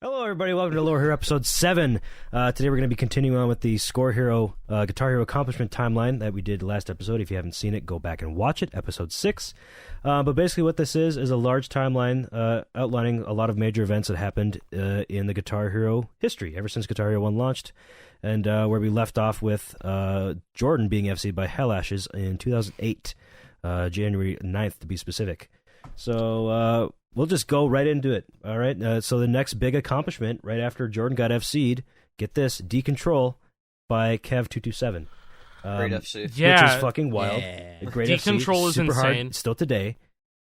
Hello, everybody. Welcome to Lower Hero Episode 7. Today we're going to be continuing on with the Scorehero Guitar Hero accomplishment timeline that we did last episode. If you haven't seen it, go back and watch it, Episode 6. But basically what this is a large timeline outlining a lot of major events that happened in the Guitar Hero history, ever since Guitar Hero 1 launched, and where we left off with Jordan being FC'd by Hell Ashes in 2008, January 9th to be specific. So... we'll just go right into it, all right? So the next big accomplishment, right after Jordan got FC'd, get this, Decontrol by Kev227. Great FC. Yeah. Which is fucking wild. Yeah. Great Decontrol FC, is super insane. hard, still today.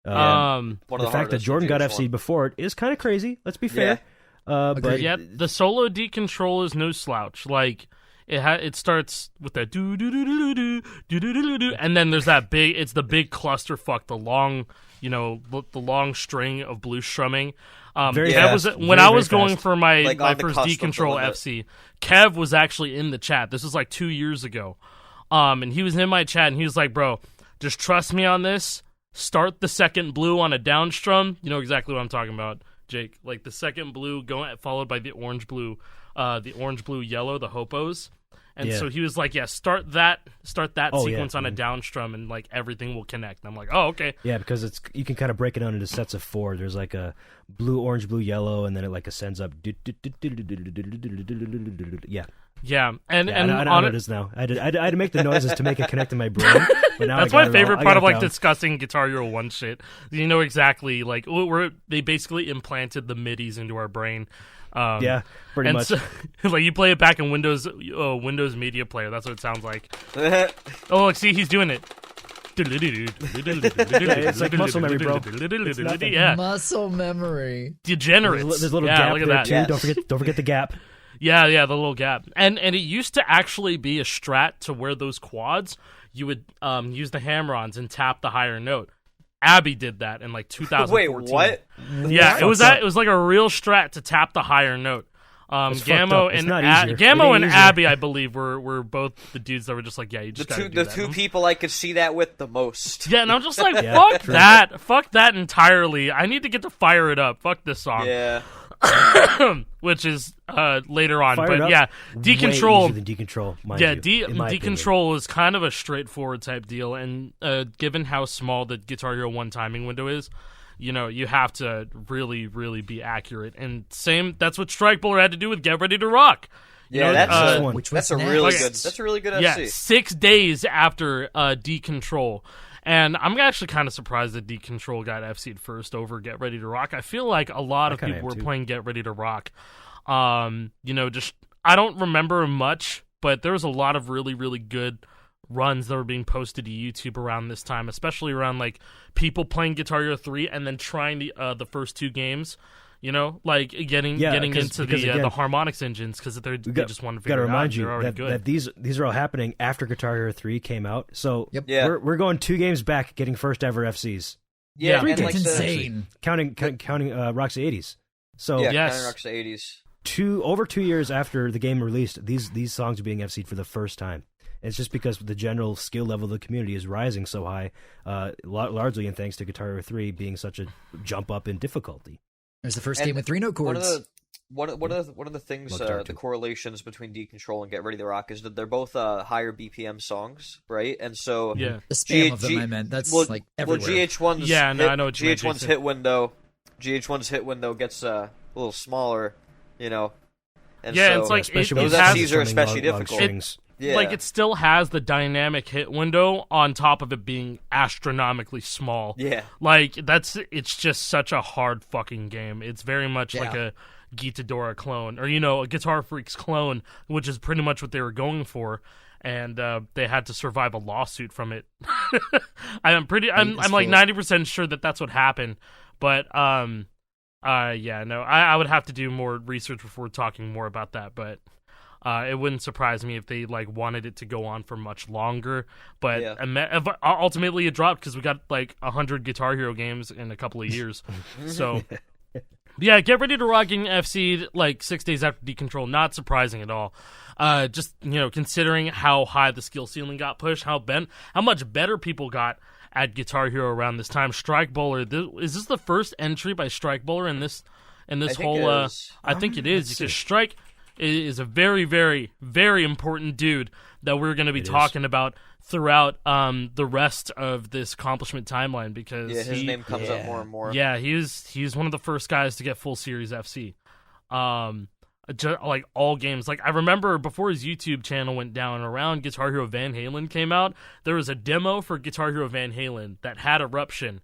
One of The fact that Jordan got FC'd before it is kind of crazy, let's be fair. But yeah, the solo Decontrol is no slouch. Like, it starts with that do do do do do do do do do, and then there's that big. It's the big clusterfuck, the long, the long string of blues strumming. When I was going for my first Decontrol FC, Kev was actually in the chat. This was like 2 years ago, and he was in my chat, and he was like, "Bro, just trust me on this. Start the second blue on a down strum. You know exactly what I'm talking about, Jake. Like the second blue followed by the orange blue, yellow, the hopos." And so he was like, "Yeah, start that sequence on a down strum, and like everything will connect." And I'm like, "Oh, okay." Yeah, because you can kind of break it down into sets of 4. There's like a blue, orange, blue, yellow, and then it like ascends up. Yeah. Yeah, and I know what it is now. I had to make the noises to make it connect in my brain. But now that's my favorite part of like discussing Guitar Hero 1 shit. You know exactly like they basically implanted the MIDIs into our brain. Yeah, pretty much. So, like you play it back in Windows Media Player. That's what it sounds like. Oh, look, see, he's doing it. It's like muscle memory, bro. Yeah, muscle memory. Degenerates. There's a little yeah, gap look at there that. too. Yes. Don't forget the gap. Yeah, the little gap. And it used to actually be a strat to where those quads, you would use the hammer-ons and tap the higher note. Abby did that in like 2014. Wait, what? Yeah, it was like a real strat to tap the higher note. Gammo and Abby, I believe, were both the dudes that were just like, yeah, you just the two people I could see that with the most. Yeah, and I'm just like, fuck that entirely. I need to get to fire it up. Fuck this song. Yeah. Which is later on, Fire but yeah, Decontrol. Decontrol is kind of a straightforward type deal, and given how small the Guitar Hero 1 timing window is, you have to really, really be accurate. And that's what Strike Bowler had to do with Get Ready to Rock. Yeah, that's a really good FC. Yeah, 6 days after Decontrol. And I'm actually kind of surprised that Decontrol got FC'd first over Get Ready to Rock. I feel like a lot of people were playing Get Ready to Rock. I don't remember much, but there was a lot of really, really good runs that were being posted to YouTube around this time, especially around like people playing Guitar Hero 3 and then trying the first 2 games. Like getting into the harmonics engines because they just want to figure it out. They're already good. That these are all happening after Guitar Hero 3 came out. So we're going 2 games back, getting first ever FCs. Yeah, and it's insane. Counting Roxy 80s. So counting Roxy 80s. Over 2 years after the game released, these songs are being FC'd for the first time. It's just because the general skill level of the community is rising so high, largely in thanks to Guitar Hero 3 being such a jump up in difficulty. There's the first game with 3 note chords. One of the things, the correlations between Decontrol and Get Ready to Rock is that they're both higher BPM songs, right? And so the spam of them, I meant that's like everywhere. Well, GH1's I know what you meant, GH1's hit window gets a little smaller, And so, it's like those FCs are especially difficult. Like it still has the dynamic hit window on top of it being astronomically small. Yeah. Like it's just such a hard fucking game. It's very much like a Gitadora clone or a Guitar Freaks clone, which is pretty much what they were going for. And they had to survive a lawsuit from it. I'm like 90% sure that that's what happened. But I would have to do more research before talking more about that, but it wouldn't surprise me if they wanted it to go on for much longer, but ultimately it dropped because we got 100 Guitar Hero games in a couple of years. So yeah, Get Ready to Rock getting FC'd 6 days after Decontrol, not surprising at all. Just considering how high the skill ceiling got pushed, how much better people got at Guitar Hero around this time. Strike Bowler, is this the first entry by Strike Bowler in this And this I think it is because Strike is a very, very, very important dude that we're going to be talking about throughout the rest of this accomplishment timeline because his name comes up more and more. Yeah, he's one of the first guys to get full Series FC. Like all games. Like I remember before his YouTube channel went down, around Guitar Hero Van Halen came out, there was a demo for Guitar Hero Van Halen that had Eruption,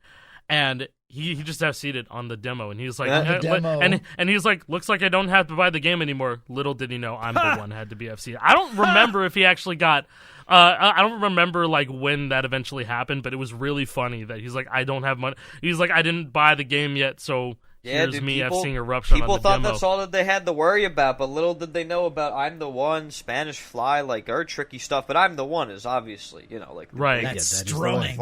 and he just FC'd it on the demo, and he was like, and he was like, looks like I don't have to buy the game anymore. Little did he know I'm the one had to be FC'd. I don't remember if he actually got. I don't remember like when that eventually happened, but it was really funny that he's like, I don't have money. He's like, I didn't buy the game yet, so. Yeah, here's me FC'ing Eruption on the People thought demo. that's all that they had to worry about, but little did they know about I'm the One, Spanish Fly, like, are tricky stuff, but I'm the One is obviously, like... Right. That's strumming.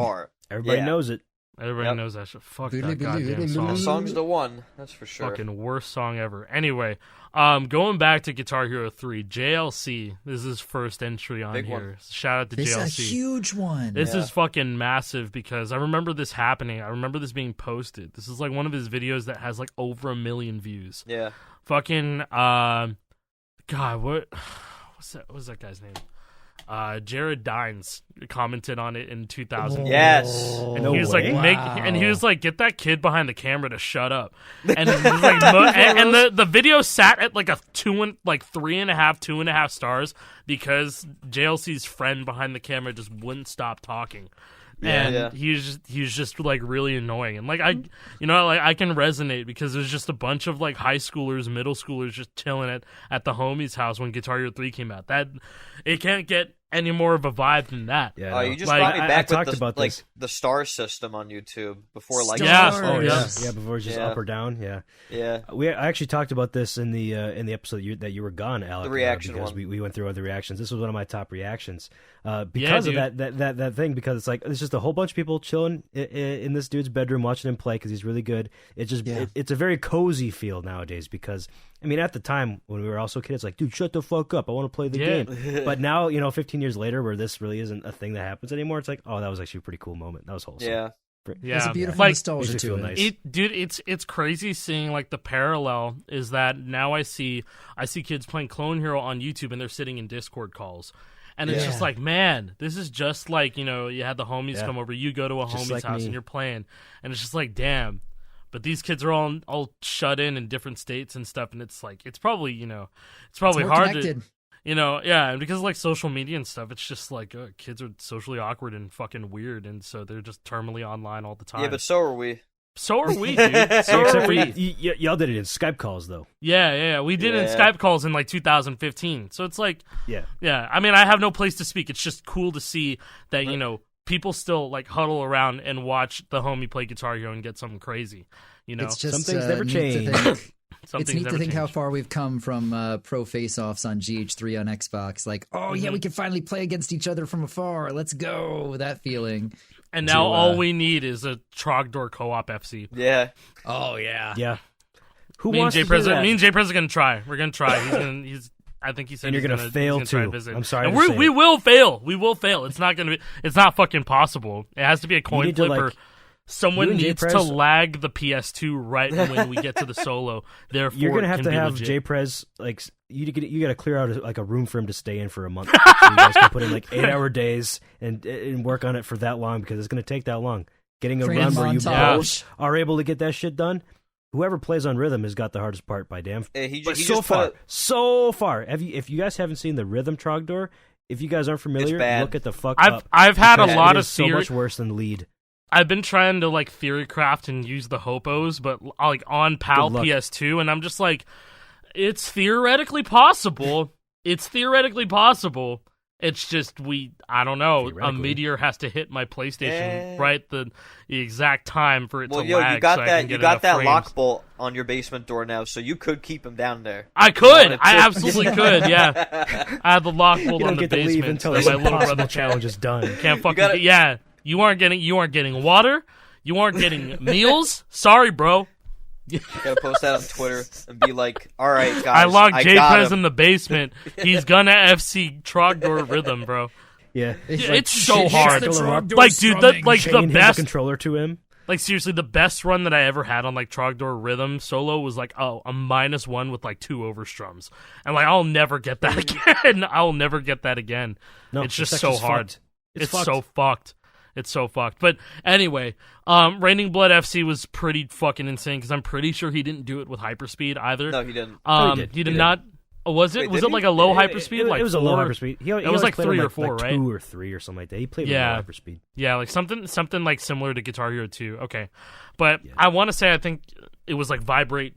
Everybody knows it. Everybody knows that shit. Fuck that goddamn song. The song's the one, that's for sure. Fucking worst song ever. Anyway, going back to Guitar Hero 3, JLC, this is his first entry on Big here. one. Shout out to This JLC. is a huge one. This is fucking massive because I remember this happening. I remember this being posted. This is like one of his videos that has like over 1 million views. Yeah. Fucking, God, what's that guy's name? Jared Dines commented on it in 2000. Yes, and he was like, and he was like, get that kid behind the camera to shut up. And it was like, and the video sat at like 3.5, 2.5 stars because JLC's friend behind the camera just wouldn't stop talking. And he was just like really annoying, and like I can resonate because there's just a bunch of like high schoolers, middle schoolers just chilling at the homie's house when Guitar Hero 3 came out. That it can't get any more of a vibe than that. Yeah, you just brought me back with the star system on YouTube before like before it was just up or down. Yeah. I actually talked about this in the episode that you were gone, Alec. The reaction because one. we went through other reactions. This was one of my top reactions because of that thing. Because it's like it's just a whole bunch of people chilling in this dude's bedroom watching him play because he's really good. It's just it's a very cozy feel nowadays because. I mean, at the time when we were also kids, like, dude, shut the fuck up. I want to play the game. But now, 15 years later, where this really isn't a thing that happens anymore, it's like, oh, that was actually a pretty cool moment. That was wholesome. Yeah. There's a beautiful nostalgia to it. Nice. Dude, it's crazy seeing like the parallel is that now I see kids playing Clone Hero on YouTube and they're sitting in Discord calls. And it's just like, man, this is just like, you had the homies come over, you go to a homie's like house and you're playing. And it's just like, damn. But these kids are all shut in different states and stuff, and it's like it's probably hard connected. to, and because of like social media and stuff, it's just like kids are socially awkward and fucking weird, and so they're just terminally online all the time. Yeah, but so are we. So are we, dude. So are we. Y'all did it in Skype calls, though. Yeah. We did it in Skype calls in like 2015. So it's like, yeah. I mean, I have no place to speak. It's just cool to see that people still like huddle around and watch the homie play Guitar Hero and get something crazy. It's just some things never change. It's neat to think how far we've come from pro face-offs on GH3 on Xbox. Like, we can finally play against each other from afar. Let's go. That feeling. And now all we need is a Trogdor co-op FC. Yeah. Oh yeah. Yeah. Me and Jay Prez are going to try. We're going to try. I think he said and you're going to fail too. I'm sorry. And we will fail. We will fail. It's not going to be. It's not fucking possible. It has to be a coin flip or someone needs to lag the PS2 right when we get to the solo. Therefore, you're going to have Jay Prez like you got to clear out like a room for him to stay in for a month. So you guys can put in like 8-hour days and work on it for that long because it's going to take that long. Getting a run where you both are able to get that shit done. Whoever plays on rhythm has got the hardest part by damn. So far. If you guys haven't seen the rhythm Trogdor, if you guys aren't familiar, look at the fuck up. I've had a lot of so much worse than lead. I've been trying to like theory craft and use the hopos, but like on PAL PS2, and I'm just like, it's theoretically possible. It's just I don't know. A meteor has to hit my PlayStation right the exact time for it to lag. You got that lock bolt on your basement door now, so you could keep him down there. I could. I absolutely could. Yeah, I have the lock bolt on the basement. Leave until my little brother challenge is done. Can't fucking You aren't getting water. You aren't getting meals. Sorry, bro. You gotta post that on Twitter and be like, all right, guys, I locked Jay Prez in the basement. He's gonna FC Trogdor rhythm, bro. Yeah. It's so hard. Like, dude, the best controller to him. Like seriously, the best run that I ever had on like Trogdor Rhythm solo was like a -1 with like 2 overstrums, and like I'll never get that again. I'll never get that again. No, it's just so hard. It's fucked. so fucked. It's so fucked. But anyway, Raining Blood FC was pretty fucking insane because I'm pretty sure he didn't do it with hyperspeed either. No, he didn't. He did not. Was it? Wait, was it like a low hyperspeed? It like was a low hyperspeed. It was like 3 or 4, right? 2 or 3 or something like that. He played with low hyperspeed. Yeah, like something like similar to Guitar Hero 2. Okay, but I want to say I think it was like vibrate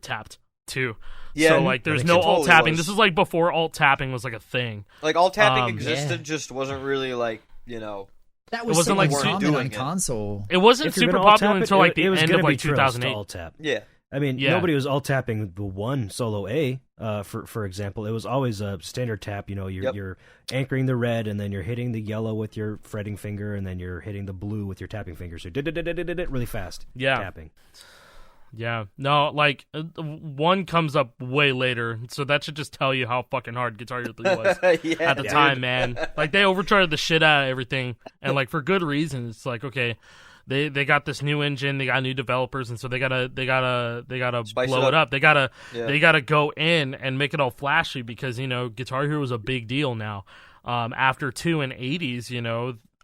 tapped too. Yeah, so like there's no alt tapping. This is like before alt tapping was like a thing. Like alt tapping existed, just wasn't really like That was wasn't so like common on console. It wasn't super popular until like the it was end of like be 2008. alt tap. Yeah. I mean, nobody was alt tapping the one solo A. For example, it was always a standard tap. You know, you're anchoring the red, and then you're hitting the yellow with your fretting finger, and then you're hitting the blue with your tapping finger. So really fast. Tapping. Yeah, no, like 1 comes up way later, so that should just tell you how fucking hard Guitar Hero 3 was at the time, man. Like they overcharged the shit out of everything, and like for good reason. It's like okay. They got this new engine, they got new developers, and so they gotta blow it up. They gotta go in and make it all flashy because Guitar Hero is a big deal now. After 2 and 80s,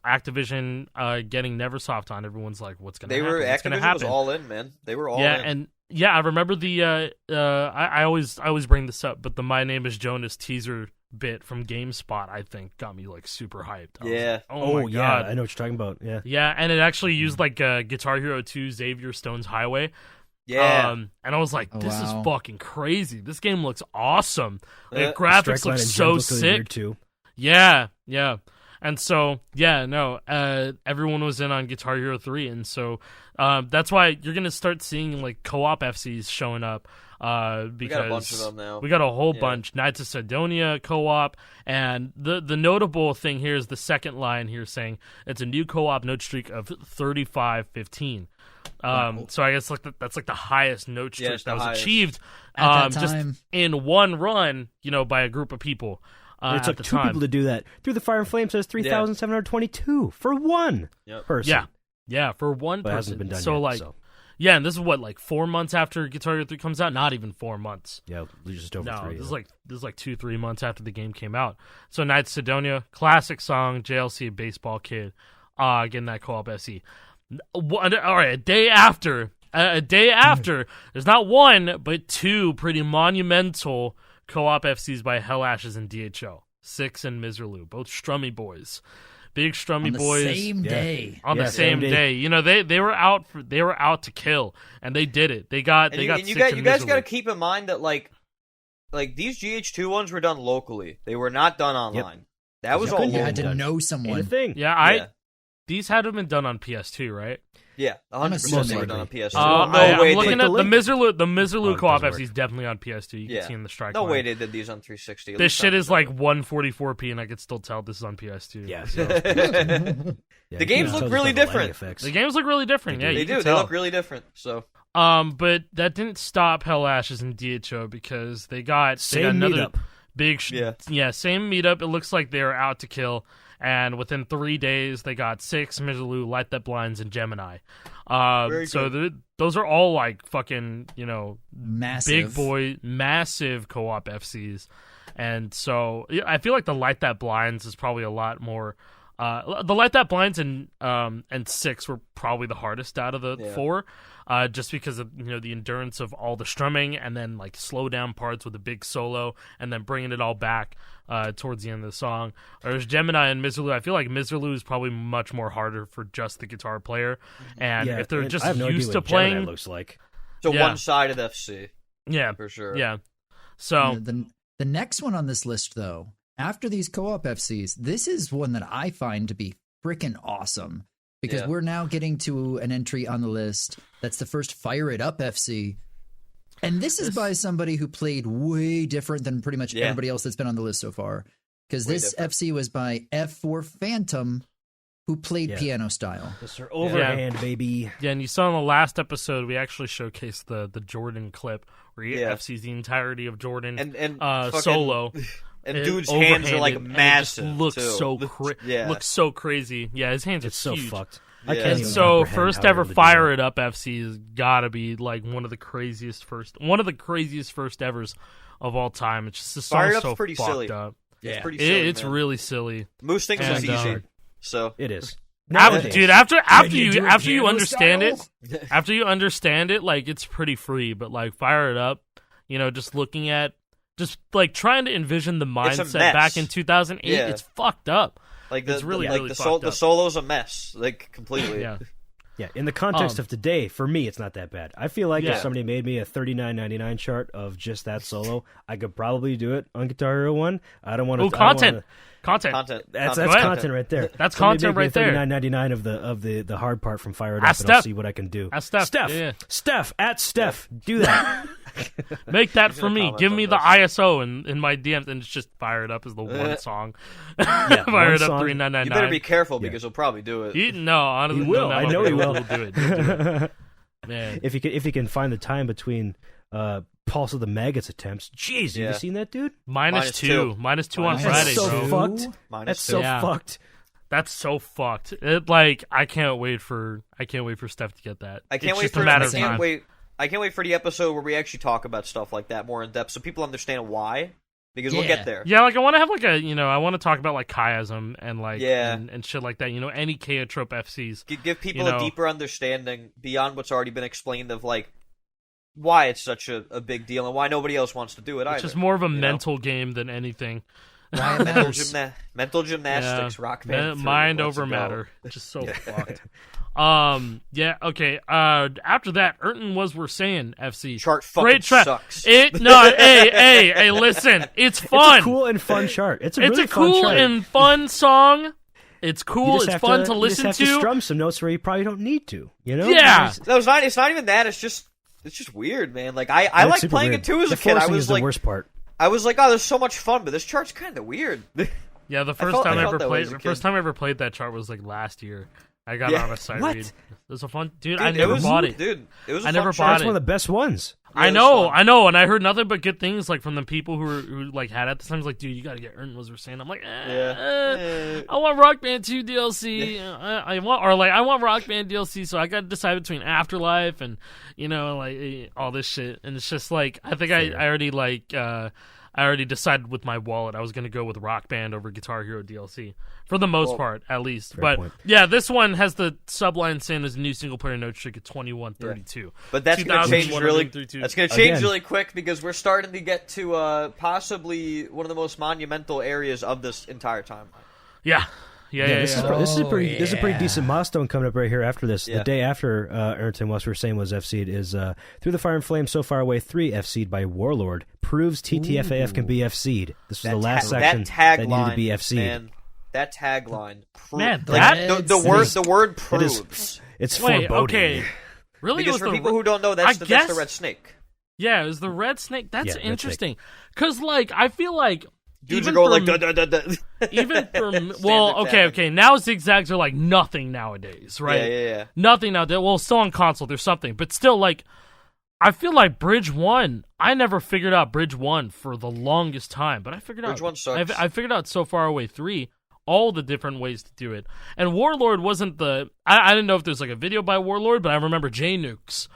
Activision getting Neversoft on, everyone's like, what's gonna happen? Activision was all in, man. They were all in. And I remember the I always bring this up, but the My Name Is Jonas teaser bit from GameSpot, I think, got me like super hyped. Like, oh my God. I know what you're talking about. Yeah, and it actually used like Guitar Hero 2 Xavier Stone's Highway. Yeah. And I was like, this is fucking crazy. This game looks awesome. The graphics look so sick. Too. Yeah. And so, everyone was in on Guitar Hero 3, and so that's why you're going to start seeing like co-op FCs showing up. Because we got a bunch of them now. We got a whole bunch. Knights of Sidonia co-op, and the notable thing here is the second line here saying it's a new co-op note streak of 35-15. So I guess like that's like the highest note streak that was achieved at that just time. in one run, by a group of people. It took 2 people to do that. Through the Fire and Flame says 3,722 for one person. Yeah, for one person. It hasn't been done so yet. Like, yeah, and this is what, like 4 months after Guitar Hero 3 comes out? Not even 4 months. Yeah, just over 3. This is like 2-3 months after the game came out. So Knights of Sidonia, classic song, JLC Baseball Kid, getting that co-op SE. All right, a day after, there's not 1, but 2 pretty monumental co-op FCs by Hell Ashes and DHL. 6 and Miserloo, both Strummy boys. Big Strummy boys on the same day. They were out to kill, and they did it. They got you guys got to keep in mind that like these GH2 ones were done locally. They were not done online. That was all local. You had to know someone. These had been done on PS2, right? Yeah, 100% they were done on PS2. I'm looking at the Miserloo co-op FC is definitely on PS2. You can see in the strike. No line. way they did these on 360. This shit is like 144p, and I could still tell this is on PS2. Yeah. The games look really different. The games look really different. They do. They look really different. So. But that didn't stop Hell Ashes and DHO because they got another big same meetup. It looks like they're out to kill. And within 3 days, they got 6, Miserloo, Light That Blinds, and Gemini. Those are all like fucking, massive co-op FCs. And so I feel like the Light That Blinds is probably a lot more. The Light That Blinds and 6 were probably the hardest out of the 4. Just because of the endurance of all the strumming and then like slow down parts with a big solo and then bringing it all back towards the end of the song. Whereas Gemini and Miserloo, I feel like Miserloo is probably much more harder for just the guitar player. And if they're just used to playing, Gemini looks like so one-sided FC. Yeah, for sure. Yeah. So the next one on this list, though, after these co-op FCs, this is one that I find to be freaking awesome. Because we're now getting to an entry on the list that's the first Fire It Up FC. And this is by somebody who played way different than pretty much everybody else that's been on the list so far. Because this FC was by F4 Phantom, who played piano style. Mr. Overhand, baby. Yeah, and you saw in the last episode, we actually showcased the Jordan clip where he FCs the entirety of Jordan and solo. And dude's hands are like massive. Looks so crazy. Yeah, his hands are so huge. fucked. I Yeah. can't And even so comprehend first how they're ever able to do Fire that. It Up FC has got to be like one of the craziest first evers of all time. It's just the Fire It song's Up's so pretty fucked silly. up. It's Yeah. pretty silly. It's man. really silly. Most things and, is easy. So It is. Dude, Nowadays. after you do it you piano understand style? it, after you understand it, like it's pretty free. But like Fire It Up, just looking at, just like trying to envision the It's a mindset mess. back in 2008, Yeah. it's fucked up. like It's really, like really the fucked up. solo's a mess, like completely. Yeah. Yeah, in the context of today, for me, it's not that bad. I feel like Yeah. if somebody made me a $39.99 chart of just that solo, I could probably do it on Guitar Hero 1. I don't want to. Content. That's Go ahead. content right there. That's Somebody content make me right there. $39.99 of the hard part from Fire It Up, Ask and I'll Steph. see what I can do. Ask Steph. Steph, Yeah. Steph at Steph, do that. Make that He's for gonna me. comment Give on me this. the ISO in my DMs, and it's just Fire It Up is the one song. Yeah, Fire one It Up song. 3999. You better be careful because he'll probably do it. No, honestly, He will. no, I know he will. He'll do it. He'll do it. Man, if he can find the time between Pulse of the Maggots attempts. Jeez, Yeah. you seen that, dude? minus two on Minus Friday, That's so bro. fucked. Minus That's two. so Yeah. fucked. That's so fucked. I can't wait for Steph to get that. I can't It's wait just for a matter I of can't time. wait. I can't wait for the episode where we actually talk about stuff like that more in depth, so people understand why. Because we'll Yeah. get there. Yeah, like I want to have like I want to talk about like chiasm and like Yeah. and shit like that. Any chaotrope FCs. Give people You know. a deeper understanding beyond what's already been explained of like why it's such a big deal and why nobody else wants to do it either. It's just more of a you know? mental game than anything. Why it matters. mental gymnastics, Yeah. Rock Band 3, Mind let's over go. matter. It's just so fucked. Okay. After that, we're saying FC. Chart fucking Great track. sucks. Hey, listen. It's fun. It's a cool and fun chart. It's a It's really a cool fun chart. and fun song. It's You cool. just It's have fun to to listen you just have to. to strum some notes where you probably don't need to. You know? Yeah. No, it's not even that. It's just weird, man. Like I It's like super playing weird. it too as the a kid. I forcing was is the like, worst part. oh, there's so much fun, but this chart's kind of weird. Yeah, the I first felt time I ever that way played. as a The kid. first time I ever played that chart was like last year. I got Yeah. it on a sight What? read. It was a fun, dude. Dude, I it never was, bought it. Dude, it was. I A never fun bought chart. That's it. one of the best ones. Yeah, I it was know, fun. and I heard nothing but good things like from the people who like had it. This time, was like, dude, you got to get Ern was saying. I'm like, I want Rock Band 2 DLC. I want Rock Band DLC. So I got to decide between Afterlife and all this shit. And it's just like I think I already I already decided with my wallet I was going to go with Rock Band over Guitar Hero DLC for the most part, at least. Fair But point. yeah, this one has the subline saying there's a new single player note streak at 2132. But that's going to change really. 2132. That's going to change Again. really quick because we're starting to get to possibly one of the most monumental areas of this entire timeline. Yeah. This is a pretty yeah. decent milestone coming up right here after this. Yeah. The day after Ernton, what we were saying was FC'd is Through the Fire and Flame, So Far Away 3 FC'd by Warlord proves TTFAF can be FC'd. This was the last section that needed to be FC'd. Man, that tagline, Man, like, the word proves. It's Wait, foreboding. okay. Really? Because it was for the people who don't know, that's the red snake. Yeah, it was the red snake. That's Yeah, red interesting. Because, like, I feel like Dudes are even going for like me- da da da da. even for Standard well, tapping. okay. Now zigzags are like nothing nowadays, right? Yeah. Nothing nowadays. Well, still on console, there's something, but still, like, I feel like Bridge 1. I never figured out Bridge 1 for the longest time, but I figured Bridge out 1 sucks. I figured out So Far Away 3. All the different ways to do it, and Warlord wasn't the. I didn't know if there's like a video by Warlord, but I remember J Nukes.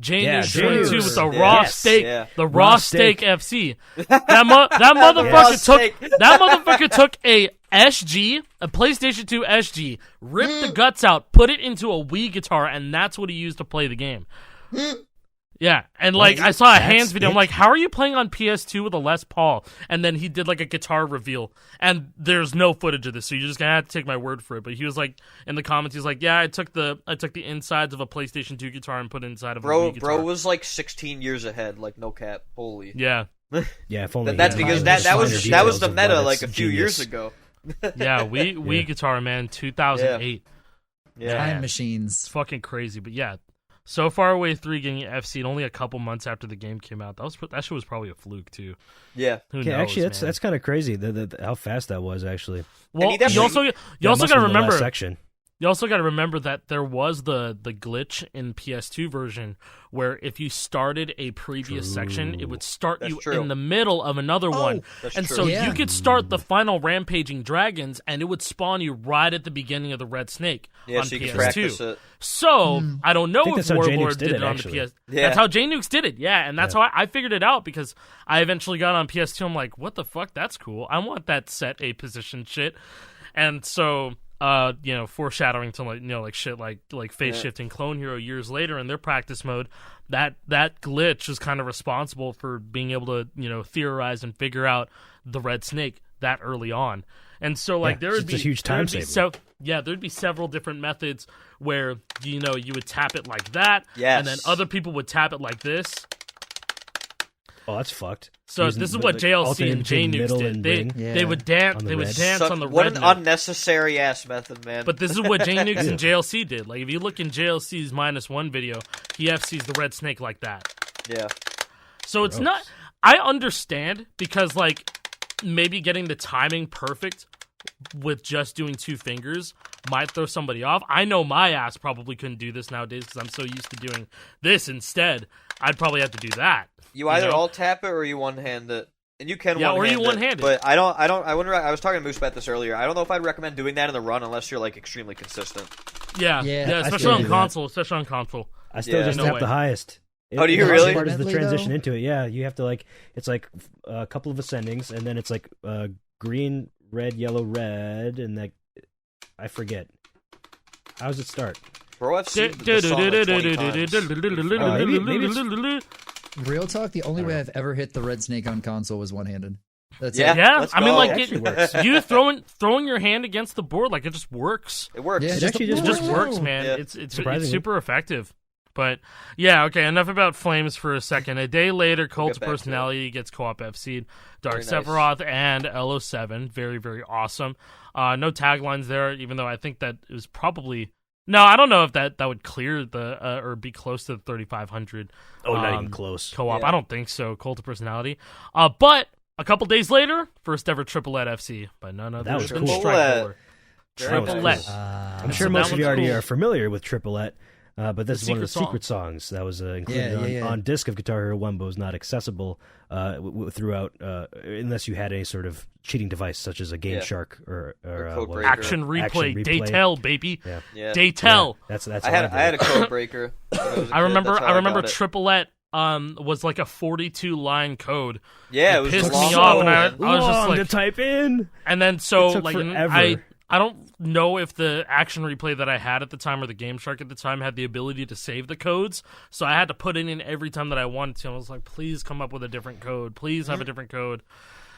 Yeah, Nukes J 22 Nukes. with the Yeah. raw Yes, steak, yeah. the Raw raw steak. steak FC. That motherfucker Raw took steak. that motherfucker took a SG, a PlayStation 2 SG, ripped the guts out, put it into a Wii guitar, and that's what he used to play the game. Yeah, and like I saw a That's hands video. I'm it? like, how are you playing on PS2 with a Les Paul? And then he did like a guitar reveal, and there's no footage of this, so you're just gonna have to take my word for it. But he was like in the comments, he's like, yeah, I took the insides of a PlayStation 2 guitar and put it inside of a Wii guitar. Bro was like 16 years ahead, like no cap. Holy. Yeah, Yeah, if only That's he had because the that was finer that was details the of why meta that's like a few years genius. ago. yeah, Wii guitar, man, 2008. Yeah. Man. Time machines. It's fucking crazy, but yeah. So Far Away 3 getting FC'd only a couple months after the game came out. That shit was probably a fluke too. Yeah. Who Yeah, knows, actually, man? that's kind of crazy. How fast that was actually. Well, he definitely- you also That gotta must have been the last remember. section. You also got to remember that there was the glitch in PS2 version where if you started a previous section, it would start in the middle of another one. And so you could start the final rampaging dragons, and it would spawn you right at the beginning of the Red Snake on so you PS2. can practice it. So I don't know if that's how Warlord JNukes did it on actually. the PS. Yeah. That's how JNukes did it. Yeah, and that's how I figured it out because I eventually got on PS2. I'm like, what the fuck? That's cool. I want that set A position shit. And so, foreshadowing to like shit like phase shifting Clone Hero years later in their practice mode, that glitch is kind of responsible for being able to theorize and figure out the Red Snake that early on. And so there would be a huge time saver. So there'd be several different methods where you would tap it like that, and then other people would tap it like this. Oh, that's fucked. So this is what JLC and JNukes did. They would dance. They would dance on the red. What an unnecessary ass method, man. But this is what JNukes and JLC did. Like if you look in JLC's -1 video, he FC's the Red Snake like that. Yeah. So it's not. I understand because maybe getting the timing perfect with just doing 2 fingers might throw somebody off. I know my ass probably couldn't do this nowadays because I'm so used to doing this instead. I'd probably have to do that. You either all tap it or you one-hand it. And you can one-hand or you it. one-hand it. But I was talking to Moose about this earlier. I don't know if I'd recommend doing that in the run unless you're extremely consistent. Yeah, especially on console. Especially on console. I still just tap the highest. Oh, do you really? Part is the transition into it. Yeah, you have to it's a couple of ascendings, and then it's green, red, yellow, red, and I forget. How does it start? Bro, I've seen the song 20 times. Real talk, the only way I've ever hit the Red Snake on console was one-handed. That's it. Yeah. I mean, you throwing your hand against the board, it just works. It works. Yeah, it actually just works, man. Yeah. It's super effective. But okay, enough about Flames for a second. A day later, Cult of Personality gets co-op FC'd. Dark Sephiroth and LO7, very, very awesome. No taglines there, even though I think that it was probably... No, I don't know if that would clear the or be close to the 3,500. Oh, not even close. Co-op. Yeah. I don't think so. Cult of Personality. But a couple days later, first ever Triple-Let FC by none other than cool. Strike Triple-Let. I'm sure most of you already are familiar with Triple-Let. But this is one of the secret songs that was included on disc of Guitar Hero 1, but was not accessible throughout unless you had any sort of cheating device, such as a Game Shark or Action Replay. Daytel, baby. Yeah. Daytel. Yeah. That's I had a code breaker. I remember Triple-Let was like a 42-line code. Yeah, it was pissed long. me off, and I was long just to type in. And then so forever. I don't know if the Action Replay that I had at the time or the Game Shark at the time had the ability to save the codes, so I had to put it in every time that I wanted to. I was like, please come up with a different code. Please have a different code.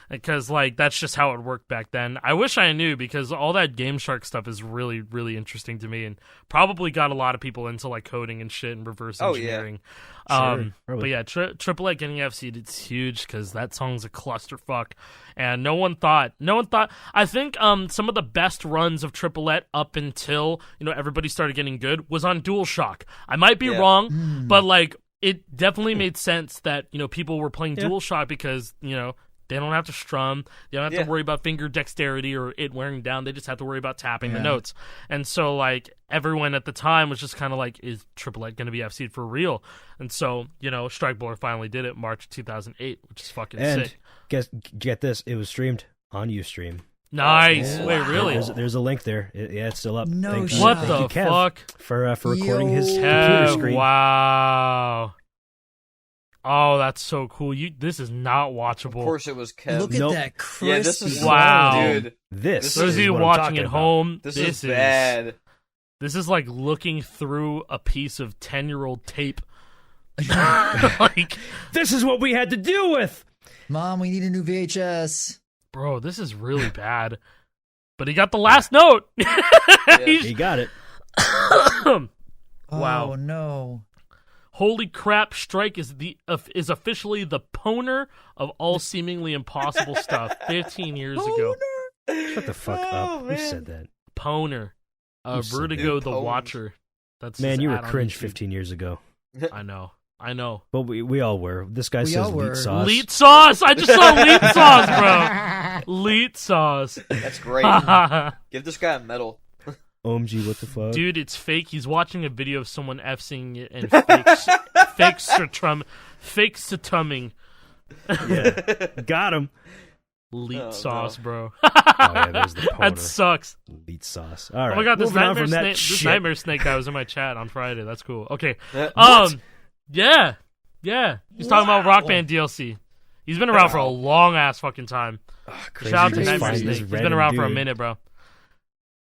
Because, that's just how it worked back then. I wish I knew, because all that Game Shark stuff is really, really interesting to me, and probably got a lot of people into, coding and shit and reverse engineering. But yeah, Triple-Let getting FC'd, it's huge, because that song's a clusterfuck. And no one thought, I think some of the best runs of Triple-Let up until, everybody started getting good was on DualShock. I might be wrong, but, it definitely made sense that, people were playing DualShock because, they don't have to strum. They don't have to worry about finger dexterity or it wearing down. They just have to worry about tapping the notes. And so, everyone at the time was just kind of is Triple-Let going to be FC'd for real? And so, Strikeballer finally did it March 2008, which is fucking sick. Get this, it was streamed on Ustream. Nice. Yeah. Wait, really? There's a link there. It's still up. No shit. What the fuck? For recording his computer screen. Wow. Oh, that's so cool. This is not watchable. Of course it was Kev. Look at that crispy. Yeah, this is wow. Dude. This Those is of you what I'm watching talking at about. home, This is bad. This is like looking through a piece of 10-year-old tape. This is what we had to deal with. Mom, we need a new VHS. Bro, this is really bad. But he got the last note. He got it. Wow. Oh, no. Holy crap, Strike is officially the poner of all seemingly impossible stuff 15 years ago. Shut the fuck up. Who said that? Poner. Vertigo the Watcher. That's man, you were ad on cringe YouTube. 15 years ago. I know. But we all were. This guy says leet sauce. Leet sauce! I just saw leet sauce, bro! Leet sauce. That's great. Give this guy a medal. OMG, what the fuck? Dude, it's fake. He's watching a video of someone F-ing it and fake sutumming. Yeah. Got him. Elite sauce, bro. Oh, yeah, there's the poner. That sucks. Elite sauce. All right. Oh my god, this Nightmare Snake guy was in my chat on Friday. That's cool. Okay. Yeah. He's talking about Rock Band DLC. He's been around for a long ass fucking time. Shout out to Nightmare Snake. He's been around for a minute, bro.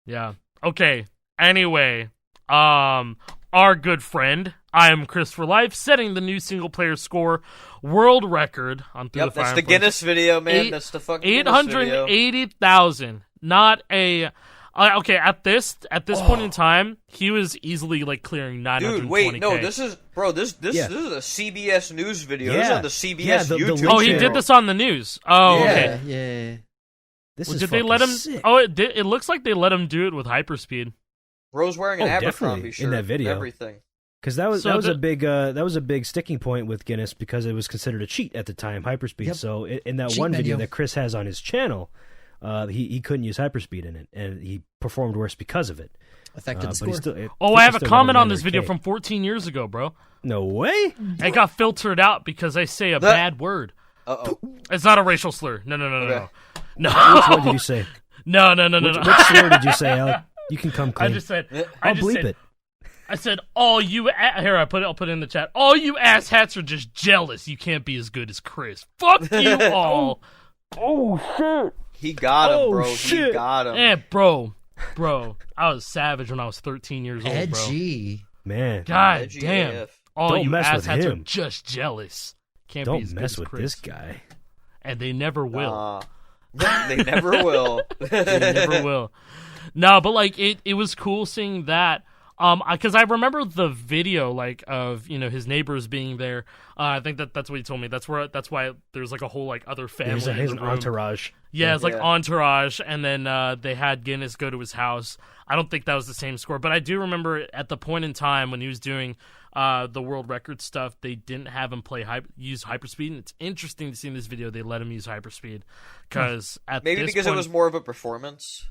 Yeah. Okay. Anyway, our good friend, I am Chris for Life, setting the new single player score world record on Through the Fire. That's the Guinness video, man. That's the fucking Guinness video. 880,000. Not a. Okay, at this point in time, he was easily like clearing 920K. Dude, wait, no, this is a CBS News video. This is on the CBS YouTube channel. Oh, he did this on the news. Oh, okay. Yeah. Did they let him? Sick. Oh, it looks like they let him do it with hyperspeed. Bro's wearing an Abercrombie shirt in that video. Everything. Because that was a big sticking point with Guinness because it was considered a cheat at the time, hyperspeed. Yep. So in that Cheat one video menu. that Chris has on his channel, he couldn't use hyperspeed in it, and he performed worse because of it. Affected the score. I have a comment on this video from 14 years ago, bro. No way. It got filtered out because I say a bad word. Uh-oh. It's not a racial slur. No. Okay. No. Which one did you say? No. Which slur did you say, Alec? You can come clean. I just said. I'll bleep it. I said, "All you here." I'll put it in the chat. All you asshats are just jealous. You can't be as good as Chris. Fuck you all. Oh shit! He got him, bro. Shit. He got him. Eh, bro. I was savage when I was 13 years old, bro. Edgy. Man, God Edgy damn. AF. All Don't you mess with asshats are him. just jealous. Can't be don't as mess good with as Chris. this guy. And they never will. They never will. They never will. No, but like it was cool seeing that. Because I remember the video like of his neighbors being there. I think that's what he told me. That's why there's like a whole like other family. He's in an the room. entourage. Yeah, it's like entourage, and then they had Guinness go to his house. I don't think that was the same score, but I do remember at the point in time when he was doing the world record stuff, they didn't have him use hyperspeed. And it's interesting to see in this video they let him use hyperspeed because because it was more of a performance.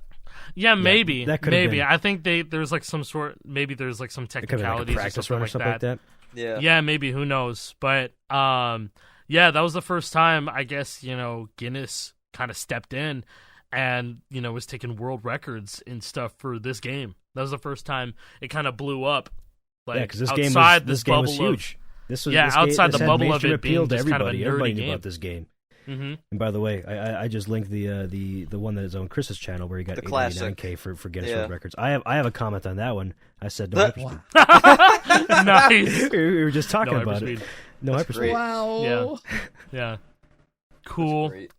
Yeah, maybe. that could have been. I think there's like some technicality like a practice run or something like that. Yeah. Yeah, maybe. Who knows? But yeah, that was the first time I guess Guinness kind of stepped in and was taking world records and stuff for this game. That was the first time it kind of blew up. Like, because this game was huge. Outside the bubble of it being to just kind of a everybody. nerdy Everybody game. knew about this game. Mm-hmm. And by the way, I just linked the one that is on Chris's channel where he got 89K for Guinness World Records. I have a comment on that one. I said no hyperspeed. Nice. We were just talking about it. No hyperspeed. Wow. Yeah. Cool. Great.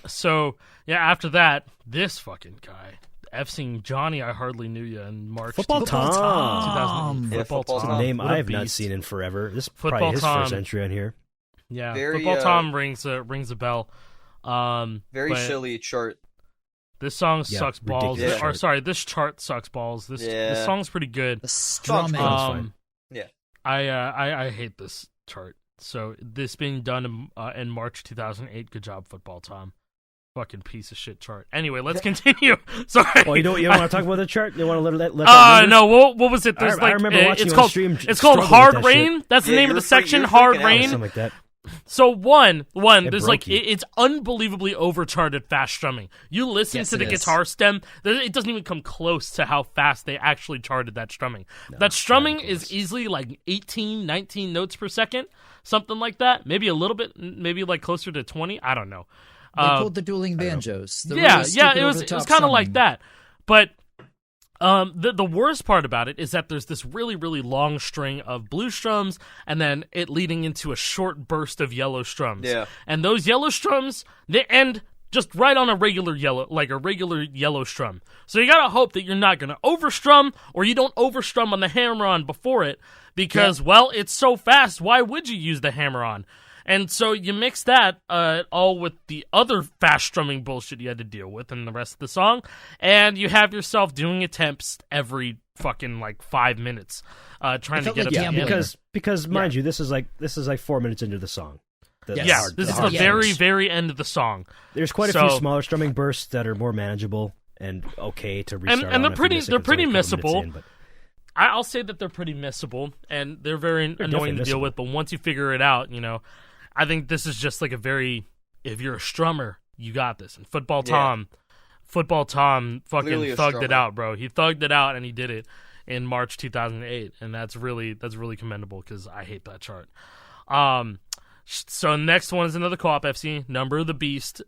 So yeah, after that, this fucking guy, F-ing Johnny, I hardly knew you in March. Football Tom. 2008. Football Football Tom. Tom. A name What a I have not beast. seen in forever. This is Football probably his Tom. first entry on here. Yeah, Very, Football Tom rings a bell. Very but silly chart. This song sucks balls. ridiculous Or chart. sorry, this chart sucks balls. This song's pretty good. The strumming. fine. Yeah. I hate this chart. So this being done in March 2008. Good job, Football Tom. Fucking piece of shit chart. Anyway, let's continue. Sorry. Oh, you don't want to talk about the chart? You want to let that no. What was it? There's I remember watching it's you on called stream it's called struggling Hard with that Rain. shit. That's the Yeah, name of the section. you're Hard freaking out. Rain. something like that. So one, It there's broke like you. it's unbelievably overcharted fast strumming. You listen Yes, to the it is. guitar stem, it doesn't even come close to how fast they actually charted that strumming. That strumming is easily like 18, 19 notes per second, something like that. Maybe a little bit, maybe like closer to 20. I don't know. They pulled the dueling banjos. The Yeah, really yeah, stupid it was over-the-top kind of like strumming. that. But the worst part about it is that there's this really, really long string of blue strums and then it leading into a short burst of yellow strums. Yeah. And those yellow strums, they end just right on a regular yellow strum. So you gotta hope that you're not gonna overstrum or you don't overstrum on the hammer-on before it because, well, it's so fast, why would you use the hammer-on? And so you mix that all with the other fast strumming bullshit you had to deal with in the rest of the song, and you have yourself doing attempts every fucking like 5 minutes, trying to get up. like Because mind you, this is like 4 minutes into the song. This is the very, very end of the song. There's quite a few smaller strumming bursts that are more manageable. and okay to restart. And they're pretty missable. missable. I'll say that they're pretty missable, and they're very annoying to deal with. But once you figure it out, I think this is just like if you're a strummer, you got this. And Football Tom fucking thugged it out, bro. He thugged it out, and he did it in March 2008, and that's really commendable because I hate that chart. So next one is another co-op FC, Number of the Beast.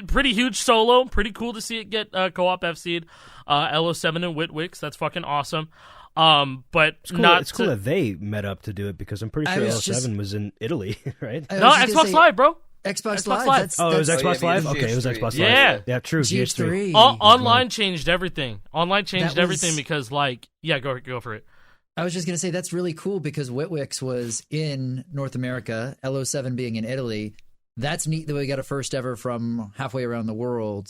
Pretty huge solo. Pretty cool to see it get co-op FC'd. LO7 and Witwix. That's fucking awesome. But it's cool that they met up to do it because I'm pretty sure LO7 was in Italy, right? No, Xbox Live, bro. Xbox Live. Oh, it was Xbox Live? Okay, it was Xbox Live. Yeah, true. GH3. Online changed everything. Online changed everything because, go for it. I was just going to say that's really cool because Witwix was in North America, LO7 being in Italy. That's neat that we got a first ever from halfway around the world.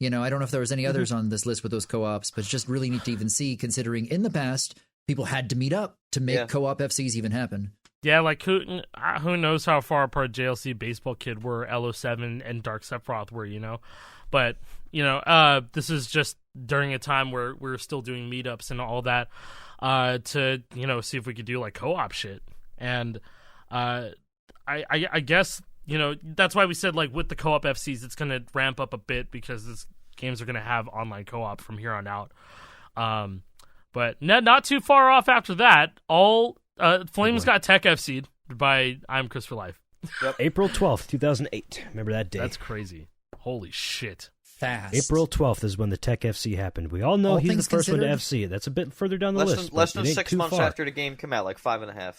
I don't know if there was any others on this list with those co-ops, but it's just really neat to even see, considering in the past, people had to meet up to make co-op FCs even happen. Yeah, like who knows how far apart JLC Baseball Kid were, LO7 and Dark Sephiroth were, But, this is just during a time where we're still doing meetups and all that to, see if we could do, like, co-op shit. And I guess, that's why we said, like, with the co-op FCs, it's going to ramp up a bit because these games are going to have online co-op from here on out. But not too far off after that, Flames got Tech FC'd by I'm Chris for Life. Yep. April 12th, 2008. Remember that day? That's crazy. Holy shit. Fast. April 12th is when the Tech FC happened. We all know he's the first one to FC. That's a bit further down the list. Less than 6 months after the game came out, like 5.5.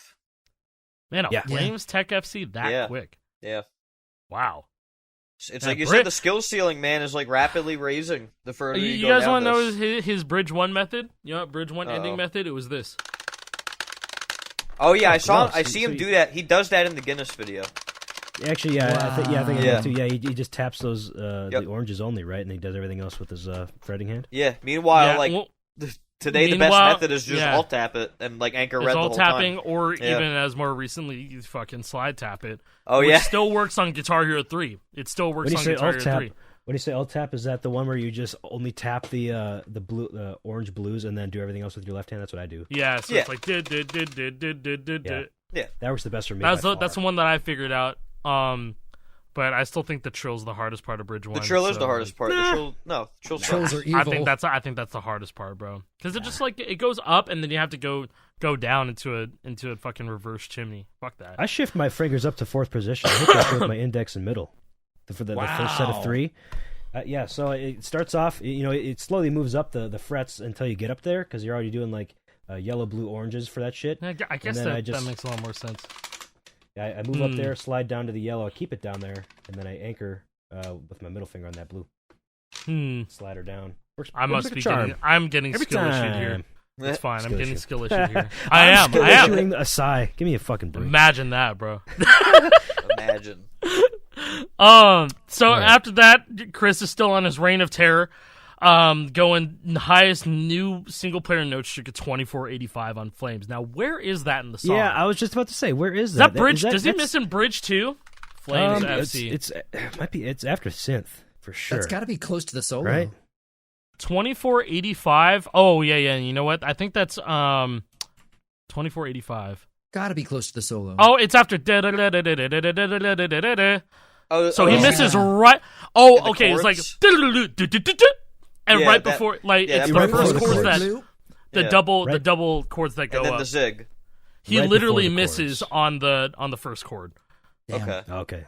Man, Flames Tech FC that quick. Yeah. Wow. It's like you said, the skill ceiling, man, is like rapidly raising the further you go down. You guys want to know his Bridge 1 method? Bridge 1 ending method? It was this. Oh yeah, I see him do that. He does that in the Guinness video. Actually, I think I did too. Yeah, he just taps those the oranges only, right? And he does everything else with his threading hand. Yeah. Meanwhile, today the best method is just alt tap it and like anchor red the whole tapping, time. Or even as more recently, you fucking slide tap it. Oh which still works on Guitar Hero 3. It still works on Guitar Hero 3. When you say alt tap, is that the one where you just only tap the orange blues and then do everything else with your left hand? That's what I do. Yeah, so it's like Yeah, that works the best for me. That's the one that I figured out. But I still think the trill's the hardest part of Bridge 1. The trill is the hardest part. Trills are evil. I think that's the hardest part, bro. Because it just like it goes up and then you have to go down into a fucking reverse chimney. Fuck that. I shift my fingers up to 4th position. I hit that with my index and middle for the first set of 3. So it starts off. It slowly moves up the frets until you get up there because you're already doing like yellow, blue, oranges for that shit. I guess that makes a lot more sense. I move up there, slide down to the yellow, I keep it down there, and then I anchor with my middle finger on that blue. Slide her down. I'm getting skill issued here. It's fine. I'm getting skill issued here. I am. A sigh. Give me a fucking break. Imagine that, bro. Imagine. So after that, Chris is still on his reign of terror. Going highest new single player note streak at 2485 on Flames. Now, where is that in the song? Yeah, I was just about to say, where is that? Is that Bridge? Does he miss in Bridge too? Flames FC. It's after synth for sure. That's got to be close to the solo, right? 2485. Oh yeah. You know what? I think that's 2485. Got to be close to the solo. Oh, it's after. So he misses right. Oh, okay. It's like. And right before, it's the first chords the double chords that go and then up. The zig. He literally misses on the first chord. Damn. Okay.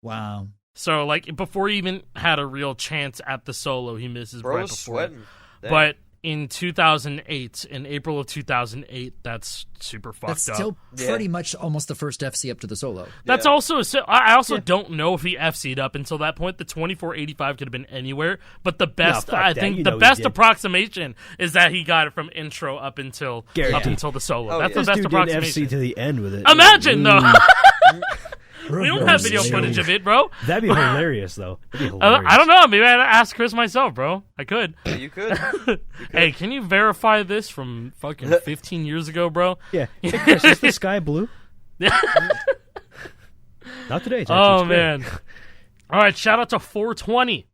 Wow. So like before he even had a real chance at the solo, he misses right before. Sweating. But in 2008, in April of 2008, that's super fucked up. That's still pretty much almost the first FC up to the solo. That's also, I also don't know if he FC'd up until that point. The 2485 could have been anywhere, but the best, the best approximation is that he got it from intro up until the solo. That's the best approximation. FC to the end with it. Imagine though. We don't have video footage of it, bro. That'd be hilarious, though. I don't know. Maybe I'd ask Chris myself, bro. I could. Yeah, you could. Hey, can you verify this from fucking 15 years ago, bro? Yeah. Hey, Chris, is the sky blue? Not today, Jack. Oh, man. All right, shout out to 420,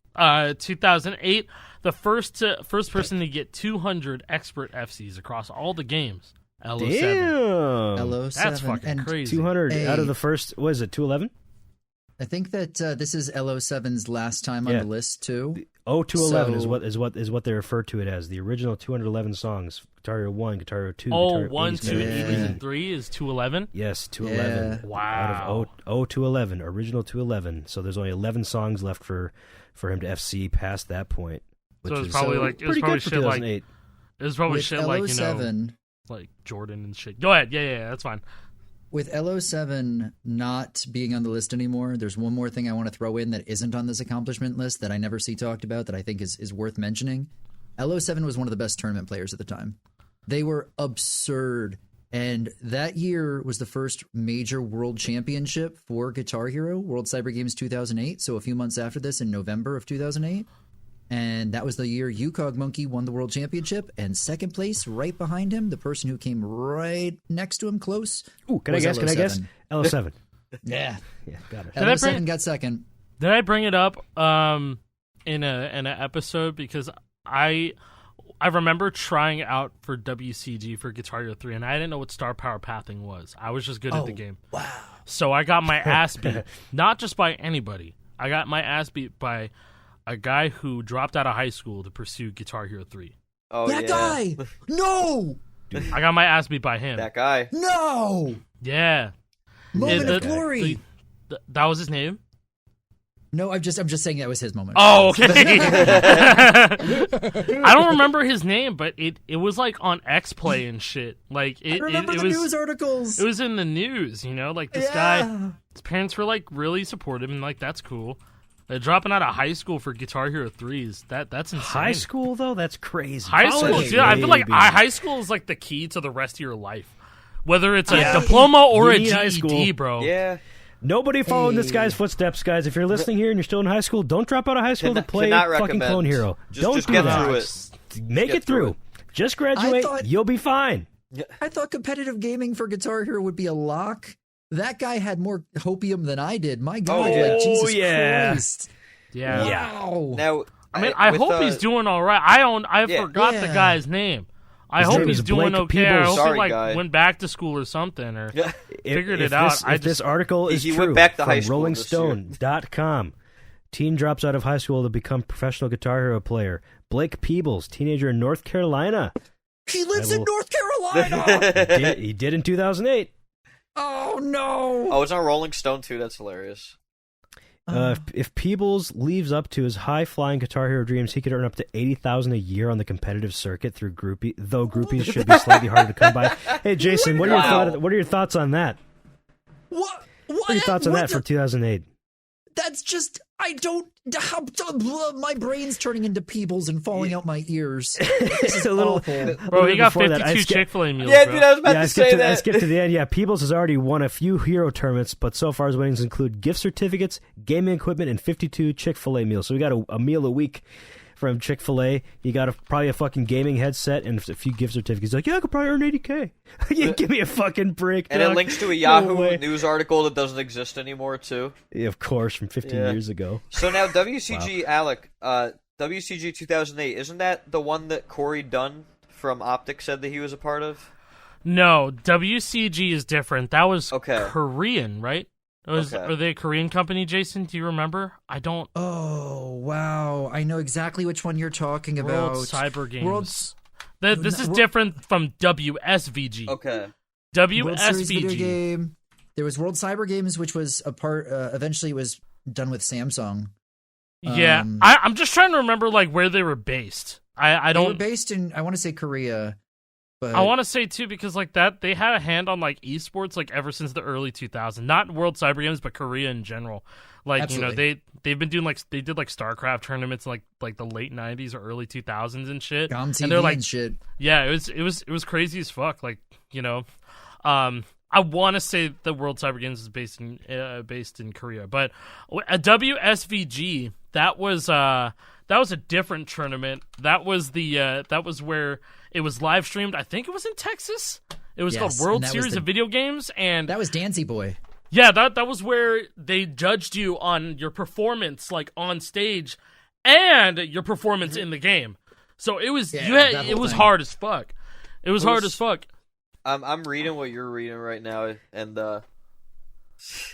2008. the first person to get 200 expert FCs across all the games. LO7. Damn. LO7. That's fucking and crazy. 200 out of the first. What is it? 211. I think that this is LO7's last time on the list too. 211 is what they refer to it as. The original 211 songs. Guitar Hero 1, Guitar Hero 2. Oh, Guitar 1, 2, 3 is 211? Yes, 211. Yeah. Wow. Out of 211, original 211. So there's only 11 songs left for him to FC past that point. So it's probably like it was pretty probably good for shit like 2008. it was probably With shit like, you know, LO7, like Jordan and shit. Go ahead. Yeah, that's fine. with LO7 not being on the list anymore, there's one more thing I want to throw in that isn't on this accomplishment list that I never see talked about that I think is worth mentioning. LO7 was one of the best tournament players at the time. They were absurd. And that year was the first major world championship for Guitar Hero, World Cyber Games 2008. So a few months after this, in November of 2008. And that was the year Yukog Monkey won the world championship. And second place, right behind him, the person who came right next to him close. Ooh, can I guess? LO7. Yeah. Yeah, got it. LO7 got second. Did I bring it up in an episode because I remember trying out for WCG for Guitar Hero 3, and I didn't know what star power pathing was. I was just good at the game. Wow. So I got my ass beat, not just by anybody. I got my ass beat by a guy who dropped out of high school to pursue Guitar Hero 3. Oh, That guy! No! I got my ass beat by him. That guy. No! Yeah. Moment of glory. That was his name? No, I'm just saying that was his moment. Oh, okay. I don't remember his name, but it was like on X Play and shit. Like I remember the news articles. It was in the news, you know. Like this guy, his parents were like really supportive, and like that's cool. Dropping out of high school for Guitar Hero 3s, that's insane. High school though, that's crazy. High school, College, yeah. I feel like maybe. high school is like the key to the rest of your life, whether it's a diploma or a You need high GED, school. bro. Yeah. Nobody following this guy's footsteps, guys. If you're listening here and you're still in high school, don't drop out of high school to play Cannot fucking recommend. Clone Hero. Don't Just do get that. through it. Make Get it through. Just graduate. You'll be fine. I thought competitive gaming for Guitar Hero would be a lock. That guy had more hopium than I did. My God, like Jesus Christ. Yeah. Wow. Now, I mean, I hope he's doing all right. I forgot the guy's name. I His hope name he's is doing Blake okay. I Peebles. hope Sorry, he guy. went back to school or something or figured it If out. this article is He true went back to from high school this year. RollingStone.com, teen drops out of high school to become professional Guitar Hero player. Blake Peebles, teenager in North Carolina. He lives in North Carolina. He did in 2008. Oh, no. Oh, it's on Rolling Stone, too. That's hilarious. If Peebles leaves up to his high-flying Guitar Hero dreams, he could earn up to $80,000 a year on the competitive circuit through groupie. Though groupies should be slightly harder to come by. Hey, Jason, what are your thoughts on that? What are your thoughts on that for 2008? That's just, I don't, my brain's turning into Peebles and falling out my ears. This is a little, awful. Bro, he got Before that, 52 Chick-fil-A meals, Yeah, bro. dude, I was about to I say that. I skipped to the end. Yeah, Peebles has already won a few hero tournaments, but so far his winnings include gift certificates, gaming equipment, and 52 Chick-fil-A meals. So we got a meal a week from Chick-fil-A. You got probably a fucking gaming headset and a few gift certificates. He's like, yeah, I could probably earn $80K. Give me a fucking break. And dog. it links to a No Yahoo way. News article that doesn't exist anymore, too. Yeah, of course, from 15 years ago. So now WCG, Alec, WCG 2008, isn't that the one that Corey Dunn from Optic said that he was a part of? No, WCG is different. That was Okay. Korean, right? Are they a Korean company, Jason? Do you remember? I don't. Oh, wow. I know exactly which one you're talking about. World Cyber Games. World's- This is different from WSVG. Okay. World Series video WSVG. game. There was World Cyber Games, which was a part, eventually it was done with Samsung. Yeah, I'm just trying to remember like where they were based. I They were don't. based in, I want to say Korea. But I want to say too because like that they had a hand on like esports like ever since the early 2000s. Not World Cyber Games, but Korea in general. Like Absolutely. you know they've been doing like they did like StarCraft tournaments in, like the late 90s or early 2000s and shit. GOM TV and they're like and shit. yeah, it was crazy as fuck. Like you know, I want to say the World Cyber Games is based in Korea, but a WSVG that was a different tournament. That was where it was live streamed. I think it was in Texas. It was called Yes, World and that was Series the- of Video Games, and That was Dancy Boy. yeah, that was where they judged you on your performance, like on stage, and your performance in the game. So it was it was hard as fuck. It was hard as fuck. I'm reading what you're reading right now, and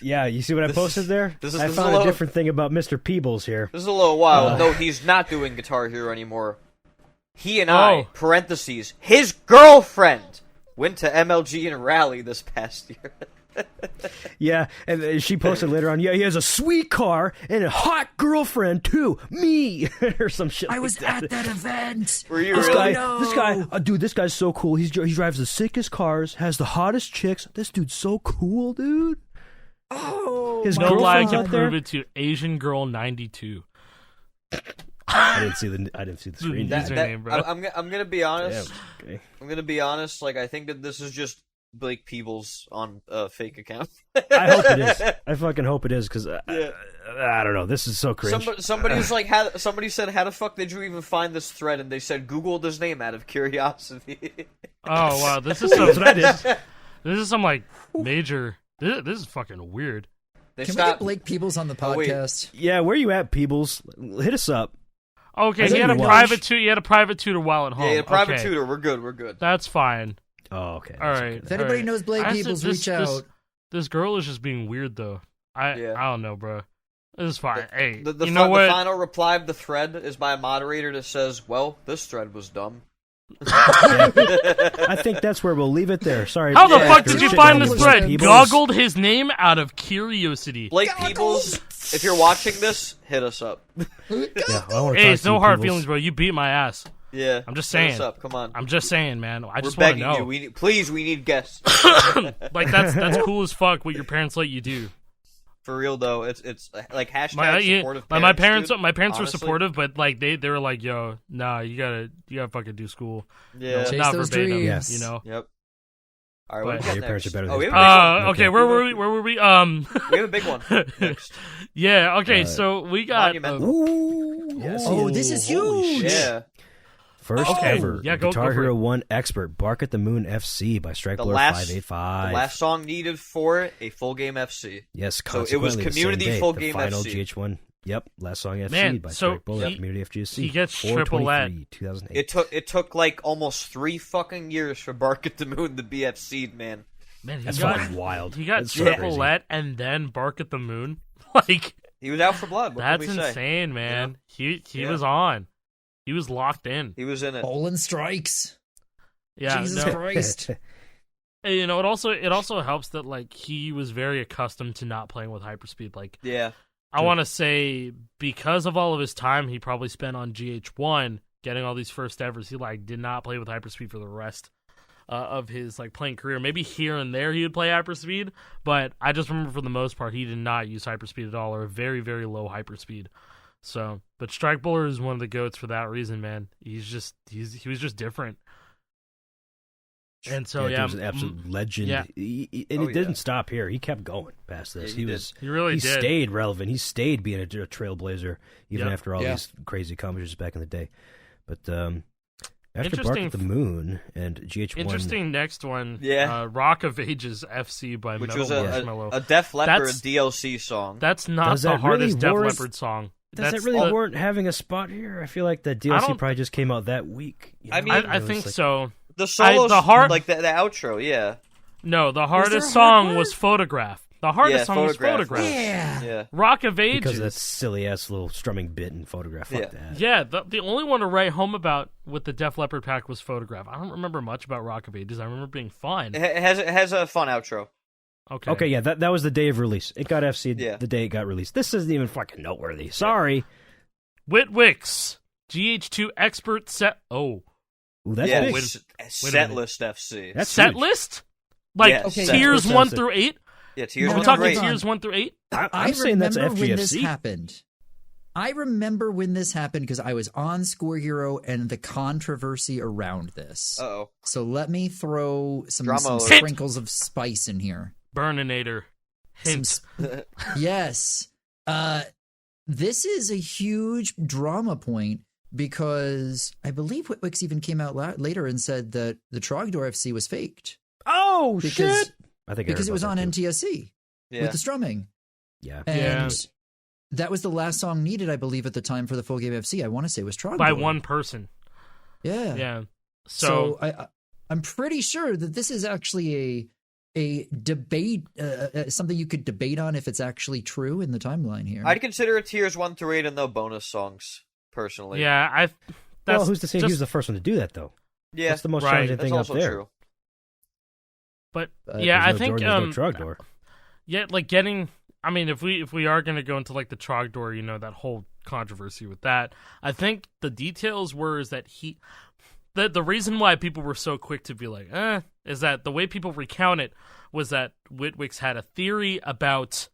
yeah, you see what I posted there? I found a different thing about Mr. Peebles here. This is a little wild. No, he's not doing Guitar Hero anymore. He and I, parentheses, his girlfriend, went to MLG and Rally this past year. Yeah, and she posted later on, yeah, he has a sweet car and a hot girlfriend too, me, or some shit. I was at that event. Were you this really? guy, dude, this guy's so cool. He drives the sickest cars, has the hottest chicks. This dude's so cool, dude. Oh, his no lie girlfriend's can out there. prove it to Asian Girl 92. I didn't see the screen. That's her name, bro. I'm gonna be honest. Yeah, okay. I'm gonna be honest. Like, I think that this is just Blake Peebles on a fake account. I hope it is. I fucking hope it is, because I don't know. This is so cringe. Somebody's like, somebody said, how the fuck did you even find this thread? And they said, Googled his name out of curiosity. Oh wow, this is some. This is some like major. This is fucking weird. They Can we get Blake Peebles on the podcast? Yeah, where you at, Peebles? Hit us up. Okay, he had a private tutor. He had a private tutor while at home. Yeah, he had a private tutor. We're good. That's fine. Oh, okay. All right. If anybody knows Blake Peebles, reach out. This girl is just being weird, though. I don't know, bro. This is fine. Hey, the you know what? The final reply of the thread is by a moderator that says, "Well, this thread was dumb." I think that's where we'll leave it there. Sorry. How the fuck did you find this thread? Peebles. Goggled his name out of curiosity. Blake Peebles, if you're watching this, hit us up. Yeah, hey, it's no hard feelings, bro. You beat my ass. Yeah, I'm just saying. Hit us up. Come on. I'm just saying, man. I just We're want to know. begging you. We need guests. Like that's cool as fuck. What your parents let you do. For real though, it's like hashtag supportive parents. My parents dude, were supportive, but like they were like, "Yo, nah, you gotta fucking do school." Yeah, chase not those verbatim, dreams. you know. Yep. All right, But- what Yeah, do we your got parents next? are better than Oh, we his have a big one. Okay, where were we? We have a big one next. Yeah. Okay, so we got. Monumental. Ooh. Yes. Oh, this is huge. Yeah. First Okay. ever Yeah, go Guitar for Hero it. 1 Expert, Bark at the Moon FC by Strikeblur 585. The last song needed for a full game FC. Yes, So it was consequently, the Community same day, Full the Game final FC. GH1. Yep, last song FC Man, by so Strikeblur he- Community FGC. he gets triple 2008. It took like almost 3 fucking years for Bark at the Moon to be FC'd, man. Man, That's fucking wild. He got That's so crazy. Triple-let and then Bark at the Moon. Like He was out for blood. What that's can we say? insane, man. He Yeah. was on. He was locked in. He was in it. Poland strikes. Yeah. Jesus no, Christ. you know, it also helps that like he was very accustomed to not playing with hyperspeed. Like Yeah. I want to say because of all of his time he probably spent on GH1 getting all these first evers, he like did not play with hyperspeed for the rest of his like playing career. Maybe here and there he would play hyperspeed, but I just remember for the most part he did not use hyperspeed at all, or very very low hyperspeed. So, but Strikeblur is one of the goats for that reason, man. He was just different. And so He was an absolute legend. yeah. He didn't stop here. He kept going past this. Yeah, he really he did. stayed relevant. He stayed being a trailblazer even Yep. after all Yeah. these crazy accomplishments back in the day. But after Bark Interesting at the Moon and GH1, Interesting next one. Yeah. Rock of Ages FC by Which Metal was Marshmallow. a Def Leppard That's- DLC song. That's not Does the that really hardest Def warrant- Leppard song. does That's that really the- warrant having a spot here? I feel like the I DLC don't- probably just came out that week. You I know? mean- I It was think like- so. The solo, the the outro, yeah. No, the there hardest a song hard was Photograph. The hardest song was Photograph. Yeah. Yeah. Rock of Ages. Because of that silly ass little strumming bit and Photograph. Fuck Yeah. that. Yeah, the only one to write home about with the Def Leppard pack was Photograph. I don't remember much about Rock of Ages. I remember it being fun. It has a fun outro. Okay. Okay, yeah, that was the day of release. It got FC'd Yeah. the day it got released. This isn't even fucking noteworthy. Sorry. Whitwicks. GH2 Expert Set. Oh. Ooh, that's Yeah, big. set list FC. That's Set huge. list? Like Yeah, Okay, tiers set 1 list. through 8? Yeah, Tears No, We're was talking great. hold on. tiers 1 through 8? I'm saying that's remember when this FGFC. happened. I remember when this happened because I was on Scorehero and the controversy around this. Uh-oh. So let me throw some Drama alert. sprinkles of spice in here. Burninator. Hint. Yes. This is a huge drama point because I believe Whitwicks even came out later and said that the Trogdor FC was faked. Oh, Because- shit. I think I Because heard it was about on that, too. NTSC Yeah. with the strumming. Yeah. And that was the last song needed, I believe, at the time for the full game FC. I want to say it was Trogdor. By one person. Yeah. Yeah. So I'm pretty sure that this is actually a debate, something you could debate on if it's actually true in the timeline here. I'd consider it tiers 1 through 8 and no bonus songs, personally. Yeah, well, who's to say he was the first one to do that, though? Yeah. That's the most challenging thing up there. True. But yeah, I think no Trogdor. Yeah, like getting. I mean, if we are going to go into like the Trogdor, that whole controversy with that, I think the details is that the reason why people were so quick to be like, is that the way people recount it was that Whitwix had a theory about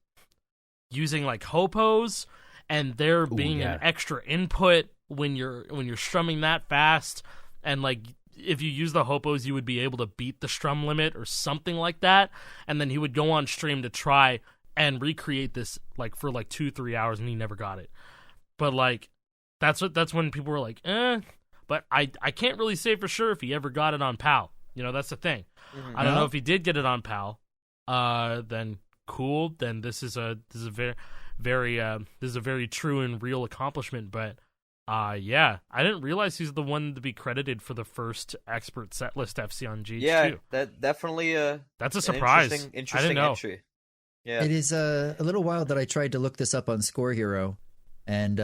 using like hopos and there being an extra input when you're strumming that fast, and like if you use the hopos you would be able to beat the strum limit or something like that, and then he would go on stream to try and recreate this like for like 2-3 hours, and he never got it. But like that's when people were like, but I can't really say for sure if he ever got it on PAL. That's the thing. Mm-hmm. I don't know if he did get it on PAL. Then cool. Then this is a very true and real accomplishment. But yeah, I didn't realize he's the one to be credited for the first expert setlist FC on GH2. Yeah, that definitely that's a surprise. Interesting I didn't know. entry. Yeah, it is a little wild that I tried to look this up on Scorehero. And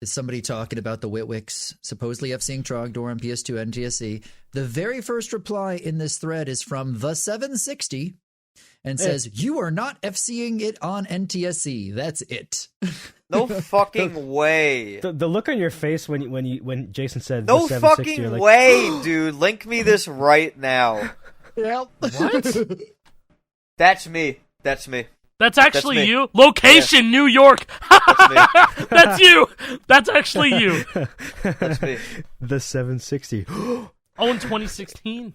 is somebody talking about the Whitwix supposedly FCing Trogdor on PS2 and NTSC. The very first reply in this thread is from the 760 and says, "You are not FCing it on NTSC. That's it." No fucking way. The look on your face when Jason said no the 760, fucking like, way, dude. Link me this right now. Yeah. What? That's me. That's me. That's actually That's you. Location, New York. That's me. That's you. That's actually you. That's me. The 760. Oh, in 2016.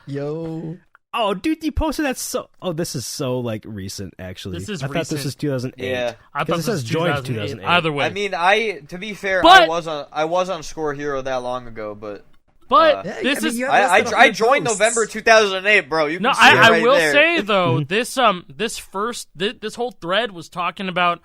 Yo. Oh, dude, you posted that so... Oh, this is so, like, recent, actually. This is I recent. thought this was 2008. Yeah. I thought this this was says joined 2008. 2008. Either way. I mean, to be fair, But- I was on Scorehero that long ago, but this is... I joined November 2008, bro. You can No, see it right I will there. say though, this whole thread was talking about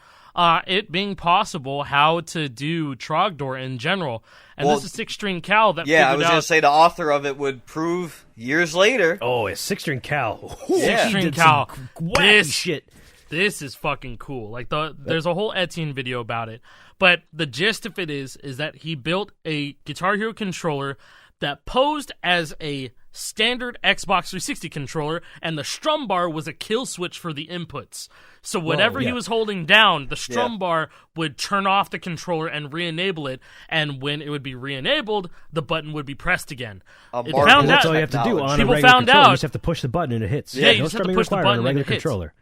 it being possible how to do Trogdor in general, and this is Six String Cal that Yeah, I figured was out. gonna say the author of it would prove years later. Oh, it's Six String Cal. Yeah. Six String He did Cal. some wacky shit. This is fucking cool. Like there's a whole Etienne video about it, but the gist of it is that he built a Guitar Hero controller that posed as a standard Xbox 360 controller, and the strum bar was a kill switch for the inputs. So whatever he was holding down, the strum bar would turn off the controller and re-enable it, and when it would be re-enabled, the button would be pressed again. That's all you have to do on People a regular found controller. out. You just have to push the button and it hits. Yeah, you no just have to strumming push the required button on a and regular it hits. controller.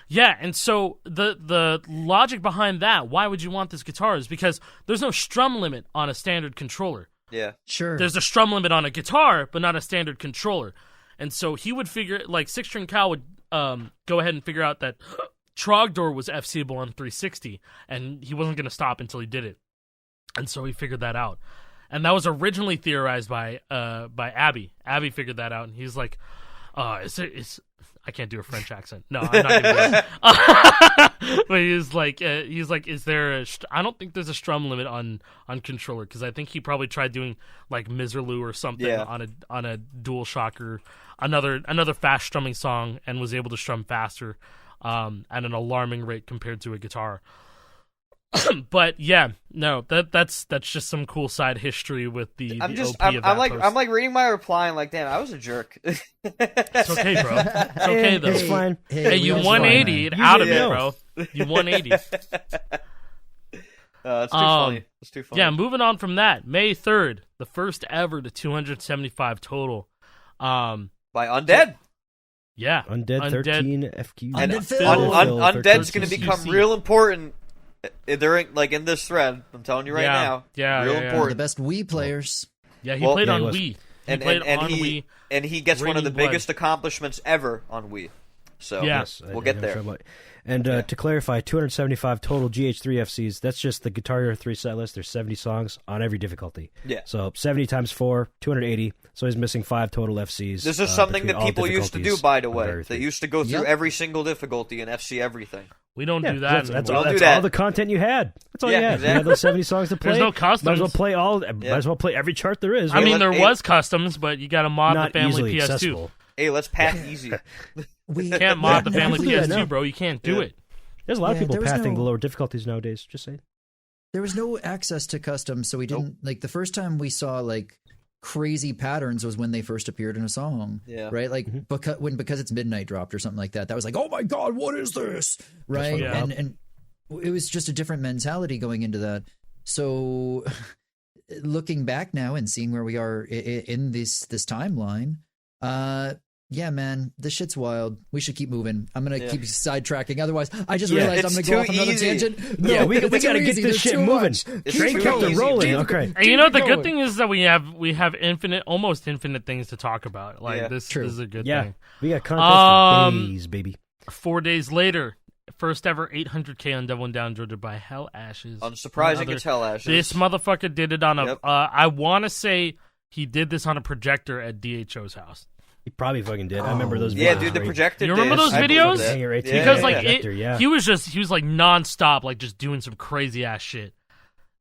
Yeah, and so the logic behind that, why would you want this guitar, is because there's no strum limit on a standard controller. Yeah, sure. There's a strum limit on a guitar, but not a standard controller. And so he would figure, like, Six String Cal would go ahead and figure out that Trogdor was FCable on 360, and he wasn't going to stop until he did it. And so he figured that out. And that was originally theorized by Abby. Abby figured that out, and he's like, I can't do a French accent. No, I'm not going to do it. But he's like, is there I don't think there's a strum limit on controller, because I think he probably tried doing like Miserlou or something on a Dual Shocker, another fast strumming song, and was able to strum faster at an alarming rate compared to a guitar. But yeah, no, that's just some cool side history with the. I'm OP like reading my reply and like, damn, I was a jerk. It's okay, bro. It's okay though. It's fine. Hey, you 180'd out of it, bro. You 180. It's too funny. It's too funny. Yeah, moving on from that, May 3rd, the first ever to 275 total. By Undead. Yeah, Undead 13 FQ. And Undead Undead's going to 13 become QC. real important during, like, in this thread. I'm telling you right now. Yeah, real yeah. One of the important. best Wii players. Yeah, he Well, played yeah, on he was. Wii. And played on Wii. And he gets one of the Raining Blood. biggest accomplishments ever on Wii. So Yeah. Yes, we'll get there. And to clarify, 275 total GH3 FCs. That's just the Guitar Hero 3 set list. There's 70 songs on every difficulty. Yeah. So 70 times 4, 280. So he's missing 5 total FCs. This is something between that all people used to do, difficulties by the of way. everything. They used to go through Yep. every single difficulty and FC everything. We don't do that. That's anymore. all the content you had. That's all you had. Exactly. You had those 70 songs to play. There's no customs. Might as well play might as well play every chart there is. I mean, there was customs, but you got to mod not the family easily PS2. accessible. Hey, let's path easy. We Can't mod the family Yeah, PS2, no. bro. You can't do it. There's a lot of people there was pathing no- the lower difficulties nowadays. Just saying. There was no access to custom, so we didn't like the first time we saw like crazy patterns was when they first appeared in a song. Yeah. Right? Like because it's midnight dropped or something like that. That was like, oh my god, what is this? Right? Yeah. And it was just a different mentality going into that. So looking back now and seeing where we are in this timeline, yeah, man, this shit's wild. We should keep moving. I'm gonna keep sidetracking. Otherwise, I just realized I'm gonna go off another tangent. No, Yeah, we it's gotta too get easy. this There's shit too moving. much. Train too kept it easy. rolling. Okay. And you know, the Keep good going. thing is that we have almost infinite things to talk about. Like this is a good Yeah, thing. we got content for days, baby. 4 days later, first ever 800K on Devil and Down Georgia by Hell Ashes. Unsurprising it's Hell Ashes. This motherfucker did it on a. Yep. I want to say he did this on a projector at DHO's house. He probably fucking did. I remember those videos. Yeah, dude, the right? projector. You remember those disc, I videos? believe that. Hanger 18. Because Yeah, like projector, yeah. he was like nonstop, like just doing some crazy ass shit,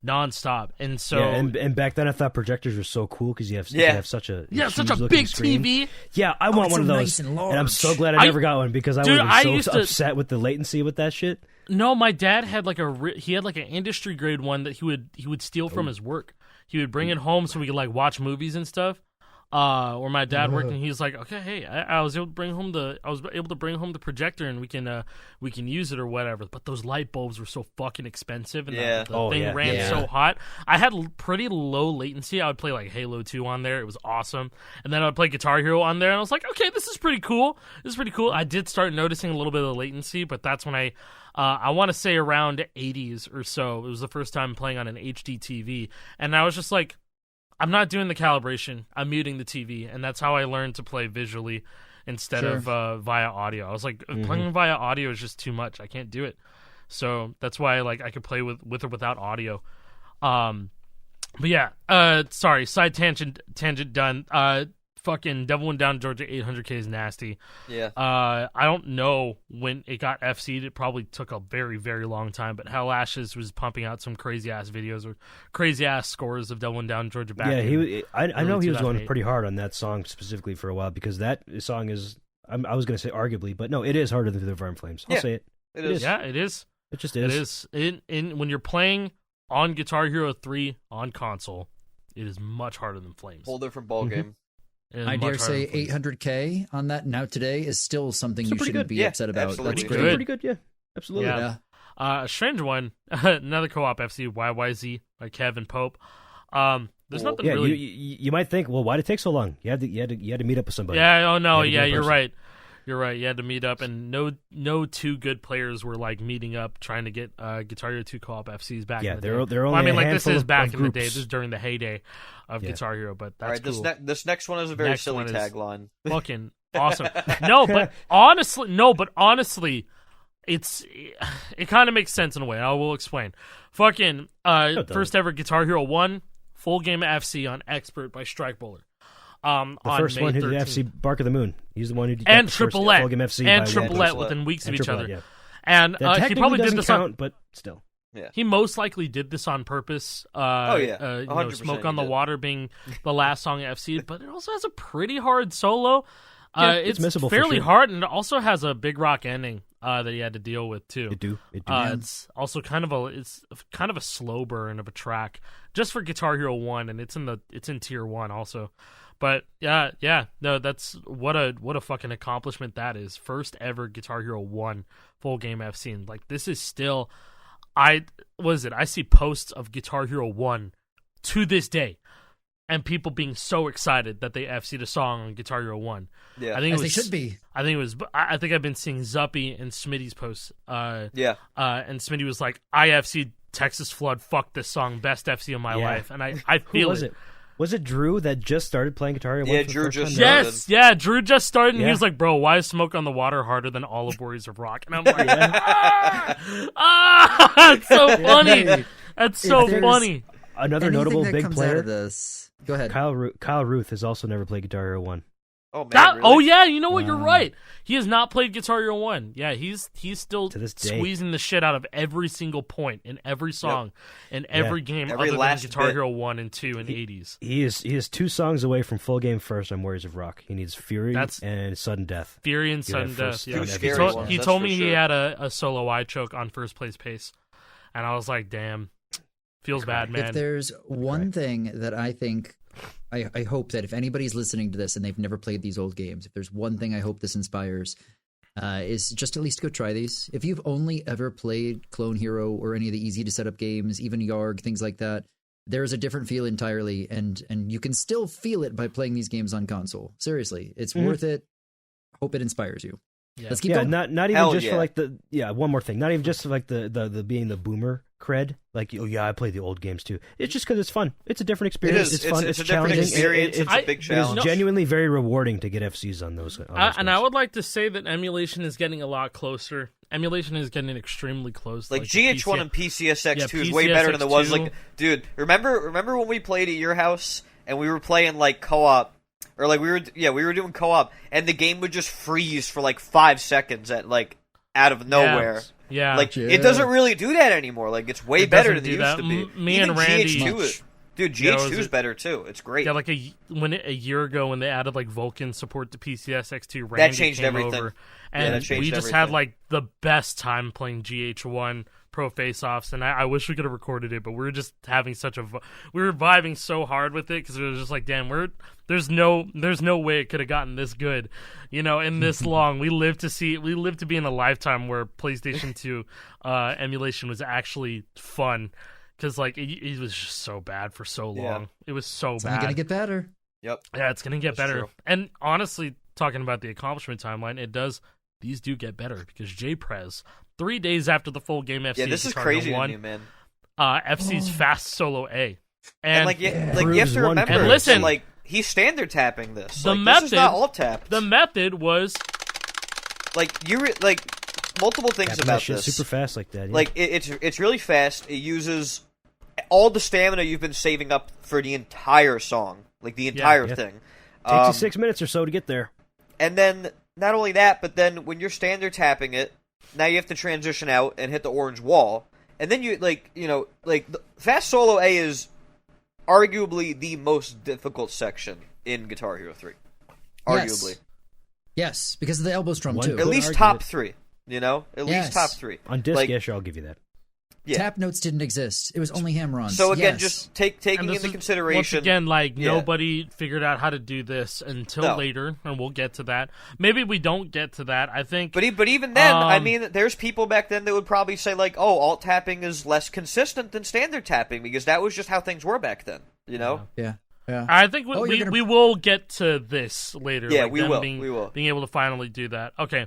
nonstop. And so Yeah, and back then I thought projectors were so cool because you have such a such a huge-looking big screen. TV. Yeah, I want it's one of so those, nice and I'm so large. glad I never got one because I Dude, would I have been used so to- upset with the latency with that shit. No, my dad had like he had like an industry grade one that he would steal from his work. He would bring it home so we could like watch movies and stuff. Where my dad worked, and he's like, okay, hey, I was able to bring home the projector, and we can use it or whatever. But those light bulbs were so fucking expensive, and the thing ran so hot. I had pretty low latency. I would play like Halo 2 on there. It was awesome, and then I would play Guitar Hero on there, and I was like, okay, this is pretty cool. I did start noticing a little bit of the latency, but that's when I want to say around 80s or so. It was the first time playing on an HD TV, and I was just like, I'm not doing the calibration. I'm muting the TV, and that's how I learned to play visually instead of via audio. I was like, playing via audio is just too much. I can't do it. So that's why I could play with or without audio. But yeah, sorry, side tangent done. Fucking Devil Went Down Georgia 800K is nasty. Yeah. I don't know when it got FC'd. It probably took a very, very long time. But Hell Ashes was pumping out some crazy ass videos or crazy ass scores of Devil Went Down Georgia back. Yeah, I know he was going 2008. pretty hard on that song specifically for a while because that song is. I was going to say arguably, but no, it is harder than Through the Fire and Flames. I'll say it. It is. Yeah, it is. It just It is. is. In when you're playing on Guitar Hero 3 on console, it is much harder than Flames. Whole different ball game. It is I much dare harder say than Flames. 800K on that now today is still something Still you pretty shouldn't good. be Yeah, upset about. absolutely. That's It's great. good. Pretty good, yeah. Absolutely. Yeah. A strange one, another co-op FC, YYZ by Kevin Pope. There's nothing Yeah, really. you might think, well, why did it take so long? You had to meet up with somebody. Yeah. Oh no. You had to Yeah. be in You're person. right. You're right. You had to meet up, and no two good players were like meeting up trying to get Guitar Hero 2 co-op FCs back. Yeah, in the they're day. only Well, I mean, a like this handful is of back in the day. groups. This is during the heyday of Guitar Hero, but All that's right, cool. this next one is a very Next silly one is- tagline. Fucking awesome. But honestly, it kind of makes sense in a way. I will explain. Fucking first ever Guitar Hero 1 full game FC on Expert by Strike Bowler. The first May one who did 13th. FC Bark of the Moon. He's the one who did And the first Triple full game FC and by Triple Triple within weeks of and each Triple other. yeah. And That he technically probably did doesn't this count, on. but still. He most likely did this on purpose. Oh, yeah. You know, 100% Smoke he on the did. Water being the last song FC, but it also has a pretty hard solo. Yeah, it's missable for fairly sure. hard, and it also has a big rock ending that he had to deal with too. It do. It's also kind of a slow burn of a track just for Guitar Hero 1, and it's in tier 1 also. But yeah, no, that's what a fucking accomplishment that is. First ever Guitar Hero 1 full game FC. And like this is still, I see posts of Guitar Hero 1 to this day, and people being so excited that they FC'd a song on Guitar Hero 1. Yeah. I think As it they was, should be. I think I've been seeing Zuppy and Smitty's posts. Yeah. And Smitty was like, I FC'd Texas Flood, fuck this song, best FC of my Yeah. life. And I Who feel was it? Was it Drew that just started playing Guitar Hero? Yeah, 1 for the Drew first just time? started. Yes, yeah, Drew just started, and he Yeah. was like, bro, why is Smoke on the Water harder than all of Warriors of Rock? And I'm like, that's so funny. That's so If there's- funny. Another Anything notable that big comes out player. of this. Go ahead. Kyle Ruth has also never played Guitar Hero 1. Oh man, really? Oh yeah, you know what? You're right. He has not played Guitar Hero 1. Yeah, he's still to this day squeezing the shit out of every single point in every song in every game every other last than Guitar bit. Hero 1 and 2 and 80s. He is 2 songs away from full game first on Warriors of Rock. He needs Fury and Sudden Death. Fury and Get Sudden that Death. first Yeah. on every Scary song. ones, He that's told for me sure. he had a solo eye choke on first place pace, and I was like, damn, feels bad, man. If there's one thing that I think, I hope that if anybody's listening to this and they've never played these old games, if there's one thing I hope this inspires, is just at least go try these. If you've only ever played Clone Hero or any of the easy to set up games, even Yarg, things like that, there's a different feel entirely, and you can still feel it by playing these games on console. Seriously, it's worth it. Hope it inspires you. Yeah. Let's keep going. not even Hell just yeah. for like one more thing. Not even just for like the being the boomer cred. Like, oh yeah, I play the old games too. It's just because it's fun. It's a different experience. It's fun. It's It's a different challenging. experience. It's a big It is challenge. genuinely very rewarding to get FCs on those. And I games. would like to say that emulation is getting a lot closer. Emulation is getting extremely close. Like the GH1 PC and PCSX2 Yeah, is way better than it was. PCSX2. Like, dude, remember when we played at your house and we were playing like co-op, or like we were doing co-op, and the game would just freeze for like 5 seconds at like out of nowhere. Yeah. Like Yeah. it doesn't really do that anymore. Like it's way It better doesn't than it do used that. to be. Me Even and Randy- GH2 dude, Yeah, GH2 was is it- better too. It's great. Yeah, like a year ago when they added like Vulkan support to PCSX2, Randy changed came everything. over, Yeah, and that changed we just had everything. like the best time playing GH1 Pro Face-Offs, and I wish we could have recorded it, but we were just having we were vibing so hard with it because it was just like, damn, there's no way it could have gotten this good, in this long. We lived to be in a lifetime where PlayStation 2 emulation was actually fun. Because, like, it was just so bad for so long. Yeah. It was so It's bad. not going to get better. Yep. Yeah, it's going to get That's better. true. And honestly, talking about the accomplishment timeline, these do get better. Because JPrez, 3 days after the full game FC Yeah, this is Guitar crazy Hero to 1, me, man. FC's Fast Solo A. And like you have to remember, And listen, like he's standard tapping this. The Like, this is not method- alt tapped. the method was... Like multiple things Tapping about that shit this. super fast like that. Yeah. Like it's really fast. It uses all the stamina you've been saving up for the entire song, like the entire yeah. thing. takes you 6 minutes or so to get there. And then not only that, but then when you're standard tapping it, now you have to transition out and hit the orange wall, and then the Fast Solo A is arguably the most difficult section in Guitar Hero 3. Arguably, Yes, because of the elbow strum, One too. at could least argue top it. 3. At Yes. least top 3. On disc, like, yeah, sure, I'll give you that. yeah. Tap notes didn't exist. It was only hammer-ons. So again, Yes. just taking And this into is, consideration. once again, like, Yeah. nobody figured out how to do this until No. later, and we'll get to that. Maybe we don't get to that. I think... But even then, I mean, there's people back then that would probably say like, "Oh, alt tapping is less consistent than standard tapping because that was just how things were back then." Yeah. I think Oh, you're gonna- we will get to this later. Yeah, like we them will. Being, We will. being able to finally do that. Okay.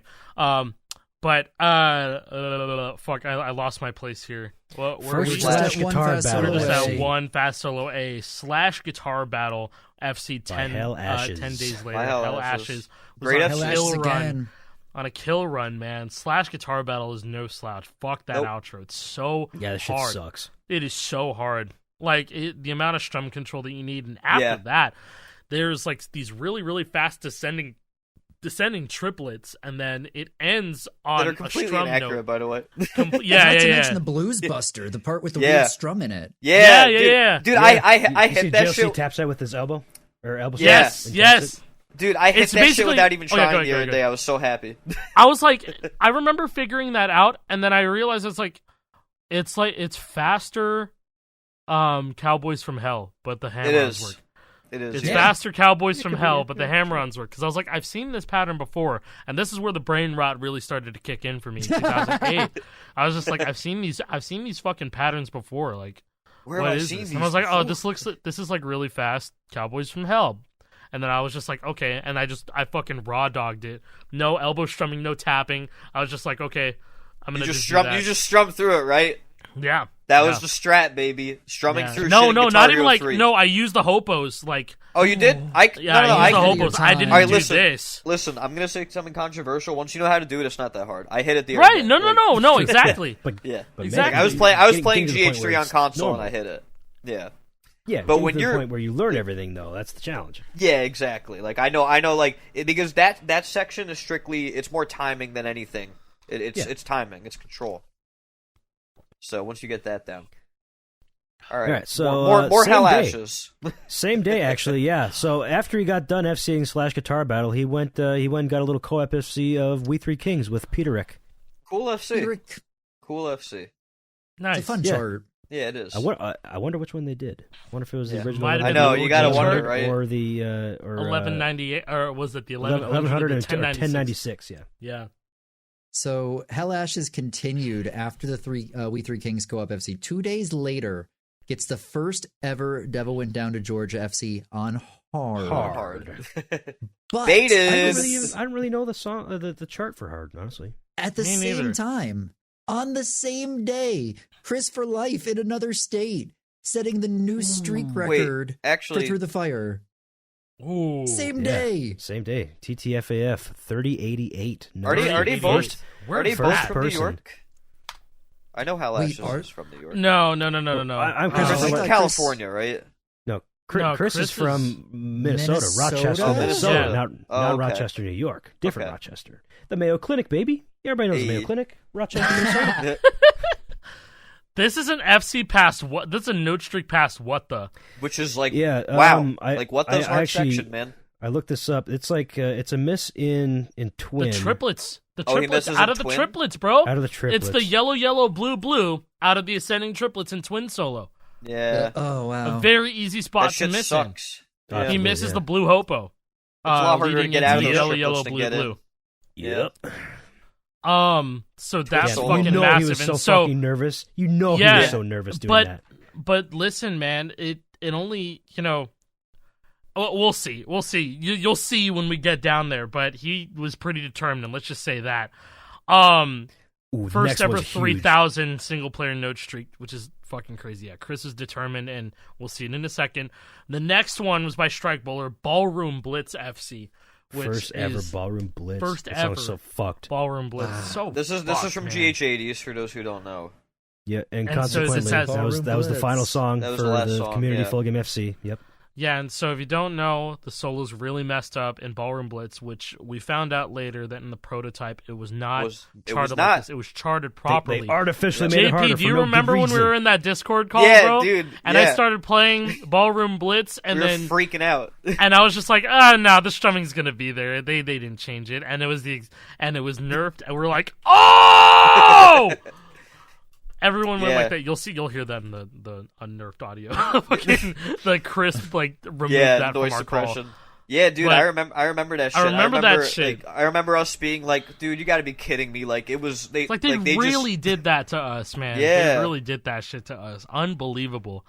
But fuck, I lost my place here. Where First we just slash at one guitar fast battle. we're just solo at A. one Fast Solo A / Guitar Battle FC 10, Hell Ashes. 10 days later. By Hell Hell Ashes. Ashes. Was Great on a FC. Hell kill Ashes run. again. On a kill run, man. / Guitar Battle is no slouch. Fuck that Nope. outro. It's so Yeah, that shit hard. sucks. It is so hard. Like, the amount of strum control that you need. And after Yeah. that, there's, like, these really, really fast descending triplets, and then it ends on That are a completely strum inaccurate, note. by the way. Yeah, Not to yeah, mention yeah. the Blues Buster, the part with the Yeah. weird strum in it. Yeah, dude, yeah. Dude, Yeah. I You see hit that JLC shit. taps that with his elbow or elbow. Yes, strap and yes. taps it. Dude, I hit It's that shit basically- without even Okay, trying go the ahead, other go day. ahead. I was so happy. I was like, I remember figuring that out, and then I realized it's faster Cowboys from Hell, but the It hammer-ons is. work. It is. It's yeah. faster Cowboys from Hell, but the hammer-ons work. Because I was like, I've seen this pattern before, and this is where the brain rot really started to kick in for me in 2008. I was just like, I've seen these fucking patterns before. Like, Where what have I is seen this? these? And I was like, oh, before? this is like really fast Cowboys from Hell. And then I was just like, okay, and I fucking raw dogged it. No elbow strumming, no tapping. I was just like, okay, I'm gonna You just just do that. You just strummed through it, right? Yeah. That yeah. was the strat, baby. Strumming Yeah. through. No, shit in no, Guitar not even Hero like 3. no. I used the hopos. Like, Oh, you did? yeah, no, I I used the Take your hopos. I time. didn't Alright, do listen. this. Listen, I'm gonna say something controversial. Once you know how to do it, it's not that hard. I hit it the Right? other day. No, no, Like, no, exactly. But Yeah, but Exactly. I was playing getting to the point GH3 where on it's console normal. and I hit it. Yeah, Yeah, but getting when to the you're point where you learn everything, though, that's the challenge. yeah, exactly. Like I know, like because that section is strictly it's more timing than anything. It's timing, it's control. So once you get that down, all right. So more same hell day. ashes. Same day, actually. Yeah. So after he got done FCing / Guitar Battle, he went and got a little co-op FC of We Three Kings with Peterek. Cool FC. Rick, Cool FC. Nice. it's a fun Yeah. chart. Yeah, it is. I wonder which one they did. I wonder if it was the Yeah. original. Might have I been know, the you gotta original wonder, chart, right? Or the 1198, or was it the 1100 or 1096? 1096? Yeah. Yeah. So Hell Ashes continued after the We Three Kings co-op FC. 2 days later, gets the first ever Devil Went Down to Georgia FC on hard. Hard. But Baited. I don't really know the song, the chart for hard, honestly. at the Me same neither. time, on the same day, Chris for Life in another state, setting the new streak record for actually, Through the Fire. Ooh. Same Yeah, day. Same day. TTFAF 3088. Are they both? Where Are they is both that? from New person. York? I know Hal Wait, Ashes is from New York. No. I'm Chris Chris is from from Chris- California, right? No, No, Chris is from Minnesota, Rochester, Minnesota? Minnesota, Yeah. not Oh, okay. Rochester, New York. Different Okay. Rochester. The Mayo Clinic, baby. Everybody knows the Mayo Hey. Clinic. Rochester, Minnesota. This is an FC past what? This is a note streak past what the? Which is like, Yeah, wow. I- like what I does hard actually- section, man? I looked this up. It's like it's a miss in twin. The triplets. The Oh, he triplets misses out in of the twin? triplets, bro. Out of the triplets. It's the yellow, blue out of the ascending triplets in twin solo. Yeah. Oh, wow. A very easy spot That to shit miss sucks. in. in. Yeah. He misses Yeah. the blue hopo. a lot harder to leading get into out of the those yellow, triplets than blue, get in. blue. Yep. So that's Yeah, fucking you know massive. he was so and so, fucking nervous. You know he Yeah, was so nervous doing but that. but listen, man, it only we'll see. You'll see when we get down there. But he was pretty determined. Let's just say that. Ooh, the First next ever one's huge. 3,000 single player note streak, which is fucking crazy. Yeah, Chris is determined, and we'll see it in a second. The next one was by Strike Bowler, Ballroom Blitz FC. Which First ever is Ballroom Blitz. first That song was ever. so fucked. Ballroom Blitz. So This is fucked, from man. GH80s for those who don't know. Yeah, and And so consequently, it says- that was the Ballroom final Blitz. song That was for the last the song, Community yeah. Full Game FC. Yep. Yeah, and so if you don't know, the solo's really messed up in Ballroom Blitz, which we found out later that in the prototype it was not It was charted not. like this. It was charted properly. They artificially made it harder JP, for do you no remember good when we reason. were in that Discord call, Yeah, bro? dude, And I yeah. started playing Ballroom Blitz, and We were then freaking out. and I was just like, oh no, the strumming's gonna be there. They didn't change it, and it was nerfed, and we're like, oh! Everyone went Yeah. like that. You'll hear that in the unnerfed audio. Fucking the crisp remove Yeah, that noise from our suppression. call. Yeah, dude, But- I remember that shit. I remember that shit. Like, I remember us being like, dude, you got to be kidding me. Like it was they Like they just- really did that to us, man. Yeah. They really did that shit to us. Unbelievable.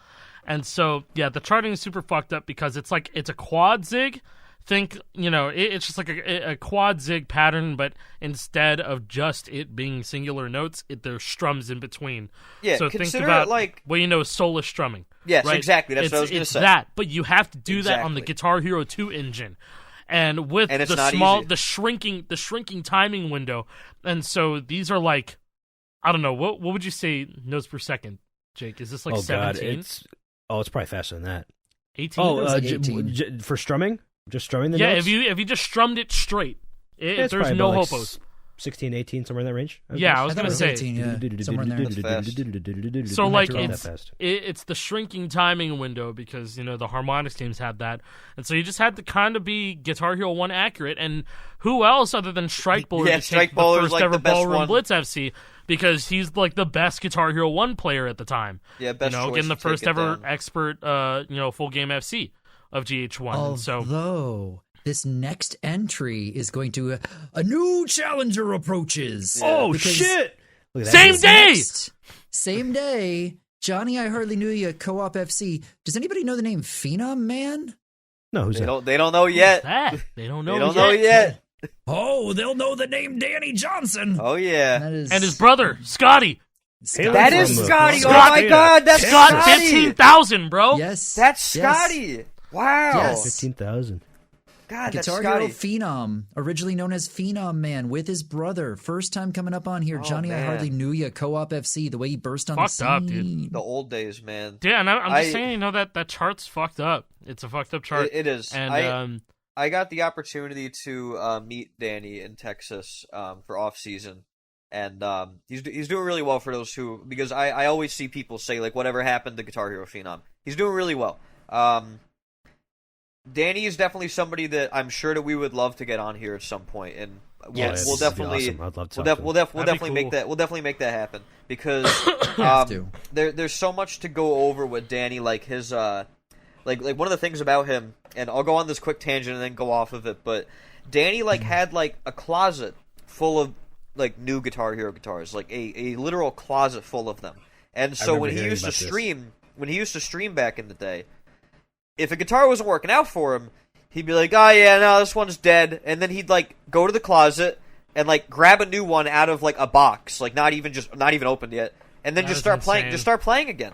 And so yeah, the charting is super fucked up because it's a quad zig. Think, it's just like a quad zig pattern, but instead of just it being singular notes, there's strums in between. Yeah, so think consider about it like soulless strumming. yes, right? exactly. That's what I was It's gonna say. that, but you have to do that on the Exactly. Guitar Hero 2 engine, and with And it's the not small, easy. the shrinking timing window, and so these are like, I don't know, what would you say notes per second, Jake? Is this like Oh god, 17? it's probably faster than that. 18? Oh, It's like 18. for strumming, just strumming the yeah. notes. If you just strummed it straight, It's there's probably no about, like, hopos. 16, 18, somewhere in that range. Yeah, I was I thought gonna it was say. 18, yeah. Somewhere in there. That's So like Not that it's fast. it's the shrinking timing window because the harmonics teams had that, and so you just had to kind of be Guitar Hero 1 accurate. And who else other than Strike Bowler Yeah, to Strike take Bowler's the first like ever the best Ballroom one. Blitz FC because he's like the best Guitar Hero 1 player at the time. Yeah, best choice getting the to take first it ever down. expert full game FC of GH1. And so Although this next entry is going to a new challenger approaches. Oh Because shit! Look at that. Same this day! Same day. Johnny, I hardly knew you. Co-op FC. Does anybody know the name Phenom Man? No, who's that? They don't know yet. that they don't know They don't yet. know yet. Oh, they'll know the name Danny Johnson. Oh yeah. That is And his brother Scotty. Scott That From is the- Scotty. Oh Scott my Data. god, that's Scott Scotty. 15,000, bro. Yes, That's yes. Scotty. Wow. Yes. 15,000. God, that's Guitar Scotty. Hero Phenom, originally known as Phenom Man, with his brother. First time coming up on here. Johnny, man. I Hardly Knew Ya, Co-op FC, the way he burst on the Fucked scene. up, dude. The old days, man. Yeah, and I'm just saying, that chart's fucked up. It's a fucked up chart. It is. And I got the opportunity to meet Danny in Texas for off season, and he's doing really well for those who, because I always see people say like whatever happened to Guitar Hero Phenom. He's doing really well. Danny is definitely somebody that I'm sure that we would love to get on here at some point, and we'll definitely awesome. I'd love to we'll definitely make that happen because there's so much to go over with Danny, like his like one of the things about him, and I'll go on this quick tangent and then go off of it, but Danny had like a closet full of like new Guitar Hero guitars, like a literal closet full of them. And so when he used to stream back in the day, if a guitar wasn't working out for him, he'd be like, "Oh yeah, no, this one's dead," and then he'd like go to the closet and like grab a new one out of like a box, like not even opened yet, and then just start playing again.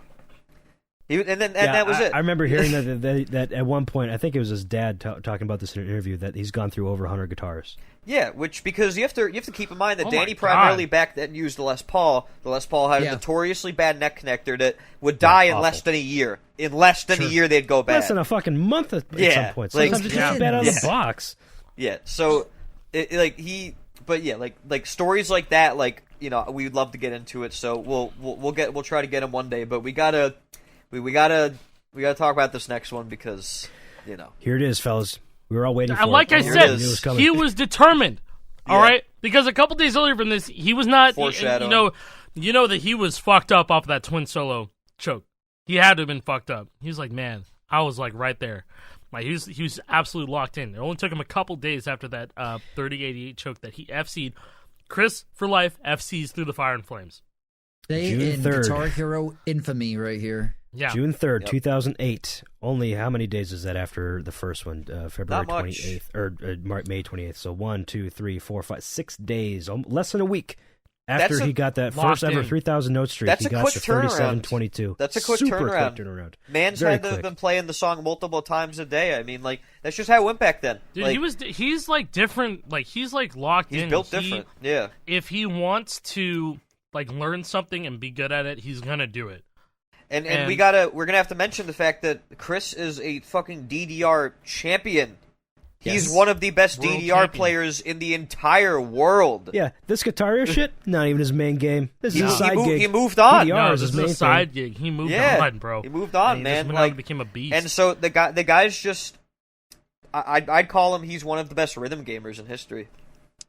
That was it. I remember hearing that at one point, I think it was his dad talking about this in an interview, that he's gone through over 100 guitars. Yeah, because you have to keep in mind that Danny primarily back then used the Les Paul. The Les Paul had a notoriously bad neck connector that would die in less than a year. In less than a year, they'd go bad. Less than a fucking month at some point. Sometimes it's just bad out of the box. Yeah, so stories like that, like, you know, we'd love to get into it. So we'll try to get him one day, but we gotta talk about this next one because, you know. Here it is, fellas. We were all waiting for it. Like I said, he was determined. All right? Because a couple days earlier from this, he was not... Foreshadowing. You know that he was fucked up off of that twin solo choke. He had to have been fucked up. He was like, man, I was like right there. Like he was absolutely locked in. It only took him a couple days after that 3088 choke that he FC'd. Chris, for life, FC's Through the Fire and Flames. They in Guitar Hero infamy right here. Yeah. June 3rd, 2008. Only how many days is that after the first one? February 28th, or May 28th. So 1, 2, 3, 4, 5, 6 days, less than a week after he got that first ever 3,000 note streak. That's he got to 37-22. That's a quick turnaround. Man's had to have been playing the song multiple times a day. I mean, like, that's just how it went back then. Dude, like, he's like different. Like, he's like locked in. He's built different. Yeah. If he wants to like learn something and be good at it, he's gonna do it. And we're gonna have to mention the fact that Chris is a fucking DDR champion. He's one of the best world DDR champion players in the entire world. Yeah, this Guitar Hero shit, not even his main game. This is a side gig. He moved on. DDR is his main side gig. He moved on, bro. He moved on, man. Like, became a beast. And so the guy's just, I'd call him. He's one of the best rhythm gamers in history.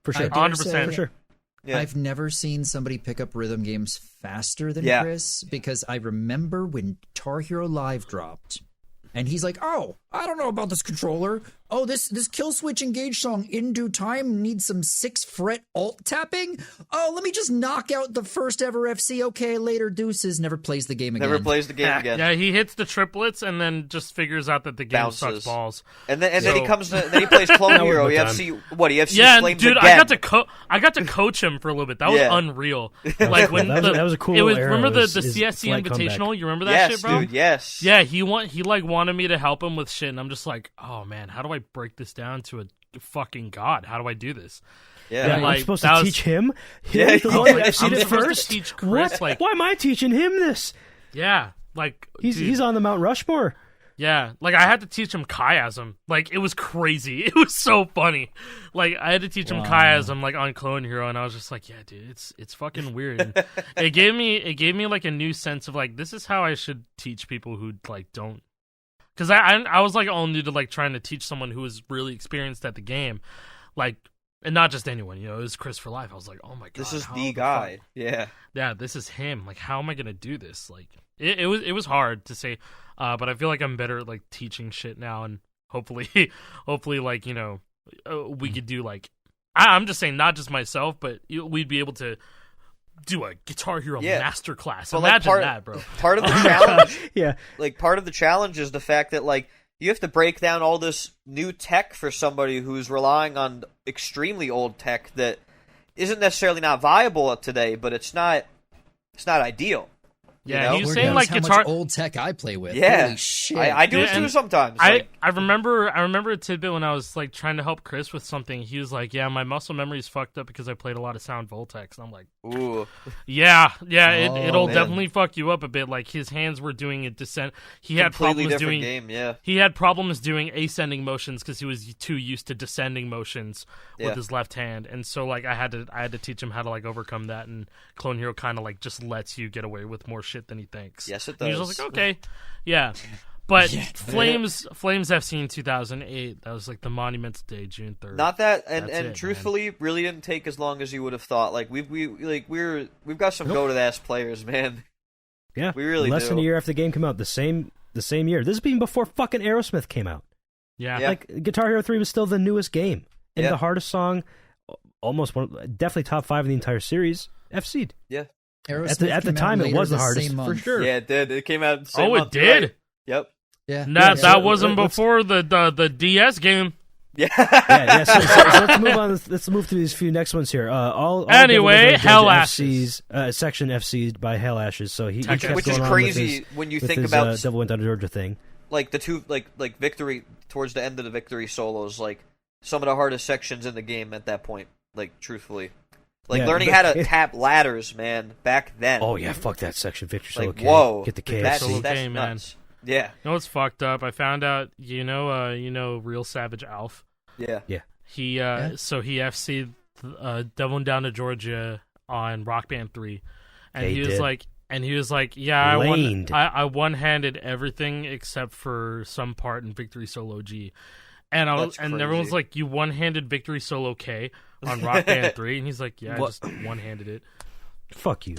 For sure, 100%. For sure. Yeah. I've never seen somebody pick up rhythm games faster than Chris, because I remember when Guitar Hero Live dropped, and he's like, "Oh, I don't know about this controller. Oh, this kill switch engage song In Due Time needs some 6-fret alt tapping. Oh, let me just knock out the first ever FC. Okay, later, deuces." Never plays the game again. Yeah, he hits the triplets and then just figures out that the game sucks balls. And then he plays Clone Hero. FC Flames dude, again. I got to coach him for a little bit. That was unreal. Like when that was a cool era. Remember the CSC Invitational? Comeback. You remember that shit, bro? Dude, yes. Yeah, he wanted me to help him with shit, and I'm just like, oh man, how do I break this down to a fucking god? How do I do this? Yeah, I'm supposed to teach him. Yeah, I've seen it first. first. To teach Chris, what? Why am I teaching him this? Yeah, like he's on the Mount Rushmore. Yeah, like I had to teach him chiasm. Like it was crazy. It was so funny. Like I had to teach him chiasm, like on Clone Hero, and I was just like, yeah, dude, it's fucking weird. And it gave me like a new sense of like, this is how I should teach people who like don't. Because I was like all new to like trying to teach someone who was really experienced at the game, like, and not just anyone. You know, it was Chris for life. I was like, oh my god, this is the guy. Yeah, this is him. Like, how am I gonna do this? Like, it was hard to say, but I feel like I'm better at like teaching shit now, and hopefully, like, you know, we could do like, I'm just saying, not just myself, but we'd be able to do a Guitar Hero masterclass. Imagine that, bro. Part of the challenge, like part of the challenge is the fact that like you have to break down all this new tech for somebody who's relying on extremely old tech that isn't necessarily not viable today, but it's not ideal. Yeah, know? he was Lord saying knows like how guitar. much old tech I play with. Yeah. Holy shit. I do Yeah, it too and sometimes. I remember a tidbit when I was like trying to help Chris with something. He was like, "Yeah, my muscle memory is fucked up because I played a lot of Sound Voltex." And I'm like, ooh. "Yeah, Oh, it'll man. definitely fuck you up a bit." Like his hands were doing a descent. He had Completely problems different doing. game, yeah. He had problems doing ascending motions because he was too used to descending motions with Yeah. his left hand, and so like I had to teach him how to like overcome that. And Clone Hero kind of like just lets you get away with more shit than he thinks. Yes, it And he was does. just like, okay, yeah. But Flames FC in 2008. That was like the monumental day, June 3rd. Not that, That's and it, truthfully, really didn't take as long as you would have thought. Like we've got some goated ass players, man. Yeah, We really less do. than a year after the game came out, the same year. This is being before fucking Aerosmith came out. Yeah. Yeah. Like Guitar Hero 3 was still the newest game, and Yeah. the hardest song, almost definitely top 5 in the entire series. FC'd. Yeah, Aerosmith At the came out time, it later was the the hardest same for month. sure. yeah, it did. It came out. The same Oh, it month, did. right? Yep. Yeah. That so wasn't let's- before the DS game. Yeah. Yeah. So let's move on. Let's move through these few next ones here. All Anyway, Devil Hell Georgia Ashes. FC's, section FC'd by Hell Ashes. So he kept Which is going on crazy with his, when you with think his, about Devil Went Down to Georgia thing. like the two like victory towards the end of the victory solos, like some of the hardest sections in the game at that point. Like truthfully, like Yeah, learning how to tap ladders, man. Back then. Oh yeah, fuck that section. Victory Solo Like K. whoa, Get the that's, KFC. Solo that's K, man. nuts. Yeah, You know what's fucked up? I found out. You know, Real Savage Alf. yeah. He so he FC'd Devil Down to Georgia on Rock Band 3, and Yeah, he he was did. like, yeah, Laned. I one-handed everything except for some part in Victory Solo G, and That's everyone's crazy. like, you one-handed Victory Solo K on Rock Band 3, and he's like, yeah, I just one-handed it. Fuck you.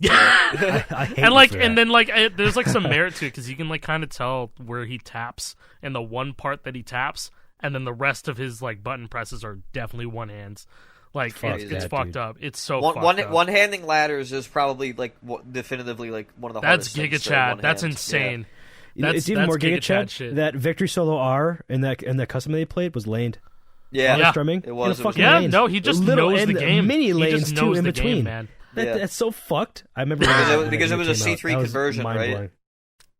Yeah, I hate and you like, for and that. then like, there's like some merit to it because you can like kind of tell where he taps and the one part that he taps, and then the rest of his like button presses are definitely one hands. Like Fuck it's that, fucked dude. up. It's so One fucked up. one handing ladders is probably like definitively like one of the That's hardest. things Giga to Chad. one That's hand. insane. It's even that's more Giga Giga Chad Chad. shit. That Victory Solo R and that custom they played was laned. Yeah, Yeah. Strumming. It was. fucking Yeah, lanes. no, he just Little, knows the and game. Mini He lanes just too knows in the between. game, man. That, Yeah. That's so fucked. I remember Because it was a came out. C3 That was conversion, right? mind-blowing.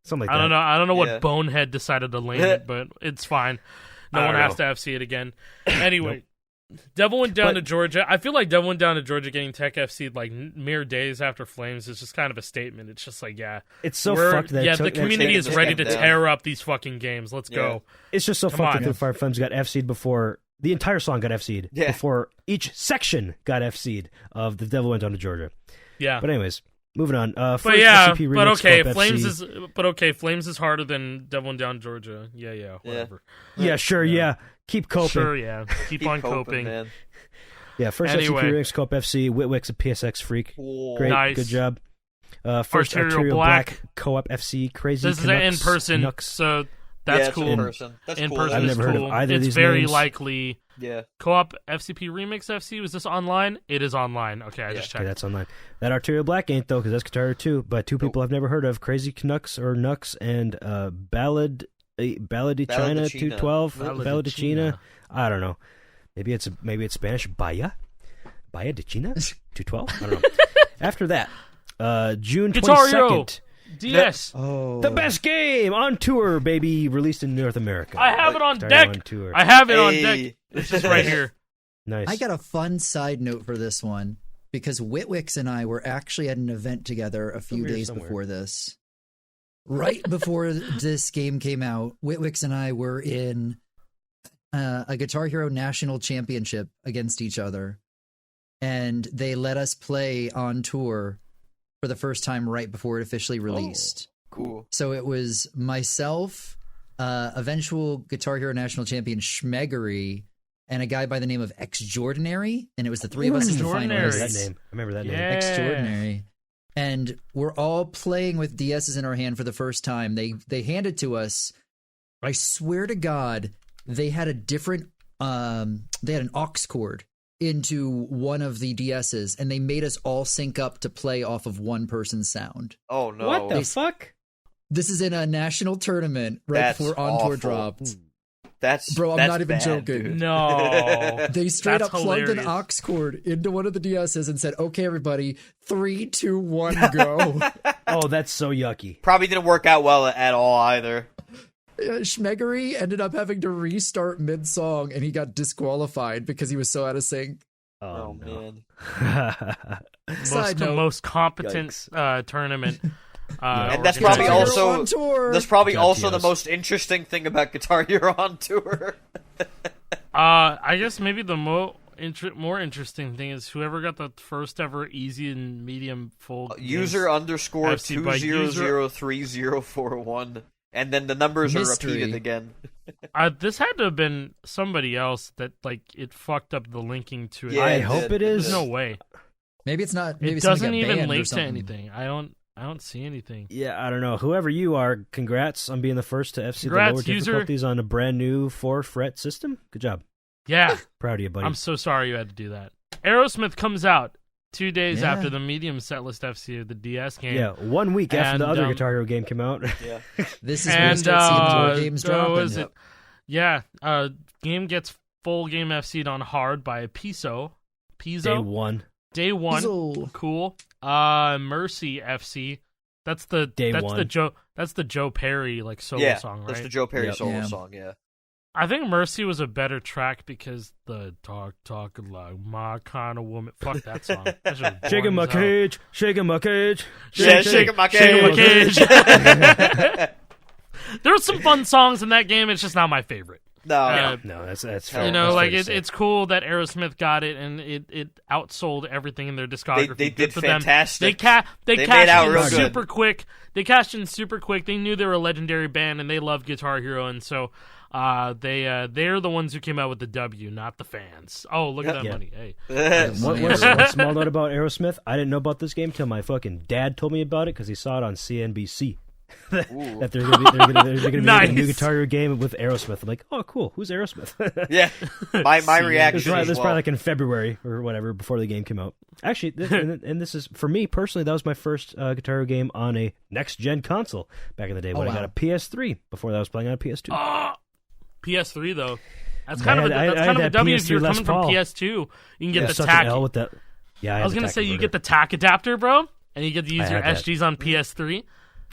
Something like I don't know. I don't know Yeah. what bonehead decided to lane it, but it's fine. No I one don't has to FC it again. Anyway, Devil Went Down But- to Georgia. I feel like Devil Went Down to Georgia getting Tech FC'd like mere days after Flames is just kind of a statement. It's just like, yeah, It's so we're- fucked that yeah, it took- the community taking is ready to this game tear up these fucking games. Let's Yeah. go. It's just so Come fucked on. that the Fire Flames got FC'd before the entire song got FC'd. Yeah. Before each section got FC'd of The Devil Went Down to Georgia. Yeah. But anyways, moving on. But First yeah, SCP but remix okay, called Flames FC. is Flames is harder than Devil Went Down Georgia. Yeah, whatever. Yeah, sure, yeah. Keep coping. Sure, yeah. Keep on coping. man. Yeah, first Anyway. SCP remix co-op FC. Witwick's a PSX freak. Cool. Great, Nice. good job. First Arterial Arterial Black. Black co-op FC. Crazy This is Canucks, in person, Nucks. so Yeah, that's it's cool. In person. That's In cool. person I've is never heard of cool. either of It's these very names. likely. Yeah. Co-op FCP Remix FC, was this online? It is online. Okay, I just Okay, checked. that's online. That Arterial Black ain't though, because that's Guitar Hero 2. But two people I've never heard of: Crazy Canucks or Nux and Balladicina Balladicina. 212. Balladicina. Balladicina. I don't know. Maybe it's Spanish. Baya de China 212. I don't know. After that, June Guitar Hero. 22nd. DS. Oh, The best game on tour, baby, released in North America. I have it on Guitar Hero deck. on tour. I have it on Hey. deck. It's just right here. Nice. I got a fun side note for this one because Witwix and I were actually at an event together a few Over here days somewhere. before this. Right before this game came out, Witwix and I were in a Guitar Hero National Championship against each other. And they let us play on tour for the first time right before it officially released. Cool. So it was myself, eventual Guitar Hero National Champion Schmeggery, and a guy by the name of Extraordinary, and it was the three of us as the Extraordinary. I remember that finalists. name. I remember that name. Yeah. Extraordinary. And we're all playing with DSs in our hand for the first time. They handed to us. I swear to God, they had a different. They had an aux cord into one of the DSs, and they made us all sync up to play off of one person's sound. Oh no. What the They- fuck? This is in a national tournament right That's before On Tour awful. dropped. Bro, I'm that's not even bad, joking. dude. No. They straight That's up plugged an hilarious. aux cord into one of the DSs and said, "Okay, everybody, 3, 2, 1, go." Oh, that's so yucky. Probably didn't work out well at all either. Schmeggery ended up having to restart mid-song, and he got disqualified because he was so out of sync. Oh, no. man. Side note. most competent tournament. And that's organization. probably Guitar Hero also on tour. that's probably Good job, also the Tios. most interesting thing about Guitar Hero on tour. I guess maybe the more interesting thing is whoever got the first ever easy and medium full User games underscore FC by user- 2003041, and then the numbers Mystery. are repeated again. This had to have been somebody else that like it fucked up the linking to it. Yeah, I it hope did. it is. There's no way. Maybe it's not. Maybe It something doesn't got even banned or link to something. anything. I don't see anything. Yeah, I don't know. Whoever you are, congrats on being the first to FC Congrats, the lower user. difficulties on a brand new 4-fret system. Good job. Yeah, Proud of you, buddy. I'm so sorry you had to do that. Aerosmith comes out 2 days Yeah. after the medium setlist FC of the DS game. Yeah, 1 week after And, the other um, Guitar Hero game came out. Yeah. This is when you And start seeing more games dropping. is it? Yeah, game gets full game FC'd on hard by Pizzo. Day 1. Day one. Pizzo. Cool. Mercy FC. That's the Day that's one. the Joe Perry like solo Yeah, song, right? that's the Joe Perry Yep. solo Yeah. song, yeah. I think Mercy was a better track because the talk like my kind of woman. Fuck that song. That's just Shaking my boring as hell. cage, shaking my cage. Yeah, shaking my Shaking my cage. cage. There were some fun songs in that game. It's just not my favorite. No, No, that's You fair. know, That's like fair to say. it's cool that Aerosmith got it and it outsold everything in their discography. They Good did for fantastic. Them. They They made cashed out in real good. super quick. They cashed in super quick. They knew they were a legendary band and they loved Guitar Hero, and so they're the ones who came out with the W, not the fans. Oh, look at that Yeah. money! Hey, One small note about Aerosmith. I didn't know about this game till my fucking dad told me about it because he saw it on CNBC. That there's gonna be a Nice. new Guitar Hero game with Aerosmith. I'm like, oh, cool. Who's Aerosmith? yeah. My See, reaction This was as probably well. like in February or whatever before the game came out. Actually, and this is for me personally. That was my first Guitar Hero game on a next gen console back in the day when I wow. got a PS3. Before that, I was playing on a PS2. PS3 though. That's kind of a I that's had kind of a that W if PS3 you're Les coming from Paul. PS2. You can get the such TAC. an L with that. Yeah, I was gonna say you get the TAC adapter, bro, and you get to use I your had that. SGs on PS3.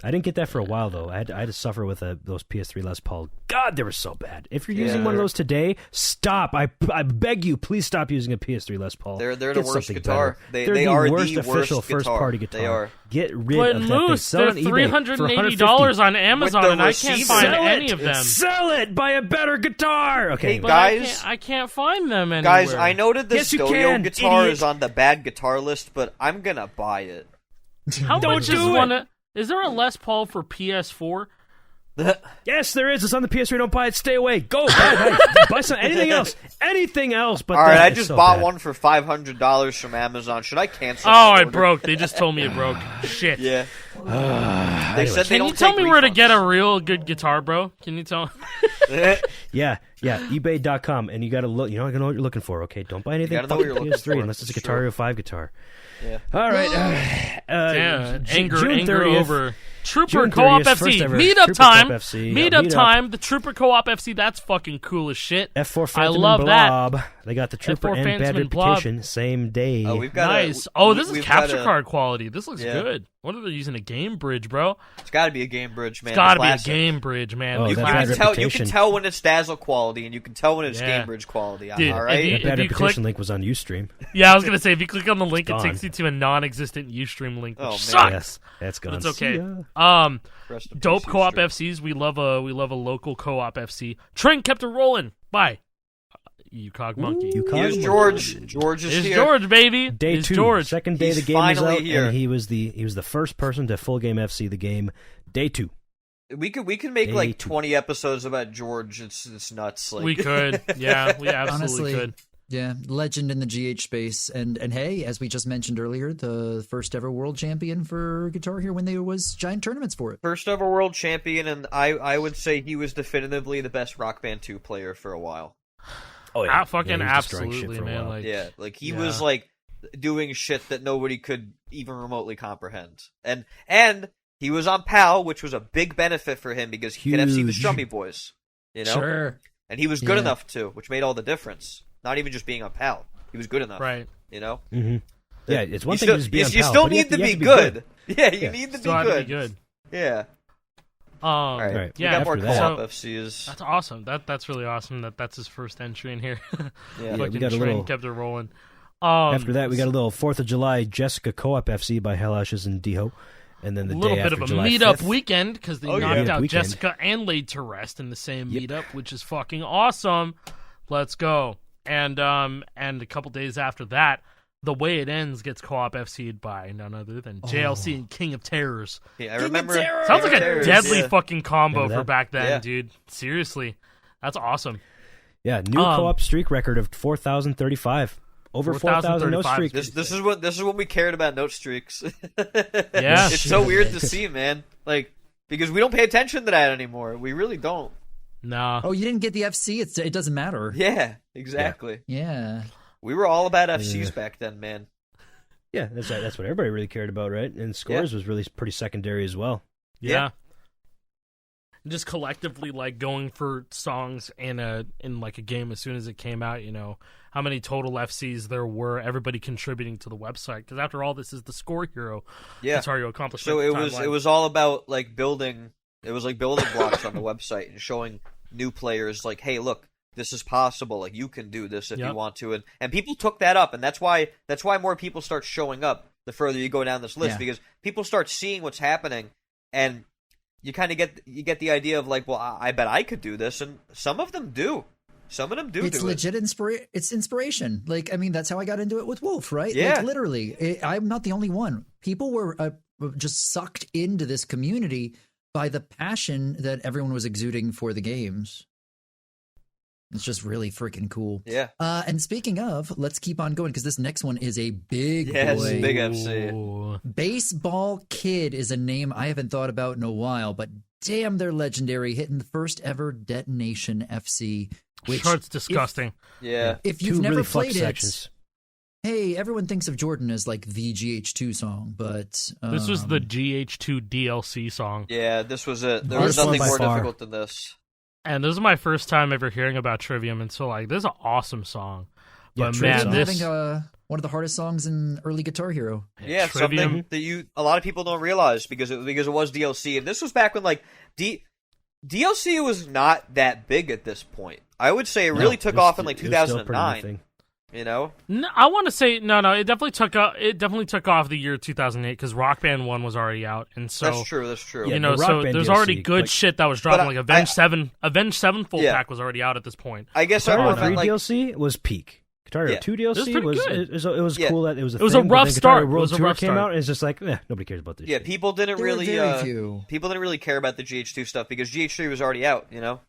I didn't get that for a while though. I had to suffer with those PS3 Les Paul. God, they were so bad. If you're using one of those today, stop. I beg you, please stop using a PS3 Les Paul. They're the Get worst something guitar. better. They They're are the worst the official worst first guitar. party guitar. They are. Get rid But of that thing. Moose, Sell they're it on eBay for $380 on Amazon, the and I can't receiver. find Sell any it! of them. Sell it! Buy a better guitar. Okay, Hey, But guys- I can't find them anywhere. Guys, I know that the Yes, you Stodio can, guitar idiot. is on the bad guitar list, but I'm gonna buy it. How Don't much do is it. one? Is there a Les Paul for PS4? yes, there is. It's on the PS3. Don't buy it. Stay away. Go buy some anything else. Anything else. But All right, that I is just so bought bad. one for $500 from Amazon. Should I cancel? Oh, my it order? broke. They just told me it broke. Shit. Yeah. They Anyway. said they Can don't you tell take me where to refunds. get a real good guitar, bro? Can you tell? Yeah, eBay.com, and you got to look. You know what you're looking for. Okay, don't buy anything gotta know what fucking you're looking PS3 for. unless it's a It's Guitar true. Hero 5 guitar. Yeah. All right. Yeah, anger June 30th, over. Trooper June Co-op 30th, first FC. ever Meetup Trooper time. Co-op FC. Meetup Meetup. time. The Trooper Co-op FC. That's fucking cool as shit. F4 I Phantom love and that. Blob. They got the Trooper F4 and Phantom Bad and Blob. Reputation same day. Oh, we've got Nice. A, This is we've capture got a- card quality. This looks Yeah. good. What are they using? A game bridge, bro? It's got to be a game bridge, man. It's got to be a Classic. game bridge, man. Oh, The You that can, Bad classic- tell. You Reputation. can tell when it's Dazzle quality, and you can tell when it's Yeah. game bridge quality. Dude, all right. if That Bad you Reputation click- link was on Ustream. Yeah, I was gonna say if you click on the link, it gone. takes you to a non-existent UStream link, which Oh, man. sucks. Yes, that's gone. But it's okay. See ya. Rest in Dope peace, co-op Easter. FCs. We love a local co-op FC. Train kept it rolling. Bye. You cog monkey. You Here's cog- George. George is It's here. George, baby. Day It's 2, George. second day He's the game was finally out, here. and he was the first person to full game FC the game. Day 2. We could make Day like 2. 20 episodes about George. It's nuts. Like We could. Yeah, we absolutely Honestly, could. yeah, legend in the GH space, and hey, as we just mentioned earlier, the first ever world champion for Guitar Hero when there was giant tournaments for it. first ever world champion, and I would say he was definitively the best Rock Band 2 player for a while. Oh Fucking he was destroying shit absolutely, for a man. while. Like, Yeah, like he Yeah. was like doing shit that nobody could even remotely comprehend. And he was on PAL, which was a big benefit for him because he could FC the Huge. Strummy Boys. You know? Sure. and he was good enough to, which made all the difference. Not even just being on PAL, he was good enough. Right. You know. Mm-hmm. Yeah, it's one thing still, to just be on you PAL, still but need to you be have good. Yeah, you need to Still have to be good. Yeah. All right. Yeah. We got more After co-op FCs. That's awesome. That's really awesome. That's his first entry in here. Yeah, we got a little. Kept it rolling. After that, we got a little 4th of July Jessica Co-op FC by Hell Ashes and Diho. And then the little day bit after of a July meetup 5th, weekend because they knocked Meetup out weekend. Jessica and Laid to Rest in the same meetup, which is fucking awesome. Let's go. And a couple days after that, The Way It Ends gets co-op FC'd by none other than JLC and King of Terrors. Yeah, I remember. Sounds like a Terrors, deadly fucking combo Remember for that? back then, Yeah. dude. Seriously, that's awesome. Yeah, new co-op streak record of 4,035. Over 4,000 no streak. This is what we cared about note streaks. Yeah. It's so weird to see, man. Like, because we don't pay attention to that anymore. We really don't. No. Oh, you didn't get the FC? It doesn't matter. Yeah, exactly. Yeah. We were all about FCs back then, man. Yeah, that's what everybody really cared about, right? And scores was really pretty secondary as well. Yeah. Just collectively, like, going for songs in like a game as soon as it came out, you know, how many total FCs there were, everybody contributing to the website. Because after all, this is the Scorehero Guitar Hero accomplishment. So it was all about like building. It was like building blocks on the website and showing new players like, hey, look, this is possible. Like, you can do this if you want to, and people took that up, and that's why more people start showing up the further you go down this list, because people start seeing what's happening, and you kind of get the idea of like, well, I bet I could do this, and some of them do. Some of them do. It's legit It's inspiration. Like, I mean, that's how I got into it with Wolf, right? Yeah. Like, literally, I'm not the only one. People were just sucked into this community by the passion that everyone was exuding for the games. It's just really freaking cool. Yeah. And speaking of, let's keep on going because this next one is a big boy. It's a big FC. Baseball Kid is a name I haven't thought about in a while, but damn, they're legendary. Hitting the first ever Detonation FC. Which, sure, it's disgusting. If you've Two never really played sections. hey, everyone thinks of Jordan as like the GH2 song, but This was the GH2 DLC song. Yeah, this was it. There Hardest was nothing one by more far. difficult than this. And this is my first time ever hearing about Trivium, and so like this is an awesome song. Yeah, But Trivium. man, this having one of the hardest songs in early Guitar Hero. Yeah, Trivium. something that a lot of people don't realize because it was DLC, and this was back when like DLC was not that big at this point. I would say it really took off in like It was still pretty 2009. nothing. You know? No, I want to say no. It definitely took off the year 2008 because Rock Band 1 was already out, and so That's true. Yeah, you know, the Rock so Band there's DLC, already good like- shit that was dropping. But Like Avenged 7 full Yeah. pack was already out at this point. I guess I Guitar Hero remember 3 like DLC was peak. Guitar Hero Yeah. 2 It was DLC pretty was good. it was Yeah. cool that it was a It was a thing, but rough then Guitar start. Hero It World was a Tour rough came start. out and it's just like, nobody cares about this shit. people didn't There were really very few. people didn't really care about the GH2 stuff because GH3 was already out. You know?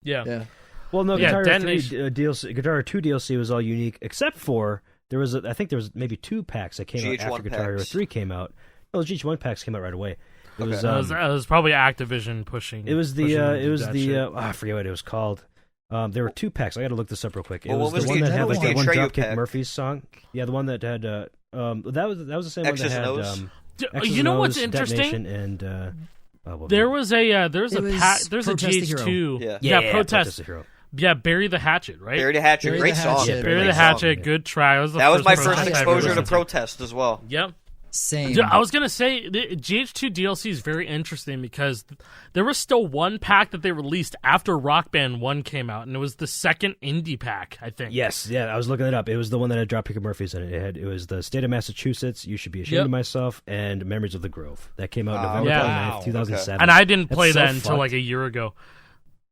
Yeah. Well, no, Yeah, Guitar Hero 3 Detonation- DLC, Guitar Hero 2 DLC was all unique, except for I think there was maybe 2 packs that came out GH1 after Guitar Hero packs. 3 came out. No, the GH1 packs came out right away. It was, Okay. It was probably Activision pushing. it was pushing the them to it do was that the shit. I forget what it was called. There were 2 packs. I got to look this up real quick. It Well, was what was the one the- that had what like was that one the Atreyu Dropkick pack? Murphys song. Yeah, the one that had that was the same X's one that and had O's? X's You know and what's O's, interesting? Detonation, and what There was was a there's It a was there's a Protest the Hero. GH2. Yeah. it? Yeah, Protest. the Hero. Yeah, Bury the Hatchet, right? Bury the Hatchet, Bury great the song. Hatchet. Yeah, Bury Bury the the Hatchet, Hatchet. good try. That was my Protest first I ever exposure to listened Protest as well. Yep. Same. Yeah, I was gonna say the GH2 DLC is very interesting because there was still one pack that they released after Rock Band 1 came out, and it was the second indie pack, I think. Yes, yeah, I was looking it up. It was the one that had Dropkick Murphys in it. It was the State of Massachusetts, You Should Be Ashamed Yep. of Myself, and Memories of the Grove. That came out November Yeah. 29th, Wow. 2007. And I didn't That's play so that until fucked. like a year ago.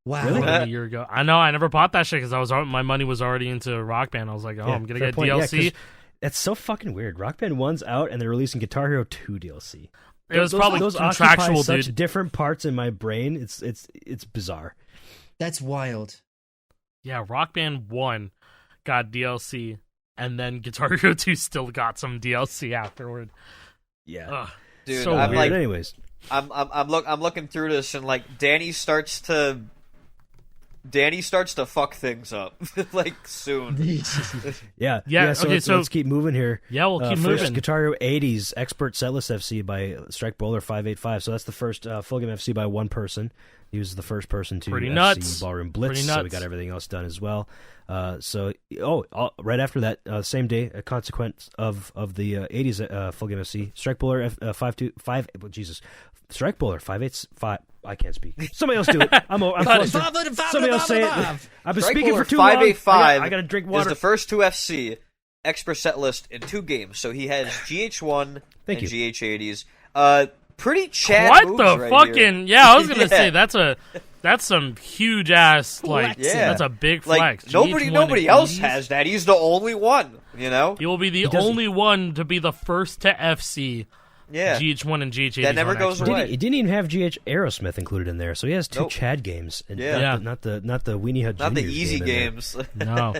wow. Really? More than a year ago. I know. I never bought that shit because my money was already into Rock Band. I was like, oh, Yeah, I'm gonna fair get point. Yeah, DLC. 'cause it's so fucking weird. Rock Band 1's out, and they're releasing Guitar Hero 2 DLC. It was probably those contractual, occupy dude. such different parts in my brain. It's bizarre. That's wild. Yeah, Rock Band 1 got DLC, and then Guitar Hero 2 still got some DLC afterward. Yeah, Ugh, Dude, so I'm weird. like, anyways, I'm looking through this, and like Danny starts to Danny starts to fuck things up like soon. Yeah. So okay, let's keep moving here. Yeah, we'll keep first, moving. Guitar Hero 80s Expert Setlist FC by Strike Bowler 585. So that's the first full game FC by one person. He was the first person to Pretty FC nuts. Ballroom Blitz, Pretty so we nuts. got everything else done as well. Right after that, same day, a consequence of the 80s full game FC, Strike Bowler 525. Jesus, Strike Bowler 585. I can't speak. Somebody else do it. I'm flustered. Somebody else say it. I've been Strike speaking Bowler for too long. 585 I got to drink is water. the first to FC expert set list in 2 games. So he has GH1 Thank and you. GH80s. Pretty Chad What moves the right fucking? here. Yeah, I was gonna Yeah. say that's some huge ass like. Yeah. That's a big Like flex. nobody GH1 else 80s. has that. He's the only one. You know? He will be the doesn't- only one to be the first to FC Yeah. GH1 and GH80. That never on goes Xbox. away. He didn't even have GH Aerosmith included in there, so he has 2 Nope. Chad games. And Yeah. not the Weenie Hut Not the Juniors easy game in there. games. No.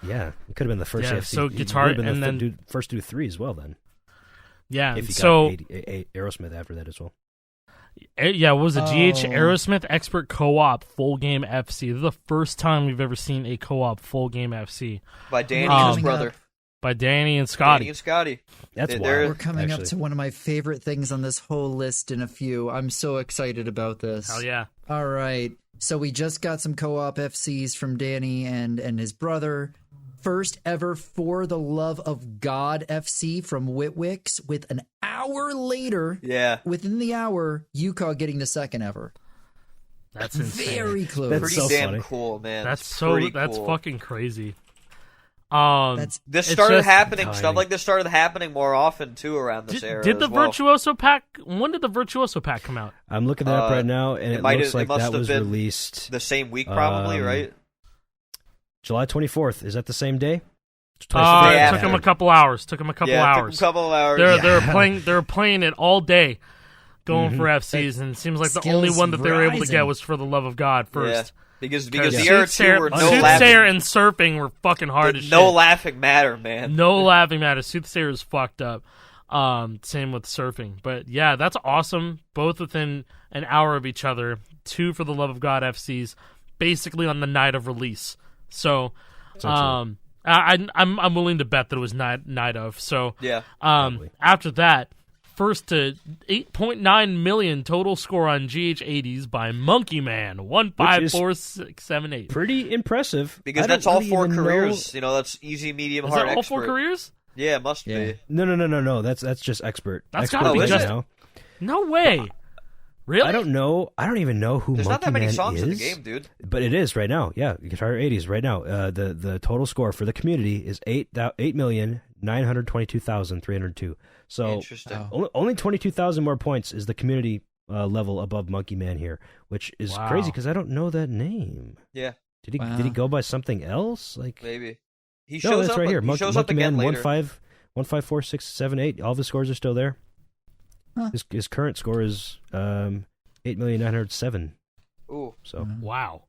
Yeah, it could have been the first Yeah, FC. so He guitar- would have been and the then- first to do 3 as well then. Yeah. If he So got Aerosmith after that as well. yeah, what was it? GH Oh. Aerosmith Expert Co-op Full Game FC. This is the first time we've ever seen a co-op Full Game FC By Danny and his Coming brother. by Danny and Danny Scotty. and Scotty. That's They're- wild. We're coming up actually. to one of my favorite things on this whole list in a few. I'm so excited about this. Hell yeah. All right. So we just got some co-op FCs from Danny and his brother. First ever For the Love of God FC from Witwix with an hour later, Yeah. within the hour, UCAW getting the second ever. That's insane. Very close. That's Pretty so damn funny. cool, man. That's pretty that's cool. fucking crazy. That's This It's started just happening. timing. Stuff like this started happening more often too around this era. Did the as well. Virtuoso pack? When did the Virtuoso pack come out? I'm looking that up right now, and it it, might looks have- it like must that have was been released the same week, probably, right? July 24th. Is that the same day? the It day took after. them a couple hours. Took them a couple Yeah, it took hours. a couple of hours. They were playing it all day, going for FCs, and it seems like the only Skills one that they were able to get rising. was For the Love of God first. Yeah. Because Because the era two were no laughing. Soothsayer and Surfing were fucking hard as No shit. laughing matter, man. No laughing matter. Soothsayer is fucked up. Same with Surfing. But yeah, that's awesome. Both within an hour of each other. 2 For the Love of God FCs, basically on the night of release. So, I'm willing to bet that it was night of. So, Yeah. after that, first to 8.9 million total score on GH80s by Monkey Man 154678. Pretty impressive. Because I don't that's all really 4 even know- careers. You know, that's easy, medium, Is hard, that all expert. 4 careers? Yeah, it must Yeah. be. No. That's just expert. That's expert gotta be right just- now. No way. Really? I don't know. I don't even know who There's Monkey not that many Man songs is, in the game, dude. but it is right now. Yeah, Guitar Hero 80s right now. The total score for the community is 8,922,302. So Interesting. Wow. only 22,000 more points is the community level above Monkey Man here, which is Wow. crazy because I don't know that name. Yeah, Did he Wow. did he go by something else? Like maybe. He no, shows that's up. right here. He Monkey, shows up Monkey again Man later. 1546778. All the scores are still there. Huh. His current score is 8,907. Ooh. So Wow.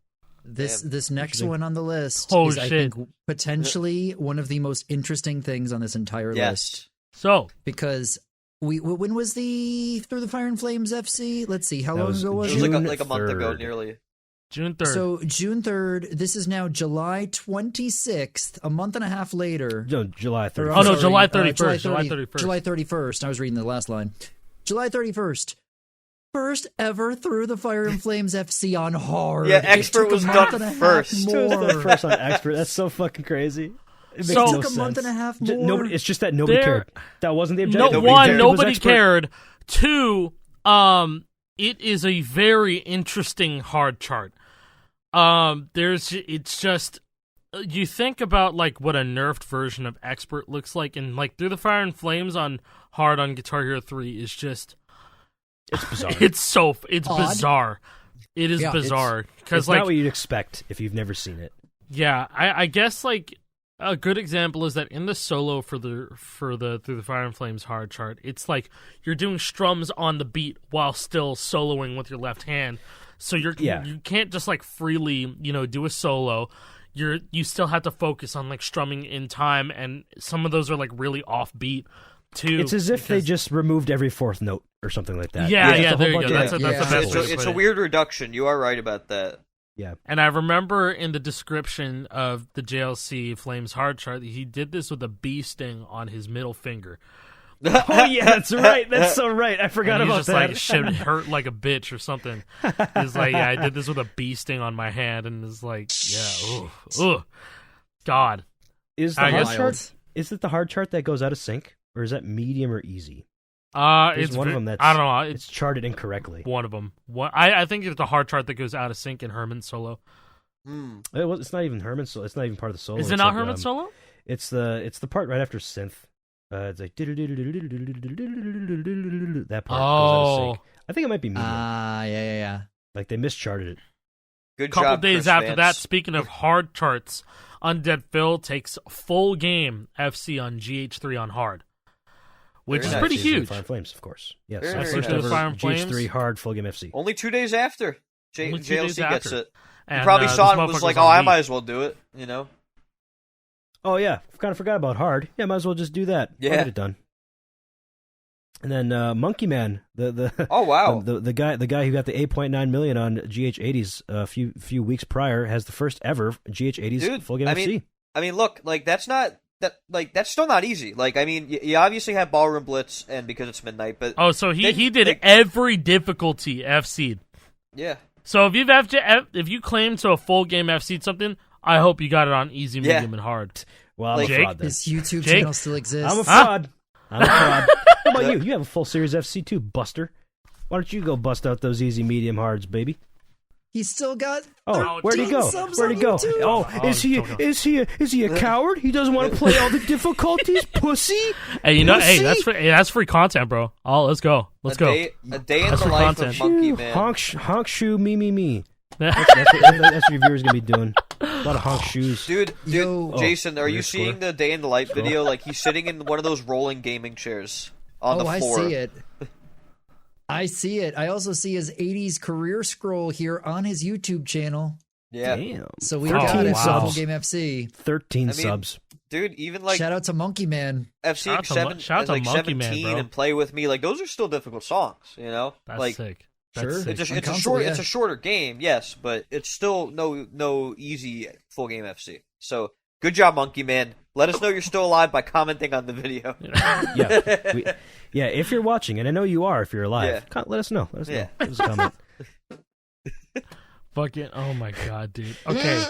This Damn. this next Interesting. one on the list Oh, is, I shit. think, potentially one of the most interesting things on this entire list. Yes. So, Because when was the Through the Fire and Flames FC? Let's see, how That long was ago was It was it? June like a month ago, 3rd. nearly. June 3rd. So June 3rd, this is now July 26th, a month and a half later. no, July 30th. Oh, no, sorry, July 31st, July July 31st. July 31st. I was reading the last line. July 31st. First ever Through the Fire and Flames FC on hard. Yeah, It Expert took a was month done and a half first. more. First on expert. That's so fucking crazy. It makes So- no Took a month sense. and a half Ju- more. Nobody. It's just that nobody There- cared. That wasn't the no, objective. one, It was nobody expert. cared. 2, it is a very interesting hard chart. It's just you think about like what a nerfed version of Expert looks like, and like Through the Fire and Flames on hard on Guitar Hero 3 is just It's bizarre. it's Odd. bizarre. It is Yeah, bizarre It's because not like what you'd expect if you've never seen it. yeah, I guess like a good example is that in the solo for the Through the Fire and Flames hard chart, it's like you're doing strums on the beat while still soloing with your left hand. So you can't just like freely, do a solo. You still have to focus on like strumming in time, and some of those are like really offbeat too. It's as if they because- just removed every fourth note or something like that. Yeah, Just a whole there you bunch go. of That's the Yeah. best way to It's put a it. weird reduction. You are right about that. Yeah. And I remember in the description of the JLC Flames hard chart, he did this with a bee sting on his middle finger. Oh yeah, that's right. That's so right. I forgot and about he's just that. like, shit hurt like a bitch or something. He's like, yeah, I did this with a bee sting on my hand, and it's like, yeah, ugh. God. Is the I hard guess- chart? Is it the hard chart that goes out of sync, or is that medium or easy? It's one of them that's I don't know. It's charted incorrectly. One of them. I think it's the hard chart that goes out of sync in Herman's solo. It's not even Herman's solo. It's not even part of the solo. Is it It's not like, Herman's solo? It's the part right after synth. It's like that part goes out of sync. I think it might be medium. Yeah. Like they mischarted it. Good Couple job, days Chris after Vance. that, speaking of hard charts, Undead Phil takes full game FC on GH3 on hard, which Very is nice. pretty Season of huge. Fire and Flames, of course. Yes, Very our nice. first Season ever of Fire and Flames. GH3 hard full game FC. Only 2 days after Only 2 days JLC gets after. it. And, You probably saw it this and was motherfucker's like, on oh, I beat. might as well do it, you know? Oh yeah, kind of forgot about hard. Yeah, might as well just do that. I'll Yeah. get it done. And then Monkey Man, the Oh, wow. the guy who got the 8.9 million on GH80s a few weeks prior has the first ever GH80s Dude, full game I FC. mean, look, like, that's still not easy. Like, I mean, you obviously have Ballroom Blitz, and because it's midnight, but... Oh, so he did they- every difficulty FC'd. Yeah. So if you claim to a full game FC'd something, I hope you got it on easy, Yeah. medium, and hard. Well, I'm Like, a Jake? fraud then. His YouTube Jake? channel still exists. I'm a fraud. I'm a fraud. How about you? You have a full series FC too, Buster. Why don't you go bust out those easy, medium, hards, baby? He's still got. Oh, where'd he 13 go? subs Where'd on he go? YouTube. Oh, is he a coward? He doesn't want to play all the difficulties, pussy. Hey, Pussy? that's free content, bro. Oh, let's go. Let's go. A day in That's the for life content. of Monkey Shoo, Man. honk shoe, me. That's what your viewers gonna be doing. A lot of honk shoes. Dude, Yo. Jason, are you weird seeing score. the day in the life video? Like, he's sitting in one of those rolling gaming chairs on the floor. I see it. I see it. I also see his 80s career scroll here on his YouTube channel. Yeah. Damn. So we 13 got it. subs. Full game FC. 13 I mean, subs. Dude, even like Shout out to Monkey Man. FC Shout out to 7, Shout out to like Monkey Man, 17 bro. and Play With Me, like, those are still difficult songs, you know? That's like, sick. That's Sure. sick. It's On a console, short, yeah. it's a shorter game, yes, but it's still no easy full game FC. So good job, Monkey Man. Let us know you're still alive by commenting on the video. Yeah, if you're watching, and I know you are if you're alive, let us know. Let us know. Yeah. Leave us a comment. Fucking, oh my god, dude. Okay.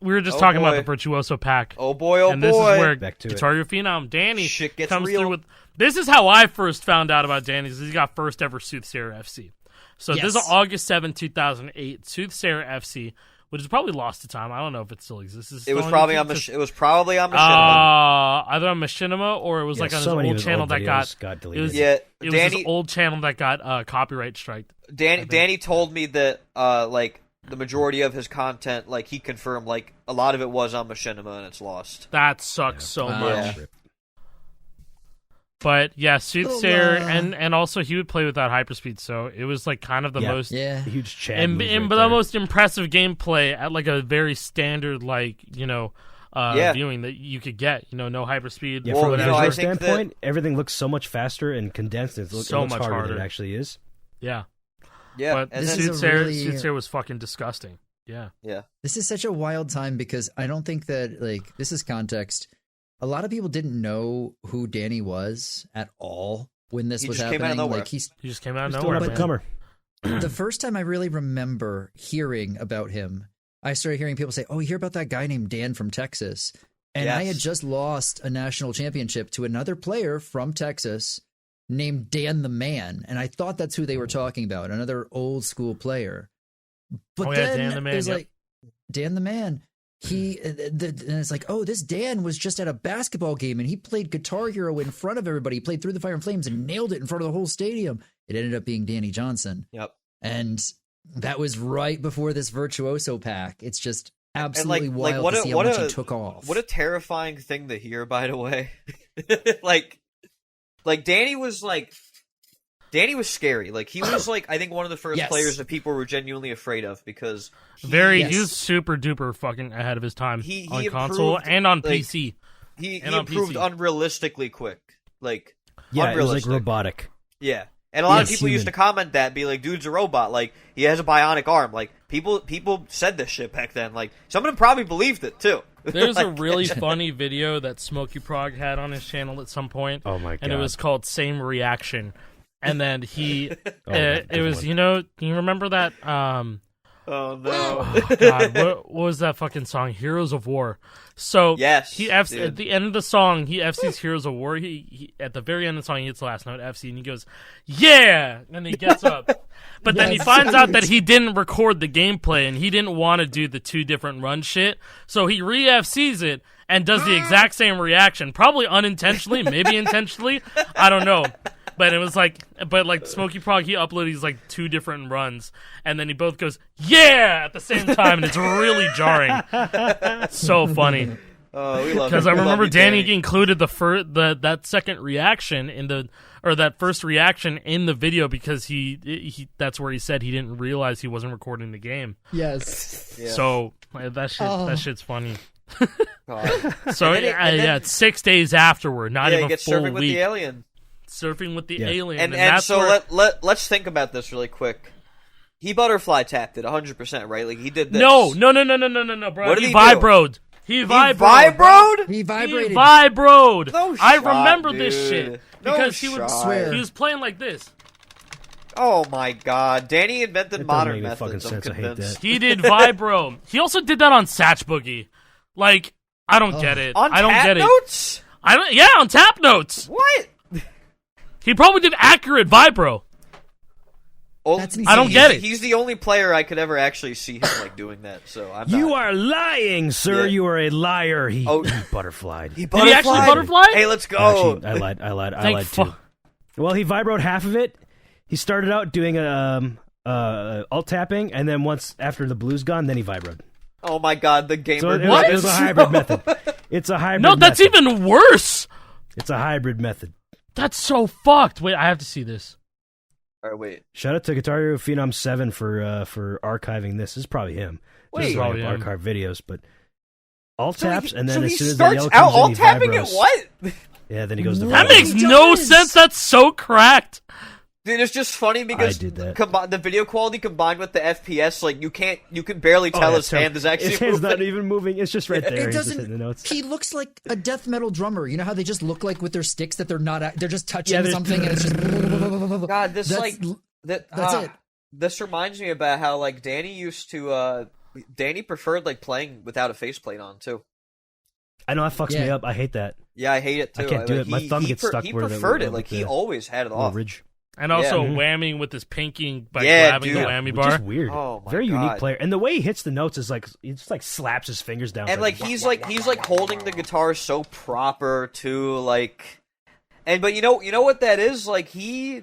We were just Oh, talking about boy. the Virtuoso pack. Oh boy, and this is where Back to it. Guitar Hero Phenom Danny Shit gets comes real. through with. This is how I first found out about Danny. He got first ever Soothsayer FC. So this is Yes. August 7, 2008. Soothsayer FC, which is probably lost to time. I don't know if it still exists. Is It was still probably YouTube? on it was probably on Machinima. Either on Machinima or it was like on so his many of old his channel old that videos got deleted. it was, Yeah, it was Danny his old channel that got copyright striked. Danny told me that like the majority of his content, like he confirmed, like a lot of it was on Machinima and it's lost. That sucks so Wow. much. Yeah. But yeah, Soothsayer, Oh, and also he would play without hyperspeed, so it was like kind of the Yeah. most Yeah. A huge chat. and, move and right the there. most impressive gameplay at like a very standard viewing that you could get. No hyperspeed. Yeah, Well, from a you know, visual I think standpoint, everything looks so much faster and condensed. It looks So much much harder than harder. it actually is. Yeah. Yeah, But and this then, is a Soothsayer, really- Soothsayer was fucking disgusting. Yeah. This is such a wild time because I don't think that, like, this is context. A lot of people didn't know who Danny was at all when this He was just came happening. out of nowhere. Like, he's He just came out of Still nowhere, up man. and comer. the first time I really remember hearing about him, I started hearing people say, "Oh, you hear about that guy named Dan from Texas?" And I had Yes. just lost a national championship to another player from Texas named Dan the Man, and I thought that's who they were talking about, another old school player. But Oh, yeah, then Dan the Man, it was yep. like Dan the Man. And it's like, oh, this Dan was just at a basketball game and he played Guitar Hero in front of everybody. He played Through the Fire and Flames and nailed it in front of the whole stadium. It ended up being Danny Johnson. Yep. And that was right before this Virtuoso pack. It's just absolutely like, wild what to a- see how what much a- he took off. What a terrifying thing to hear, by the way. like Danny was scary. Like he was like I think one of the first Yes. players that people were genuinely afraid of because he He was super duper fucking ahead of his time He on improved, console and on like, PC. he and on improved PC. unrealistically quick. Like Yeah, it was like unrealistic. robotic. Yeah. And a lot of Yes, people used to human. comment that, be like, dude's a robot, like, he has a bionic arm. Like, people said this shit back then. Like, some of them probably believed it, too. There's a really funny video that Smokey Prog had on his channel at some point. Oh my god! And it was called Same Reaction. And then he, good it was, one. do you remember that, Oh, no. oh, God, what was that fucking song? Heroes of War. So Yes, he F's dude. at the end of the song. He FC's Heroes of War. He at the very end of the song, he hits the last note FC, and he goes, "Yeah!" And he gets up. But then he Yes. finds out that he didn't record the gameplay, and he didn't want to do the 2 different run shit. So he re-FC's it and does the exact same reaction, probably unintentionally, maybe intentionally. I don't know. But it was like Smokey Prog, he uploaded these like 2 different runs, and then he both goes, "Yeah!" at the same time, and it's really jarring. It's so funny. Oh, we love Because it. I We love remember you, Danny included that second reaction that first reaction in the video because he that's where he said he didn't realize he wasn't recording the game. Yes. Yeah. So that shit's funny. God. So And then- it's 6 days afterward, not Yeah, even you a get full surfing with week. the alien. Surfing with the Yeah. alien, And that's so where, let's think about this really quick. He butterfly tapped it 100%, right? Like he did this. no, bro. What did he he do? vibroed. He He vibroed. vibroed? He vibrated. He vibroed. No I shot, remember this dude. shit No because he would shot. Swear. he was playing like this. Oh my god. Danny invented That doesn't modern make any fucking methods, I'm sense. I hate convinced. that. He did vibro. He also did that on Satch Boogie. Like, I don't get it. On I don't tap get it. notes? Yeah, on tap notes. What? He probably did accurate vibro. Well, That's I don't get it. He's the only player I could ever actually see him like doing that. So I'm You not. are lying, sir. Yeah. You are a liar. He Oh. butterflied. He Did he actually butterfly? Hey, let's go. Actually, I lied. I Thank lied fu- too. Well, he vibroed half of it. He started out doing alt tapping, and then once after the blue's gone, then he vibroed. Oh my god, the gamer. So it What? was a hybrid method. It's a hybrid. No, that's method. even worse. It's a hybrid method. That's so fucked. Wait, I have to see this. All right, wait. Shout out to Guitar Hero Phenom 7 for archiving this. This is probably him. Wait. This is Probably probably him. archive videos, but alt So taps, he, and then so as he soon as the starts yellow out comes in, all he tapping it. vibros. What? Yeah, then he goes to That vibro. makes He no does. sense. That's so cracked. Dude, it's just funny because I did that. the video quality combined with the FPS, like you can barely Oh, tell yeah, his so hand is actually his hand's not moving. even moving. It's just right there. It He's just hitting the doesn't. notes. He looks like a death metal drummer. You know how they just look like with their sticks that they're not. They're just touching Yeah, they're- something and it's just. God, this That's- that's it. This reminds me about how like Danny used to. Danny preferred like playing without a faceplate on too. I know that fucks me Yeah. up. I hate that. Yeah, I hate it too. I can't do it. My thumb gets stuck He where the- preferred it. with Like he the always had it Little off. ridge. And also Yeah. whamming with his pinky by Yeah, grabbing dude. the whammy Which bar. is weird. Oh, my Very God. unique player. And the way he hits the notes is like he just like slaps his fingers down. And It's like he's like holding the guitar so proper too, like. But you know what that is? Like he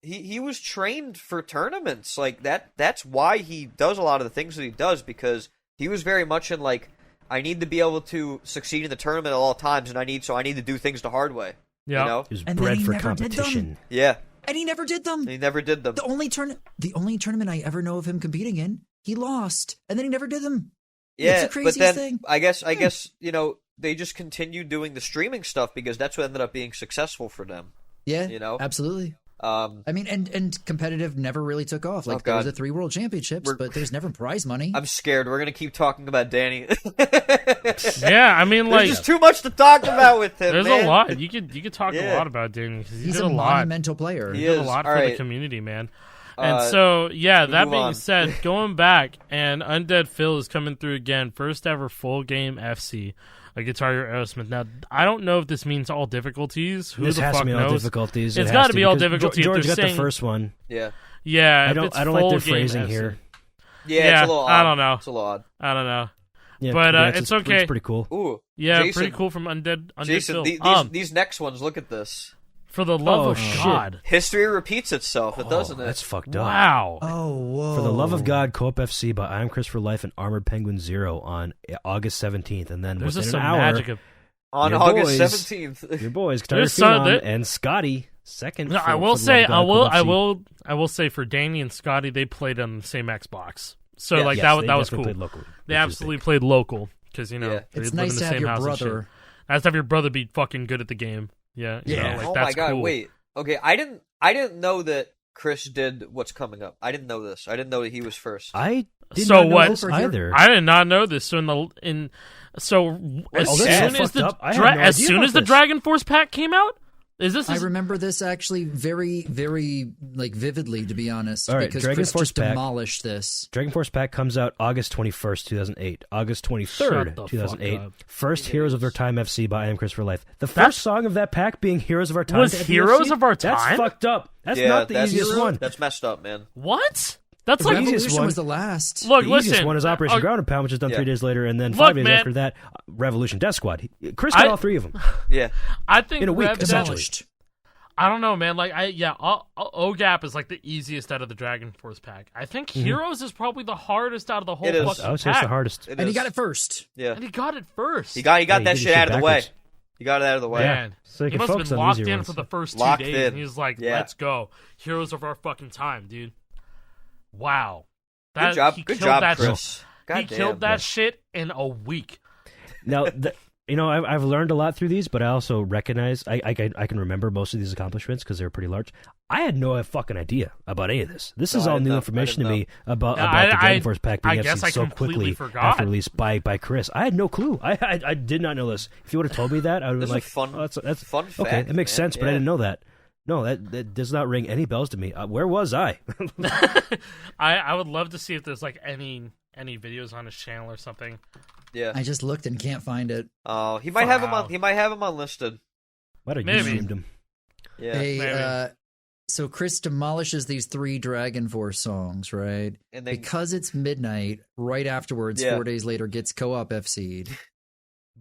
was trained for tournaments. Like that's why he does a lot of the things that he does, because he was very much in like, I need to be able to succeed in the tournament at all times, and I need to do things the hard way. Yeah. You know? he was And then bred he for never did them. competition. Yeah. And he never did them. He never did them. The only tournament I ever know of him competing in, he lost, and then he never did them. Yeah, It's the but craziest then thing. I guess they just continued doing the streaming stuff because that's what ended up being successful for them. Yeah, You know? absolutely. I mean, and competitive never really took off. Like Oh, there was God. a 3 world championships, We're- but there's never prize money. I'm scared. We're gonna keep talking about Danny. Yeah, I mean, There's like, just too much to talk about with him. there's man. a lot. You could talk a Yeah. lot about Danny because he He's did a a lot. monumental player. He He did a is. lot All for the right. community, man. And Uh, so, yeah, that move being on. said, going back, and Undead Phil is coming through again. First ever full game FC, a Guitar Hero Aerosmith. Now, I don't know if this means all difficulties. Who This the has fuck to be all knows? difficulties. It's It gotta has be all because difficulty if George they're got saying- the first one. Yeah. Yeah, I if don't. it's I don't like full their game phrasing FC. here. Yeah, Yeah, it's a little odd. I don't know. It's a little odd. I don't know. Yeah, But, congrats. it's okay. It's pretty cool. Ooh. Yeah, Jason, pretty cool from Undead Jason, Phil. these next ones, look at this. For the love Oh, of shit. God. History repeats itself, doesn't it? That's fucked up. Wow. Oh, whoa! For the Love of God, Co-op FC by I Am Christopher Life and Armored Penguin Zero on August 17th, and then There's within just an some hour, magic of. On your August boys- 17th. your boys, Guitar There's Hero some- Phenom there- and Scotty second. No, for- I will for the say, Love of God, Co-op FC. I will say for Danny and Scotty, they played on the same Xbox, so Yeah. like Yes, that they that was definitely cool. played locally, They which is absolutely big. played local because you know Yeah. they It's live nice in the to have same your house and shit. brother. Nice to have your brother be fucking good at the game. Yeah, you Yeah. know, like Oh that's my god, cool. wait. Okay, I didn't I didn't know that Chris did what's coming up. I didn't know this. I didn't know that he was first. I did So not know what- this either. I did not know this. So as soon that's as so the fucked up. I had no as idea soon about as the this. Dragon Force pack came out, I remember this actually very, very like vividly, to be honest, All right, because Dragon Chris Force just pack. demolished this. Dragon Force pack comes out August 21st, 2008. August Shut 23rd, the 2008. fuck up. First Heroes of Our Time FC by I Am Chris for Life. The first song of that pack being Heroes of Our Time. Was at the Heroes FC? of Our That's Time? fucked up. That's Yeah, not the that's- easiest one. That's messed up, man. what? That's The like easiest Revolution one- was the last. look. The easiest Listen, one is Operation okay, Ground and Pound, which is done 3 Yeah. days later, and then Look, 5 days man. after that, Revolution Death Squad. Chris got all 3 of them. Yeah. I think in a week, Rev Death- essentially. Demolished. I don't know, man. Like, OGAP is like the easiest out of the Dragon Force pack. I think Heroes is probably the hardest out of the whole It is. fucking I would say pack. it's the hardest. It And he is. got it first. Yeah. And he got it first. He got Yeah, that he shit out of the way. backwards. He got it out of the way. Yeah. Man, So you he can must have focus been on locked easier in ones. for the first 2 Locked days. in. And he was like, Yeah. "Let's go, Heroes of our fucking time, dude." Wow, Good job. He Good killed job, that Chris. he killed that shit in a week. Now, I've learned a lot through these, but I also recognize I can remember most of these accomplishments because they're pretty large. I had no fucking idea about any of this. This No, is I all didn't new know. information to I me about Yeah, the Dragon I- Force pack I being guess I FC so completely quickly forgot. after release by Chris. I had no clue. I did not know this. If you would have told me that, I would have This been is like, a fun- oh, that's fun okay. fact, It makes man. sense, but I Yeah. didn't know that. No, that does not ring any bells to me. Where was I? I would love to see if there's like any videos on his channel or something. Yeah. I just looked and can't find it. Oh, he might have him Wow. on. He might have him unlisted. Might have Maybe. streamed him. Yeah. Hey, so Chris demolishes these 3 Dragon Force songs, right? And then Because it's midnight, right afterwards, Yeah. 4 days later, gets co-op FC'd.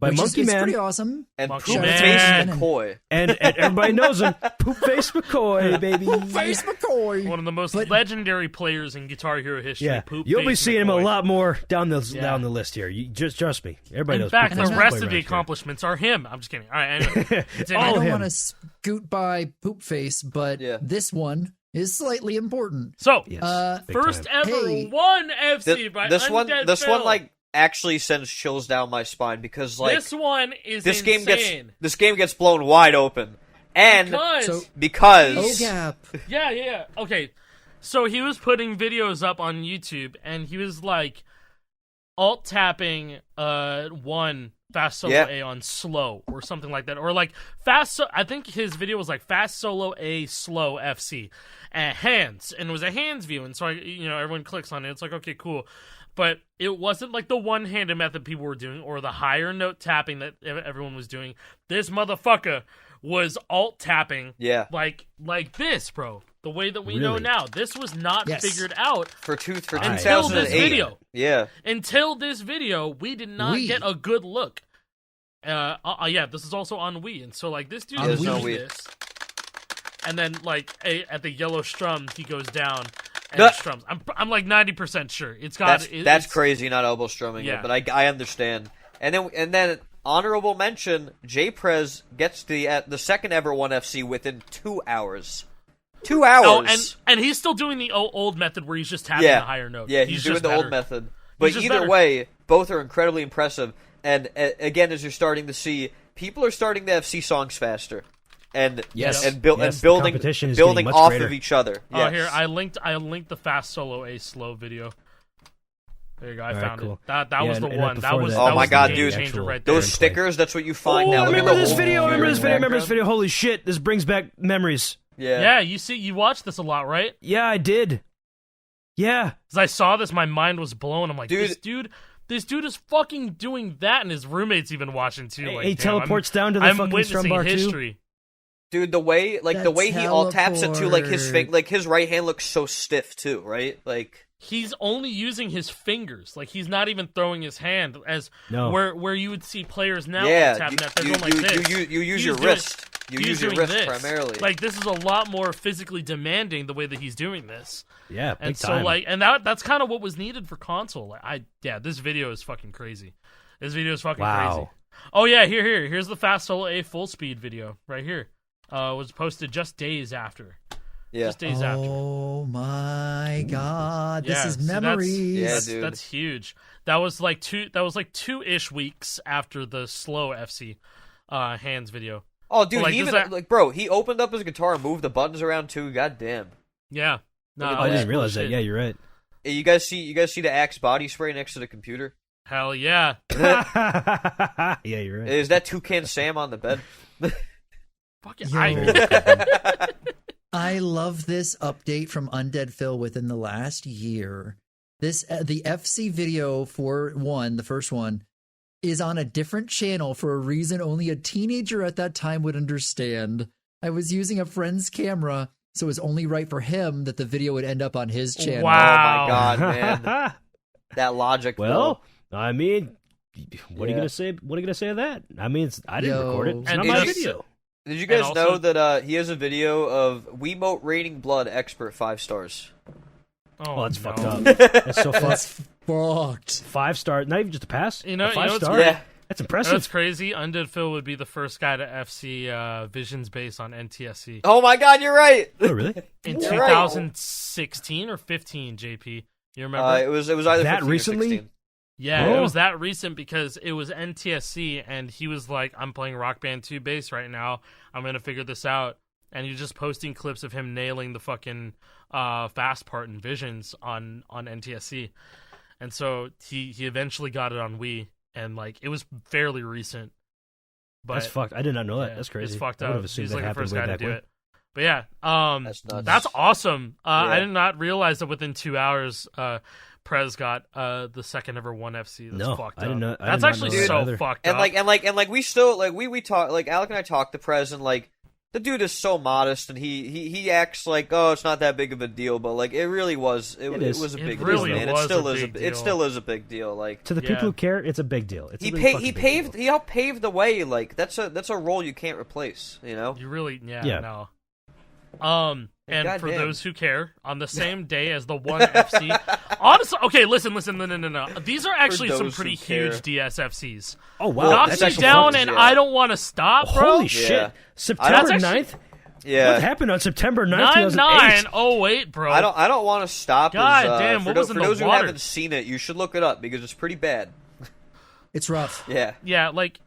By which Monkey is Man pretty awesome. and Monkey Poop Man. Face And- McCoy. and everybody knows him. Poop Face McCoy, baby. Face McCoy. One of the most But- legendary players in Guitar Hero history. Yeah, Poop you'll be Face seeing him a McCoy. lot more down the Yeah. list here. You just trust me. Everybody In knows. fact, Poop the Face rest McCoy of the right accomplishments are him. I'm just kidding. All right, anyway. It's in All I of don't him. want to scoot by Poop Face, but Yeah. this one is slightly important. So, here. Yes, big first time. ever Hey. one FC This, by this one, Undead this Phil. one, like actually sends chills down my spine because like this one is this insane. game gets blown wide open, and Because, So- because OGAP. yeah. Okay, so he was putting videos up on YouTube, and he was like alt tapping one fast solo Yeah. A on slow or something like that, or like fast. I think his video was like fast solo A slow FC and hands, and it was a hands view, and so everyone clicks on it. It's like, okay, cool. But it wasn't like the one-handed method people were doing or the higher note tapping that everyone was doing. This motherfucker was alt tapping yeah, like this, bro. The way that we know Really? now. This was not Yes. figured out for until 2008. this video. Yeah, Until this video, we did not Wii. get a good look. Yeah, this is also on Wii, and so like this dude On is Wii. doing Wii. this, and then like at the yellow strum, he goes down and Duh. strums. I'm like 90% sure it's got. that's it's crazy, not elbow strumming Yeah. it, but I understand. And then honorable mention, J-Prez gets the second ever 1FC within 2 hours. 2 hours. Oh, and he's still doing the old method where he's just tapping yeah, a higher note. yeah, he's doing just the old better. method. But just either better. way, both are incredibly impressive. And again, as you're starting to see, people are starting to FC songs faster, and Yes. and, Yes, and the building competition is building getting much off greater. of each other. Oh, Yes. here I linked the fast solo A slow video. There you go. I All right, found cool. it. That Yeah, was the and one. That before was that, Oh that my was God, the dude. game changer right Those there. stickers, that's what you find Oh, now. I Look at remember the this whole video. I remember view this in video. I the remember this background. video. Holy shit! This brings back memories. Yeah. Yeah, you watch this a lot, right? Yeah, I did. Yeah. As I saw this, my mind was blown. I'm like, Dude. this dude is fucking doing that, and his roommate's even watching too. Like, He damn, teleports down to the I'm fucking strum witnessing bar too. history. Dude, the way he all taps it too, like teleport. his right hand looks so stiff too, right? Like He's only using his fingers. Like he's not even throwing his hand. As No. where you would see players now yeah, tapping that, they're you, going like you, this. you use He's your doing- wrist. You he's use your doing wrist this. primarily. Like this is a lot more physically demanding the way that he's doing this. Yeah, big And so time. like, and that's kind of what was needed for console. Like, this video is fucking crazy. This video is fucking Wow. crazy. Oh yeah, here's the Fast Solo A full speed video right here. Was posted just days after. yeah. Just days after. Oh my god, Yeah, this is so that's- memories. Yeah, That's, dude. that's huge. That was like 2-ish weeks after the slow FC hands video. Oh, dude, Like, he does even that- bro, he opened up his guitar and moved the buttons around too. God damn. Yeah. No, Look at Oh, I that. didn't realize that. shit. Yeah, you're right. Hey, you guys see the Axe body spray next to the computer? Hell yeah. Yeah, you're right. Is that Toucan Sam on the bed? Fuck it. Yo. I love this update from Undead Phil within the last year. This the FC video for the first one, is on a different channel for a reason only a teenager at that time would understand. I was using a friend's camera, so it was only right for him that the video would end up on his channel. Wow. Oh my god, man. That logic. Well, I mean, what are you Yeah. gonna say? What are you gonna say to that? I mean, I didn't Yo. record it. It's And not my just- video. Did you guys And know also- that he has a video of Wiimote raining blood expert 5 stars? Oh, Oh, that's no. fucked up. That's so fucked. That's fucked. 5-star, not even just a pass. You know- a you know what's 5-star. great? Yeah. That's That's impressive. crazy. Undead Phil would be the first guy to FC Visions base on NTSC. Oh my god, you're right. Oh, really? In You're right. 2016 or 15, JP. You remember? It was either That 15 or recently? 16. Yeah, Oh. it was that recent because it was NTSC, and he was like, I'm playing Rock Band 2 bass right now. I'm going to figure this out. And he was just posting clips of him nailing the fucking fast part in Visions on NTSC. And so he eventually got it on Wii, and like it was fairly recent. But That's fucked. I did not know that. yeah, That's crazy. It's fucked I would up. have assumed He's that like the happened first way guy to back do when. it. But yeah, That's nuts. that's awesome. I Yeah. did not realize that within 2 hours, Prez got the second ever 1FC. That's No, fucked I didn't up. know- I That's did not actually know that so either. fucked And up. like we still like we talk like Alec and I talked to Prez, and like the dude is so modest, and he acts like, oh, it's not that big of a deal, but like it really was. It is. was a It big really deal, man. was It still a is big it deal. still is a big deal. Like To the Yeah. people who care, it's a big deal. It's a he really pa- fucking he big paved deal. he helped pave the way. Like that's a role you can't replace. You know. You really, Yeah. no. And God for damn. those who care, on the same day as the 1FC, honestly, okay, listen, no. These are actually some those pretty who care. huge DSFCs. Oh wow, Knocks that's me actually down, fucked. and yeah. I don't want to stop, bro. Holy shit! Yeah. September That's actually- 9th? Yeah. What happened on September 9th, 2008? 9908, bro. I don't want to stop. God as, damn, for what was for in the those who water? haven't seen it, you should look it up because it's pretty bad. It's rough. Yeah, Yeah, like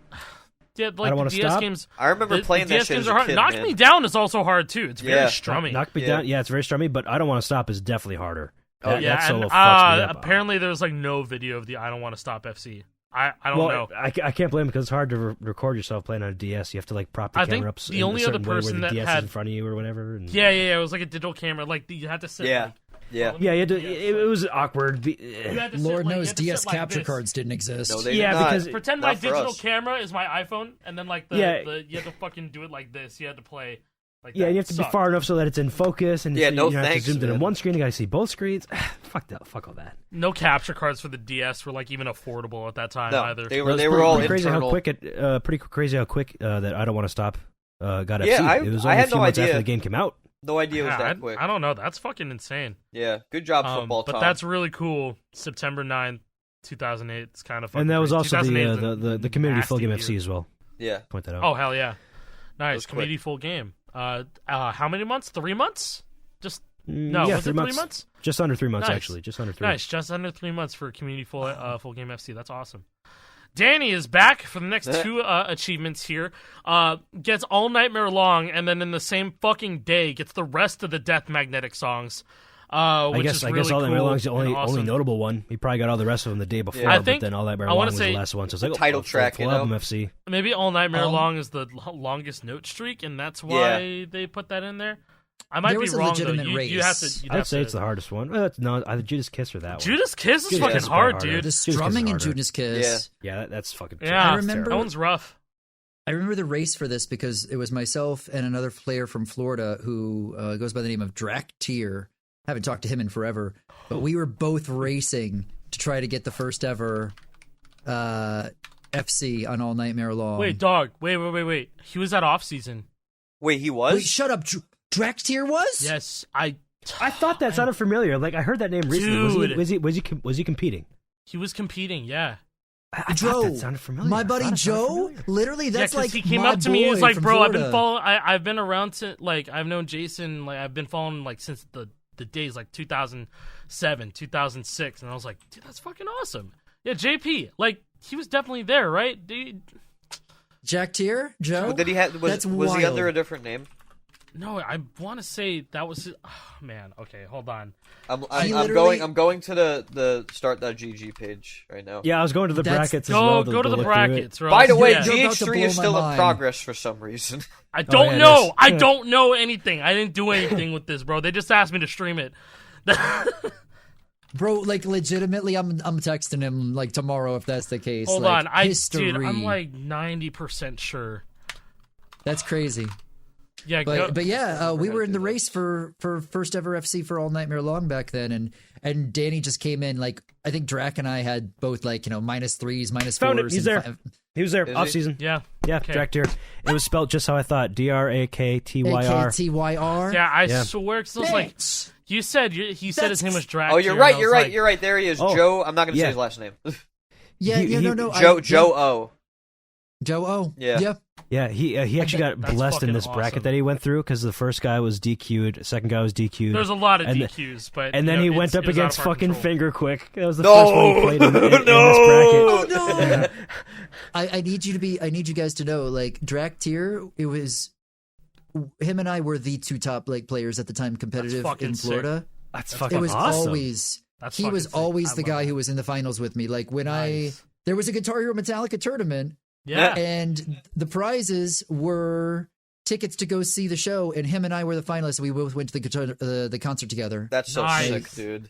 don't the wanna DS stop. games. I remember The playing that DS shit games as are a hard. kid, Knock man. Me Down is also hard too. It's very Yeah. strummy. Knock me Yeah. down. Yeah, it's very strummy, but I don't want to stop is definitely harder. Oh, That, yeah, that solo and fucks me up. apparently there's like no video of the I Don't Want to Stop FC. I don't well, know. I can't blame it because it's hard to record yourself playing on a DS. You have to like prop the I think camera up the in only a certain other way where person the that DS had- is in front of you or whatever. And Yeah, it was like a digital camera. Like you had to sit. Yeah. like, Yeah. yeah, you had to, it was awkward. you had to sit, Lord like, you knows had to DS sit like capture this. cards didn't exist. No, they Yeah, did not. because- Pretend Not my for digital us. camera is my iPhone, and then like Yeah. you had to fucking do it like this. You had to play like Yeah, that. you have to be Sucked. far enough so that it's in focus, and Yeah, so no you don't have thanks, to zoom in man. on one screen. You got to see both screens. Fuck that. Fuck all that. No capture cards for the DS were like even affordable at that time No, either. they were It's they were pretty- all pretty crazy internal. how quick it. Pretty crazy how quick that I Don't Want to Stop got Yeah, FC. It was I only had a few no months after idea. the game came out. No idea it was Yeah, that quick. I don't know. That's fucking insane. Yeah, good job, football. But Tom. that's really cool. September 9th, 2008. It's kind of fucking And that was crazy. also 2008 is a the community full nasty game year. FC as well. yeah. Point that out. Oh hell yeah! Nice was quick. community full game. How many months? 3 months? Just Mm, no. yeah, Was it 3 months? Just under 3 months, Nice. actually. Just under 3. Nice, just under 3 months for community full game FC. That's awesome. Danny is back for the next two achievements here. Gets All Nightmare Long, and then in the same fucking day gets the rest of the Death Magnetic songs. I Which guess is I really guess All That cool Nightmare Long is the and only awesome. notable one. He probably got all the rest of them the day before. I think- but then All That Nightmare I Long wanna was say the last one. So it's like title track, full you know? album FC. Maybe All Nightmare Um, Long is the longest note streak, and that's why they put that in there. I might There be was a wrong though. legitimate You have race. to. I'd say it's the hardest one. No, either Judas Kiss or that one. Judas Kiss is Judas fucking Kiss is hard, probably dude. harder. The Judas Kiss is strumming in harder. Judas Kiss. Yeah, that's fucking. Yeah, I remember- that one's rough. I remember the race for this because it was myself and another player from Florida who goes by the name of Drac Tier. Haven't talked to him in forever, but we were both racing to try to get the first ever FC on All Nightmare Long. Wait, dog. Wait. He was at off season. Wait, he was? Wait, shut up. Drac Tier was? Yes, I thought that sounded familiar. Like I heard that name recently. Dude. Was he competing? he was competing. Yeah. I Joe, thought that sounded familiar. my I buddy thought it sounded Joe, familiar. literally, that's yeah, 'cause like he came my up to me. He was boy like, from "Bro, I've been Florida." following. I've been around since like I've known Jason. Like I've been following like since the days like 2007, 2006." And I was like, "Dude, that's fucking awesome." Yeah, JP, like he was definitely there, right? Dude, Jack Tier, Joe. Oh, did he have? Was he wild. under a different name? No, I want to say that was. Oh, man, okay, hold on. I'm literally- going to the start.gg page right now. Yeah, I was going to the That's- brackets as well. Go to the look through brackets. it. Or By the else- way, yeah. You're about to GH3 blow is still my in mind. progress for some reason. I don't yeah, it know. is. I don't know anything. I didn't do anything with this, bro. They just asked me to stream it. Bro, like legitimately, I'm texting him like tomorrow if that's the case. Hold like, on, history. dude, I'm like 90% sure. That's crazy. Yeah, But yeah, we were in the race for first ever FC for All Nightmare Long back then, and Danny just came in like I think Drac and I had both like -3s, -4s. Found it. He's and there. He was there Is off he? season. yeah. Yeah, Okay. Draktyr. It was spelled just how I thought. DRAKTYR. AKTYR. Yeah, I Yeah. swear, 'cause I was like, he said his name was Drac. Oh, you're right. You're right. You're right. There he is. Oh, Joe. I'm not going to yeah. say his last name. Yeah, He- no. Joe O. Joe O. Yeah. Yeah, he actually got That's blessed in fucking this bracket awesome. that he went through because the first guy was DQ'd, second guy was DQ'd. There's a lot of And DQs, but and then you know, he went up it was out against of our fucking control. Finger Quick. That was the No! first one he played in this No! bracket. I need you guys to know, like Draktyr, it was him and I were the two top like players at the time competitive fucking in Florida. That's It fucking was awesome. always That's he fucking was sick. always I the love guy that. who was in the finals with me. Like when Nice. there was a Guitar Hero Metallica tournament, Yeah. and the prizes were tickets to go see the show, and him and I were the finalists. We both went to the concert together. That's so Nice. sick, dude.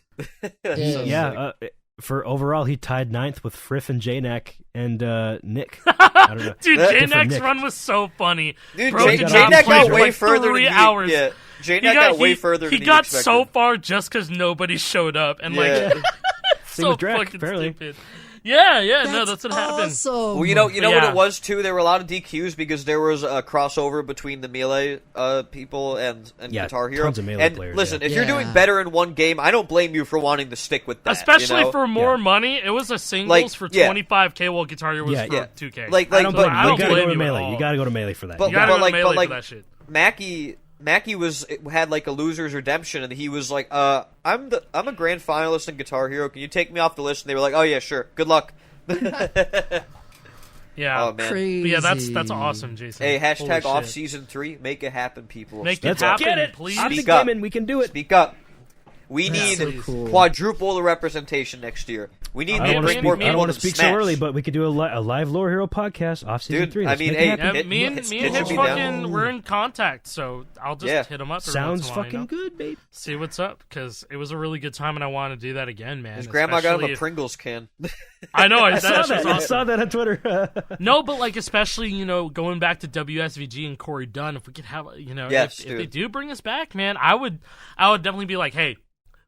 That's Yeah. so Yeah, sick. for overall, he tied 9th with Friff and J-Neck and Nick. I don't know. Dude, Different J-Neck's Nick. run was so funny. Dude, Bro, he did got not J-Neck play got for way like further 3 than hours. Yeah, He J-Neck got way further He than got expected. so far just because nobody showed up, and Yeah. like Same so with Drac, fucking apparently. stupid. Yeah, no, that's what happened. awesome. Well, you know what Yeah. it was too. There were a lot of DQs because there was a crossover between the melee people and Yeah, Guitar Hero. tons of Melee and players, listen, yeah. if you're doing Yeah. better in one game, I don't blame you for wanting to stick with that. Especially you know? for more Yeah. money, it was a singles Like, for yeah. 25K, while Guitar Hero was Yeah, for yeah. 2K. Like- I don't blame you. I don't You gotta blame go to you at Melee. all. You gotta go to Melee for that. But- You gotta go to like- Melee like- for that shit. Mackie had like a loser's redemption, and he was like, I'm a grand finalist in Guitar Hero. Can you take me off the list?" And they were like, "Oh yeah, sure. Good luck." Yeah. Oh man. Crazy. But yeah, that's awesome, Jason. Hey, Holy hashtag shit. off season 3. Make it happen, people. Make Speak it up. happen, Get it, please. I'm the Speak up. gaming. We can do it. Speak up. We need so cool. quadruple the representation next year. We need I to don't bring want more to people I don't want to to speak Smash. so early, but we could do a live Lore Hero podcast off season Dude, 3. I Let's mean, make it hey, happen. Yeah, It- me and it him should be down. fucking we're in contact, so I'll just Yeah. hit him up. Every Sounds once in a while, fucking you know? good, babe. See what's up, because it was a really good time, and I want to do that again, man. His grandma got him Especially a if- Pringles can. I know. I saw That shit's that. I awesome. saw that on Twitter. No, but like especially going back to WSVG and Corey Dunn, if we could have Yes, if they dude. do bring us back, man, I would definitely be like, hey,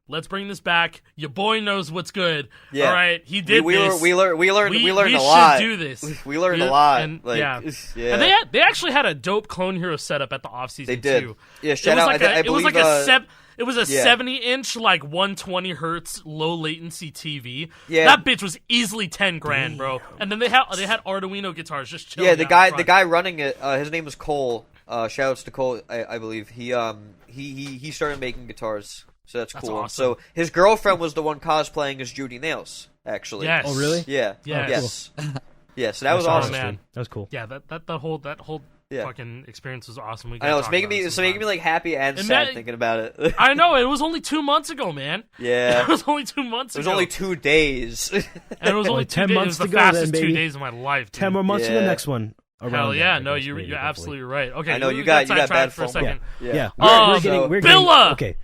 let's bring this back. Your boy knows what's good. Yeah. All right, he did we this. learned we a lot. should do this. We learned a lot. And, Like, yeah. yeah. And they actually had a dope Clone Hero setup at the offseason They did. too. Yeah, It shout was out. like I it was believe, like a it was a yeah. 70-inch, like 120 hertz, low latency TV. Yeah. That bitch was easily 10 grand, bro. And then they had Arduino guitars just chilling. Yeah, the out guy front. running it, his name is Cole. Shout outs to Cole, I believe. He started making guitars, so that's cool. awesome. So his girlfriend was the one cosplaying as Judy Nails, actually. Yes. Oh, really? Yeah. Yes. Yes. Yeah. So that was I saw awesome. that, man. dude. That was cool. Yeah, that whole Yeah. fucking experience was awesome. We I know gotta it's talk making about me it it's making me sometime. like happy and And sad that- thinking about it. I know, it was only 2 months ago, man. Yeah. It was only 2 months It was ago. only 2 days. and it was only Only 2 10 days. It months was the to go then, fastest 2 baby. days of my life, dude. 10 more months to the Yeah. next one. Hell around yeah, that, no, I guess, you're maybe, absolutely right. Okay, I know, we you got sidetracked bad for a phone. second. Yeah. Oh, We're Billa! Okay.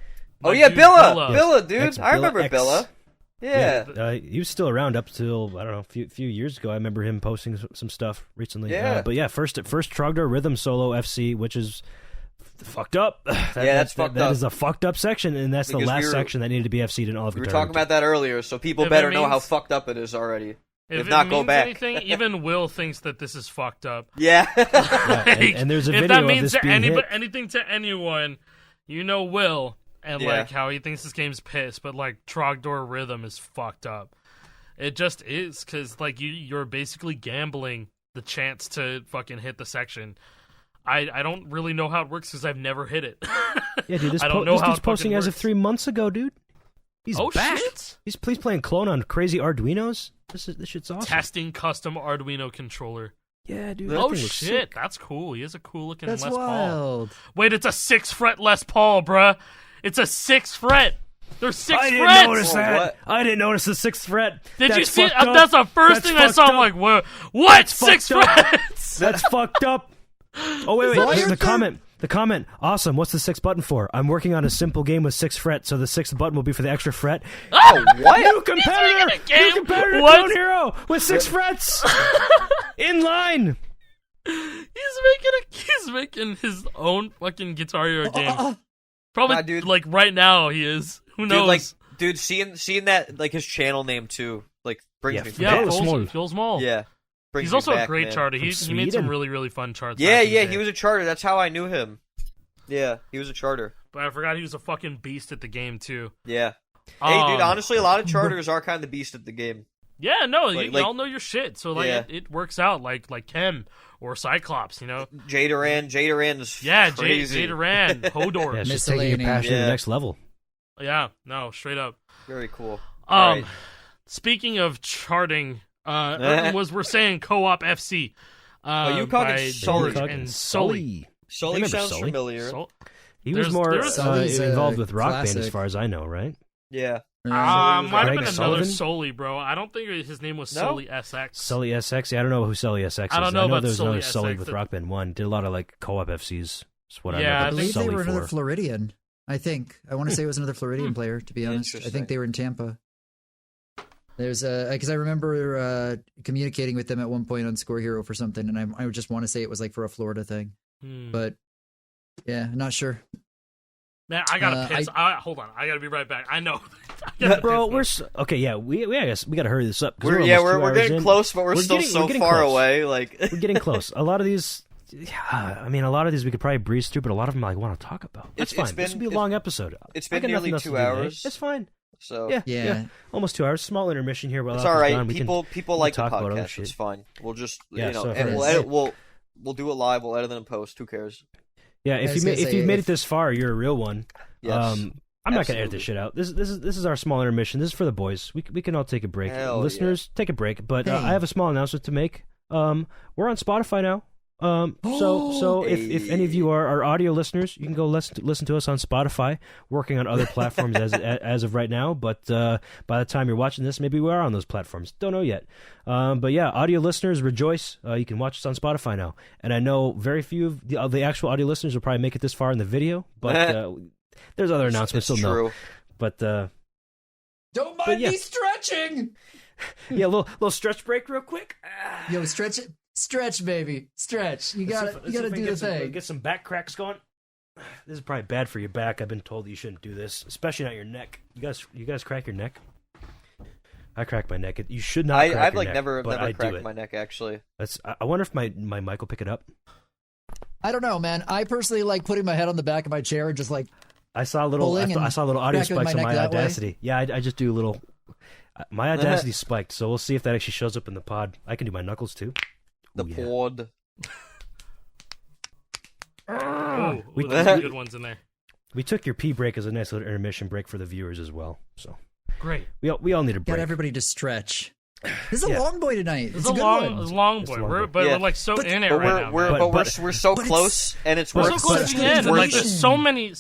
Oh My yeah, dude, Billa, Billa. Billa, dude. Ex- I remember Billa X. Billa. Yeah. He was still around up till, I don't know, a few years ago. I remember him posting some stuff recently. Yeah. But yeah, first Trogdor Rhythm Solo FC, which is fucked up. That's fucked That up. is a fucked up section, and that's Because the last we were- section that needed to be FC'd in all of We were Guitar talking Hero about that earlier, so people If better it know how means- fucked up it is already. If it not, go means back. anything, even Will thinks that this is fucked up. Yeah. Yeah, and there's a if video that of means this to being hit. anything to anyone, Will, and Yeah. like how he thinks this game's pissed, but like Trogdor Rhythm is fucked up. It just is, because like you're basically gambling the chance to fucking hit the section. I don't really know how it works because I've never hit it. Yeah, dude, this I don't know this how dude's it fucking posting as of works. 3 months ago, dude. He's Oh, back. shit. He's playing clone on crazy Arduinos. This shit's awesome. Testing custom Arduino controller. Yeah, dude. Oh that thing looks shit, sick. that's cool. He has a cool looking That's Les Paul. wild. Wait, it's a 6 fret Les Paul, bruh. It's a 6 fret. There's 6 I didn't frets. notice that. What? I didn't notice the 6th fret. Did you That's see? fucked up. That's the first That's thing I saw. fucked I'm like, up. what? That's 6 fucked up. frets? That's fucked up. Oh wait, Why wait. are The there- comment. The comment. Awesome. What's the 6th button for? I'm working on a simple game with 6 frets, so the 6th button will be for the extra fret. Oh, what? New competitor. making a game? New competitor. What? Clone Hero with 6 frets. In line. He's making his own fucking Guitar Hero game. Probably, Nah, dude. like right now he is. Who knows? Dude, seeing that, like, his channel name too, like, brings Yeah, me. yeah. back. Phil Small. Yeah. Brings He's me also back, a great man. charter. He made Sweden. some really, really fun charts. Yeah, back in the yeah, day. he was a charter. That's how I knew him. Yeah, he was a charter. But I forgot he was a fucking beast at the game too. Yeah. Hey, dude, Um, honestly, a lot of charters are kind of beast at the game. Yeah, no, Like- y'all know your shit. So like, Yeah. it works out. Like Kem or Cyclops, you know. Jay Duran is Yeah, crazy. Jay Duran, Hodor. Yeah, it's just taking your Miscellany. passion to the Yeah. next level. Yeah, no, straight up. Very cool. Alright. Speaking of charting, we're saying co-op FC. you called by it Sully. George and Sully. Sully Remember sounds Sully? familiar. He was There's- more there's- Sully's a involved with Rock Band, as classic. far as I know, right? Yeah. Might have Craig been another Sullivan? Sully, bro. I don't think his name was No? Sully SX. Sully SX. Yeah, I don't know who Sully SX is. I don't know about there was Sully another Sully SX with that- Rock Band 1. Did a lot of like co-op FCs. Is what Yeah, I I know. I about believe Sully they were another for. Floridian. I think. I want to say it was another Floridian player, to be honest. I Interesting. think they were in Tampa. There's because I remember communicating with them at one point on Scorehero for something, and I just want to say it was like for a Florida thing, but yeah, not sure. Man, I gotta piss. Hold on, I gotta be right back. I know, Bro, okay. Yeah, I guess we gotta hurry this up. 'Cause We're almost 2 we're hours getting in. close, but we're still getting- so we're getting far close. away. Like We're getting close. A lot of these, yeah, I mean, a lot of these we could probably breeze through, but a lot of them I want to talk about. That's It's fine. This been- will be a long episode. it's I been got nothing nearly else to 2 do today. hours. It's fine. so. Yeah, almost 2 hours. Small intermission here. While It's Alpha's all right. gone. We can People like the talk about other podcast. shit. It's fine. We'll just Yeah, so and if we'll it's- edit. We'll do it live. We'll edit it in post. Who cares? Yeah, I if was you gonna say, you've made if- it this far, you're a real one. Yes. I'm not gonna edit Absolutely. this shit out. This is our small intermission. This is for the boys. We can all take a break. Hell Listeners, take a break. But Hey. I have a small announcement to make. We're on Spotify now. So if any of you are audio listeners, you can go listen to us on Spotify. Working on other platforms as of right now, but by the time you're watching this, maybe we are on those platforms. Don't know yet. But yeah, audio listeners, rejoice! You can watch us on Spotify now. And I know very few of the actual audio listeners will probably make it this far in the video, but there's other announcements. It's So no, true. but Don't But mind yeah. me stretching. yeah, a little stretch break real quick. Yo, stretch, baby, stretch. You gotta do the thing. Get some back cracks going. This is probably bad for your back. I've been told that you shouldn't do this, especially not your neck. You guys crack your neck? I crack my neck. You should not. Crack I've your like neck, never but I do cracked it. my neck actually. I wonder if my mic will pick it up. I don't know, man. I personally like putting my head on the back of my chair and just like I saw a little. Pulling I saw little audio cracking spikes my on my neck that way. Audacity. Yeah, I just do a little. My Audacity spiked, so we'll see if that actually shows up in the pod. I can do my knuckles too. The Ooh, yeah. pod. Ooh, there's some good ones in there. We took your pee break as a nice little intermission break for the viewers as well. So Great. we all need a get break. everybody to stretch. This is Yeah. a long boy tonight. It's It's a a good long one. boy. a long boy. But Yeah. we're like so But- in it But right now. we're man. we're so but close, and it's We're worth so close but to it's the end, and worth like it. there's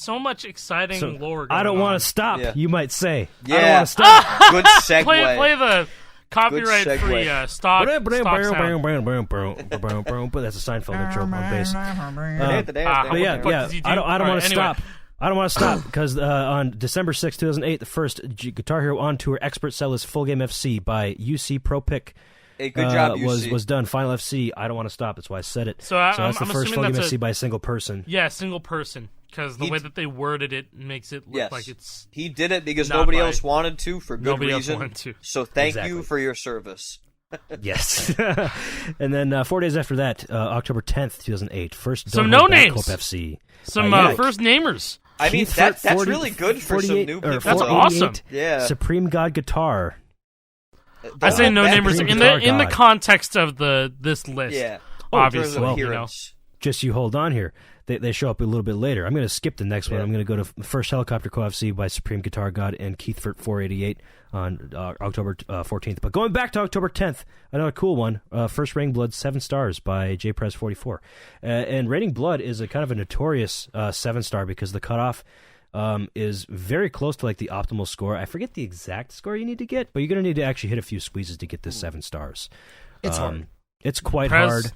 so much exciting So, lore. I don't want want to stop. Yeah. You might say. I don't Yeah. want to stop. Good segue. play the copyright Good free segue. stock sound. But that's a Seinfeld intro on bass. But But yeah, What yeah. does he do? I don't Alright, want to anyway. stop. I don't want to stop because on December 6, 2008, the first Guitar Hero On Tour Expert Cell is Full Game FC by UC Pro Pick. Hey, good job, was UC. was done. Final FC. I don't want to stop. That's why I said it. So that's I'm the first assuming Full Game that's FC by a single person. Yeah, single person. Because the He way d- that they worded it makes it look Yes. like it's He did it because Not nobody by- else wanted to for good nobody else reason. wanted to. So thank Exactly. you for your service. Yes. And then 4 days after that, October 10th, 2008, first Some Don't Hold Back no-names. Hope FC. some yeah. first namers. I mean, Keith that's 40 really good for some 48 new or people. That's 488, awesome. Yeah. Supreme God Guitar. I say no That- namers Supreme in Guitar the God. context of this list. Yeah. Oh, Obviously, In terms of you know. appearance. Just you hold on here. they show up a little bit later. I'm going to skip the next one. Yeah. I'm going to go to First Helicopter Co-FC by Supreme Guitar God and Keithford 488 on October 14th. But going back to October 10th, another cool one. First Raining Blood 7 stars by JPrez 44. And Raining Blood is a kind of a notorious 7-star because the cutoff is very close to like the optimal score. I forget the exact score you need to get, but you're going to need to actually hit a few squeezes to get this 7 stars. It's hard. It's quite hard.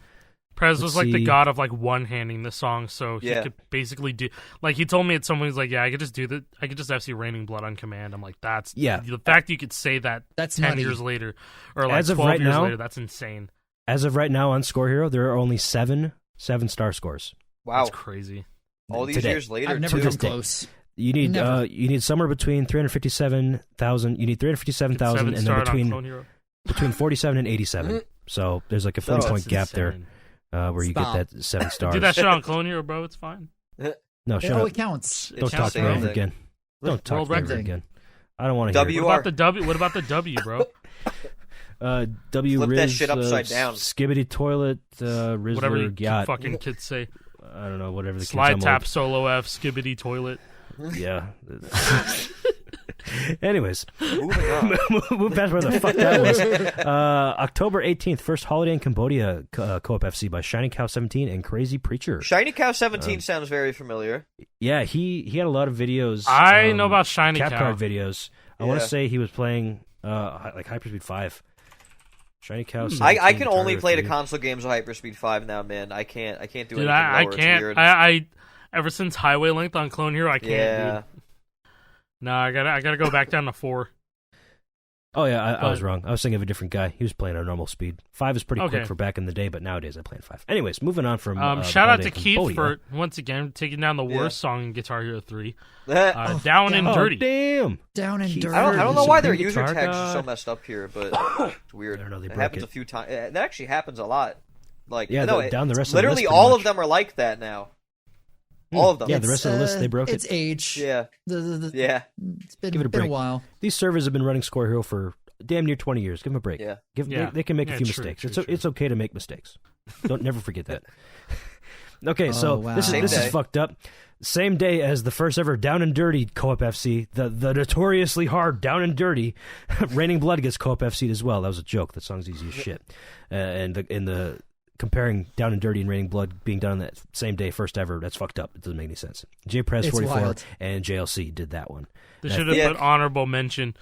Prez was like the god of like one-handing the song, so he Yeah. could basically do. Like he told me at some point, he's like, "Yeah, I could just do that. I could just FC Raining Blood on command." I'm like, "That's The fact you could say that That's 10 nutty. years later, or like As of 12 right years now- later, that's insane. As of right now on Scorehero, there are only 7-star scores. Wow. That's crazy. All these Today. years later, I've never too. come this day. close. You need Never. you need somewhere between 357,000. You need 357,000, and then 7-starred on between Clone Hero. 47 and 87. So there's like a 40-point That's gap there insane. where you Stop. get that 7 stars. Do that shit on Clone Hero, bro. It's fine. No, shut up. It counts. Don't talk counts, to me bro. ever again. Don't talk World to me ever record. again. I don't want to hear W- it. What about the W? What about the W, bro? W Flip Riz, that shit upside down. Skibbity toilet, Rizzler, Whatever you yacht. fucking kids say. I don't know, whatever the Slide kids tap, solo F, skibbity toilet. Yeah. Anyways, Moving on. move past where the fuck that was. October 18th, first holiday in Cambodia co-op FC by Shining Cow 17 and Crazy Preacher. Shiny Cow 17 sounds very familiar. Yeah, he had a lot of videos. I know about Shiny cap Cow. card videos. I want Yeah. to say he was playing like Hyperspeed 5. Shiny Cow. I 17, can only Guitar play the Hero 3. console games of Hyperspeed 5 now, man. I can't do Dude, anything I lower. It's can't. weird. I ever since Highway Length on Clone Hero, I can't. yeah. Dude. No, I gotta go back down to 4. Oh yeah, I was But- wrong. I was thinking of a different guy. He was playing at normal speed. 5 is pretty Okay. quick for back in the day, but nowadays I play in 5. Anyways, moving on from Shout out holiday to Keith Cambodia. for once again taking down the Yeah. worst song in Guitar Hero 3. I Down and damn. Dirty. Damn. Down and Keith. dirty. don't know why their Supreme user Guitar tags are so God. messed up here, but it's weird. I don't know, they It broke happens it. a few times. That actually happens a lot. Like Yeah, no, down the rest of the literally list pretty all much. of them are like that now. All of them. Yeah, the rest of the list, they broke It's it. age. Yeah. Yeah. It's been, Give it a been break. a while. These servers have been running Score Hero for damn near 20 years. Give them a break. Yeah. Yeah. They can make a Yeah, few true, mistakes. true, It's okay to make mistakes. Don't never forget that. Okay, Oh, so wow. this Same is day. fucked up. Same day as the first ever Down and Dirty Co-op FC, the notoriously hard Down and Dirty, Raining Blood gets Co-op FC'd as well. That was a joke. That song's easy as shit. And the comparing Down and Dirty and Raining Blood being done on that same day, first ever, that's fucked up. It doesn't make any sense. JPrez It's 44 wild. and JLC did that one. They should have Yeah. put honorable mention.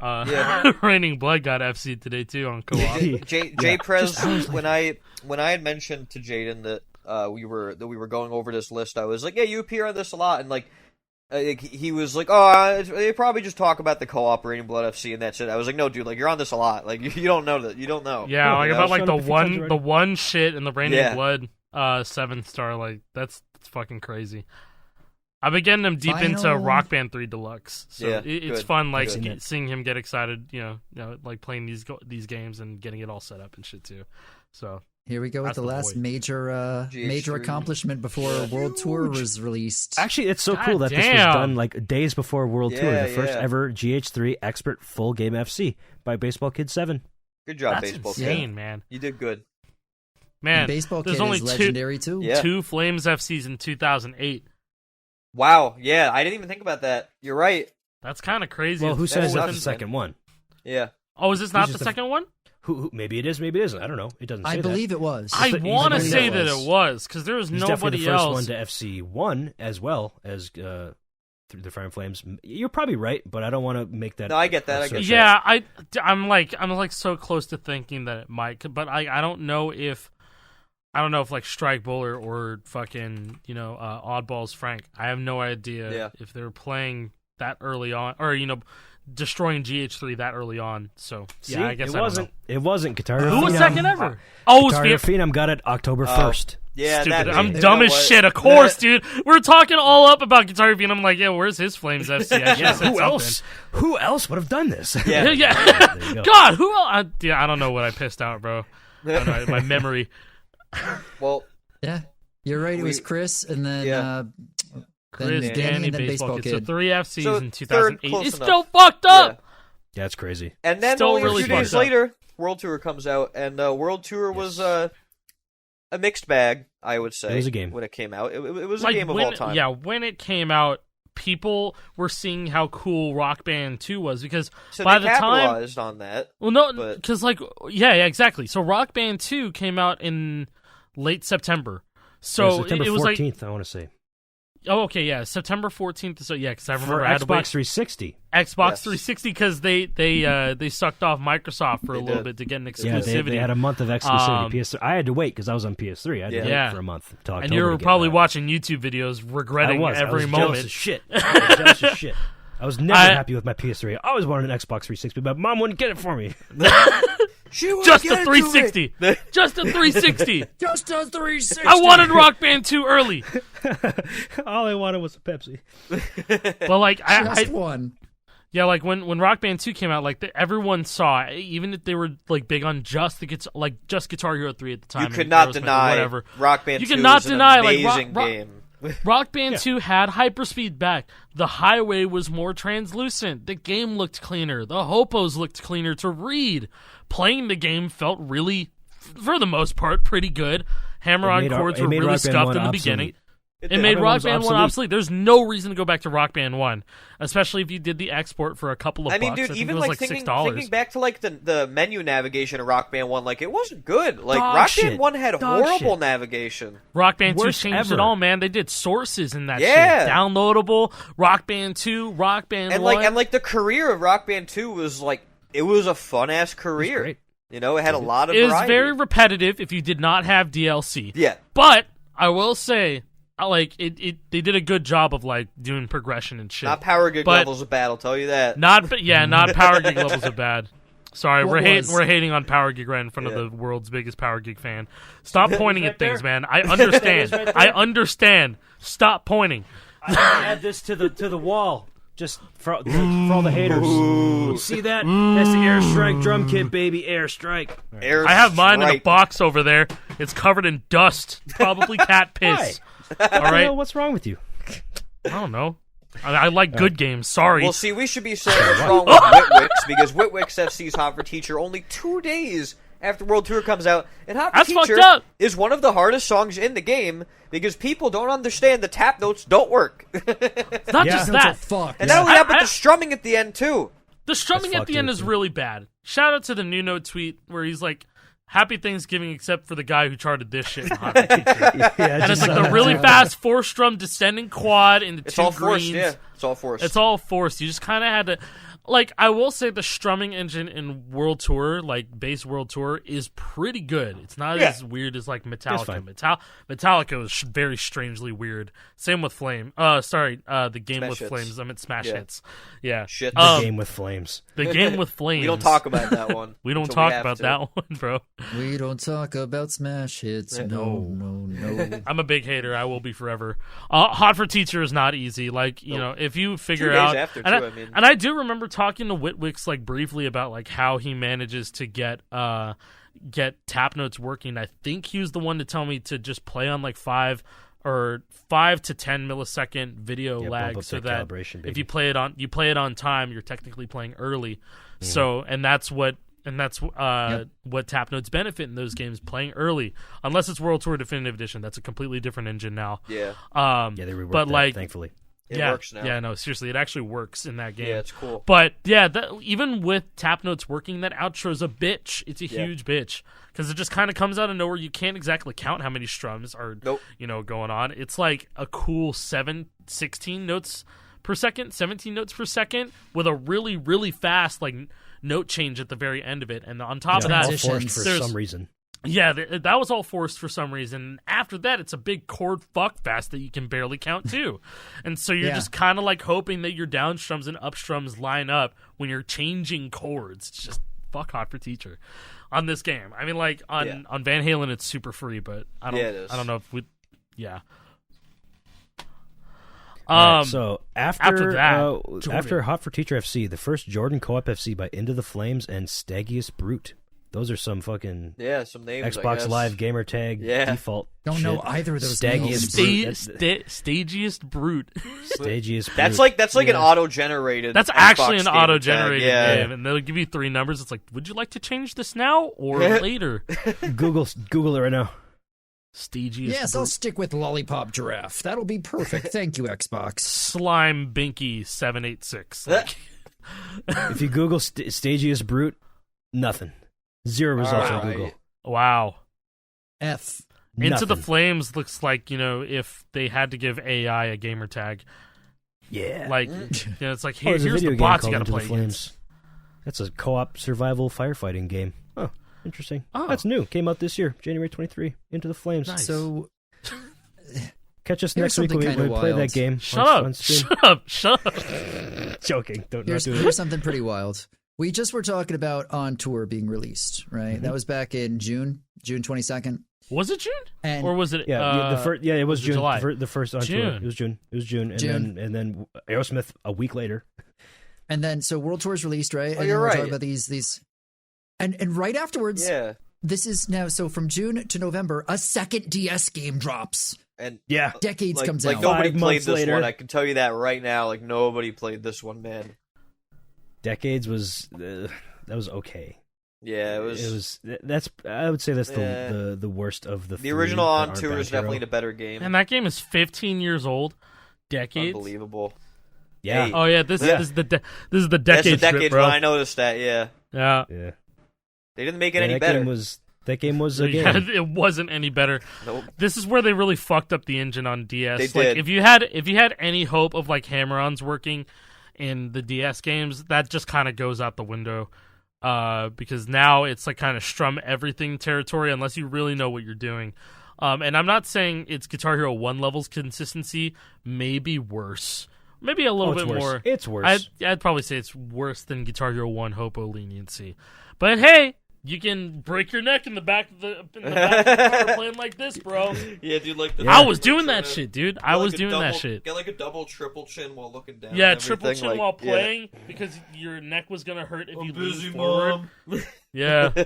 Yeah. Raining Blood got FC today too on co-op. J Prez, when I had mentioned to Jaden that we were going over this list, I was like, yeah, you appear on this a lot, and like he was like, oh, they probably just talk about the co-op Raining Blood FC and that's it. I was like, no, dude, like you're on this a lot, like you don't know that, you don't know. Yeah, like You know? about like Showed the up a few times one already. the one shit in the Raining Yeah. Blood 7-star. Like that's fucking crazy. I've been getting him deep into Final- Rock Band 3 Deluxe, so Yeah, it's good. fun. Like Good. seeing him get excited, you know, like playing these games and getting it all set up and shit too. So Here we go with That's the the last boy. major GH3. accomplishment before World Tour was released. Actually, it's so God cool that this was damn. done like days before World Tour. Yeah, The first yeah. ever GH3 Expert Full Game FC by Baseball Kid 7. Good job, that's baseball insane, kid. man. You did good. Man, Baseball there's Kid only is legendary too. Yeah. 2 Flames FCs in 2008. Wow, yeah, I didn't even think about that. You're right. That's kind of crazy. Well, who That's says that's nuts, the second one? Yeah. Oh, is this not Who's the just a- second one? Who maybe it is, maybe it isn't. I don't know. It doesn't say I that. believe it was. I he's want to definitely say that that was. it was because there was He's definitely nobody the first else. one to FC1 as well as Through the Fire and Flames. You're probably right, but I don't want to make that. No, I get that, I get assertion. Yeah, I'm like so close to thinking that it might, but I don't know if like Strike Bowler or fucking Oddballs Frank. I have no idea if they were playing that early on or destroying GH3 that early on. So See, yeah, I guess it I don't wasn't. know. It wasn't Guitar. Who was Phenom. second ever? Oh, it was Guitar Phenom got it October 1st. Yeah, Stupid. that I'm you dumb know as what? shit. Of course, dude. We're talking all up about Guitar Hero, and I'm like, yeah, where's his Flames FC? I Yeah, said who else? Who else would have done this? Yeah. Yeah. There you go. God, who else? I don't know what I pissed out, bro. I don't know, my memory. Well, Yeah, you're right. It was We- Chris, and then Yeah. Chris, then Danny, and then Baseball Kid. So Kid. 3 FCs So in third, 2008. close It's enough. still fucked up. Yeah, it's crazy. and then Still only really a few days fucked up. later, World Tour comes out, and World Tour was a mixed bag, I would say. It was a game. When it came out. It was a like game of all time. Yeah, when it came out, people were seeing how cool Rock Band 2 was because So by they the time capitalized on that. well, no, but- because yeah, exactly. So Rock Band 2 came out in late September. So September it was 14th, like, I want to say. oh, okay, yeah, September 14th. So yeah, because I remember For I had to wait. Xbox 360. Xbox Yes. 360 because they sucked off Microsoft for a They little did. bit to get an Yeah, exclusivity. they had a month of exclusivity. Um, PS3. I had to wait because I was on PS3. I had to wait Yeah. for a month till October. and you were to get probably that. watching YouTube videos regretting I was every jealous moment. as shit. I was jealous as shit. I was never happy with my PS3. I always wanted an Xbox 360, but mom wouldn't get it for me. Just a 360. Just a 360. Just a 360. I wanted Rock Band 2 early. All I wanted was a Pepsi. But like Just one. yeah, like when Rock Band 2 came out, like everyone saw, even if they were like big on just Guitar Hero 3 at the time. You could and not Aerosmith or deny whatever. Rock Band You 2 could not is an deny, like, amazing Rock- game. Rock Band 2 had hyperspeed back. The highway was more translucent. The game looked cleaner. The hopos looked cleaner to read. Playing the game felt really, for the most part, pretty good. Hammer-on chords were really scuffed in the beginning. It made Rock Band 1 obsolete. There's no reason to go back to Rock Band 1, especially if you did the export for a couple of I mean, bucks. dude, I think even it was like $6. thinking back to like the menu navigation of Rock Band 1, like it wasn't good. Like Dog Rock shit. Band 1 had Dog horrible shit. navigation. Rock Band 2 Worst changed ever. it all, man. They did sources in that Yeah. shit. Downloadable, Rock Band 2, Rock Band And 1. like the career of Rock Band 2 was like it was a fun ass career. great. You know, it had a lot of it was variety. very repetitive if you did not have DLC. Yeah. But I will say, like they did a good job of like doing progression and shit. Not power gig But- levels of bad, I'll tell you that. Not power gig levels are bad. Sorry, What was? we're hating on power gig right in front of the world's biggest power gig fan. Stop pointing Right at things, there. man. I understand. right there. I understand. Stop pointing. I add this to the wall. Just for all the haters. You see that? That's the Airstrike drum kit, baby. Airstrike. Air I have mine in a Strike. box over there. It's covered in dust, probably cat piss. All right, What's wrong with you? I don't know. I like good games. Sorry. Well, see, we should be saying what's wrong with Whitwix because Whitwix FC's Hot for Teacher only 2 days after World Tour comes out, and Hot for That's Teacher fucked up. is one of the hardest songs in the game because people don't understand the tap notes don't work. It's not Yeah. just That's a that. fuck. And not only that, but I- the strumming at the end too. The strumming That's at the fucked end up, is too. really bad. Shout out to the new note tweet where he's like, "Happy Thanksgiving," except for the guy who charted this shit. In Hot for Teacher. And it's like the really fast 4-strum descending quad into It's two all greens. forced, yeah. It's all forced. It's all forced. You just kind of had to. Like, I will say the strumming engine in World Tour, like base World Tour, is pretty good. It's not as weird as like Metallica. fine. Metallica was very strangely weird. Same with Flame. The game Smash with Hits. Flames. I meant Smash Yeah. Hits. Yeah. Shit. The game with flames. The game with Flames. We don't talk about that one. We don't until talk have about to. that one, bro. We don't talk about smash hits. No. I'm a big hater. I will be forever. Hot for Teacher is not easy. Like, you know, if you figure 2 days out, after, and, too, I, I mean. and I do remember talking to Whitwix like briefly about like how he manages to get tap notes working. I think he was the one to tell me to just play on like 5 to 10 millisecond video Yeah, bump lag, up so that that calibration, if baby. you play it on time, you're technically playing early. So that's what tap notes benefit in those games, playing early. Unless it's World Tour Definitive Edition, that's a completely different engine now. Yeah. Yeah, they reworked but that, like, thankfully. It yeah, works now. yeah, no, seriously, it actually works in that game. Yeah, it's cool. But yeah, even with tap notes working, that outro's a bitch. It's a huge bitch because it just kind of comes out of nowhere. You can't exactly count how many strums are going on. It's like a cool 16 notes per second, 17 notes per second with a really, really fast like note change at the very end of it. And on top of that, all forced for there's- some reason. yeah, that was all forced for some reason. After that, it's a big chord fuckfest that you can barely count too. And so you're just kind of like hoping that your down strums and up strums line up when you're changing chords. It's just fuck Hot for Teacher on this game. I mean, like on Van Halen, it's super free, but I don't. Yeah, it is. I don't know if we. Yeah. All right, so after that, after Hot for Teacher FC, the first Jordan Co-op FC by Into the Flames and Staggiest Brute. Those are some fucking Some names. I Xbox guess. Live gamer tag default. Don't shit. know either of those Staggiest names. Brute. Stagiest Brute. Stagiest Brute. That's like an auto-generated. That's Xbox actually an gamer auto-generated tag. game, and they'll give you 3 numbers. It's like, would you like to change this now or later? Google it right now. Stagiest Yes, I'll stick with Lollipop Giraffe. That'll be perfect. Thank you, Xbox. Slime Binky 786. If you Google Stagiest Brute, nothing. 0 results on Google. Wow. F. Into the Nothing. Flames looks like, if they had to give AI a gamer tag. Yeah. Like, it's like, there's a here's video the game bots you called gotta Into play the Flames. That's a co-op survival firefighting game. Oh, interesting. Oh. That's new. Came out this year, January 23. Into the Flames. Nice. So, Catch us Here's next week when something we kinda play wild. that game. Shut on up. stream. Shut up. Joking. Don't not do it. here's something pretty wild. We just were talking about On Tour being released, right? Mm-hmm. That was back in June 22nd. Was it June? And Or was it Yeah, it was it June. July? The first on tour. June. It was June. And June. then Aerosmith a week later. And then so World Tour's released, right? And you're then we're right. talking about these and right afterwards, Yeah. this is now so from June to November, a second DS game drops. And Yeah. Decades like, comes like out. nobody 5 played months this later. one. I can tell you that right now. Like nobody played this one, man. Decades was that was okay. Yeah, it was. It was that's I would say that's Yeah. the worst of the the three original that On aren't Tour Bad is Hero. definitely the better game. And that game is 15 years old. Decades. Unbelievable. Yeah. Hey, Oh yeah, this Yeah. is the this is the That's decade the strip, decade bro. one. I noticed that. Yeah, Yeah. Yeah. they didn't make it Yeah, any that better. game was a Yeah, game. it wasn't any better. Nope. This is where they really fucked up the engine on DS. They Like did. if you had any hope of like hammer-ons working in the DS games, that just kind of goes out the window. Because now it's like kind of strum everything territory unless you really know what you're doing. And I'm not saying it's Guitar Hero 1 level's consistency, maybe worse. Maybe a little it's bit worse. more. It's worse. I'd probably say it's worse than Guitar Hero 1 Hopo leniency. But hey, you can break your neck in the back of the car playing like this, bro. Yeah, dude, like the. I was doing that shit, dude. I was doing that double, shit. Get like a double, triple chin while looking down. Yeah, and triple everything, chin like, while yeah. playing because your neck was gonna hurt if I'm you busy, leaned forward. Mom. Yeah. Yeah,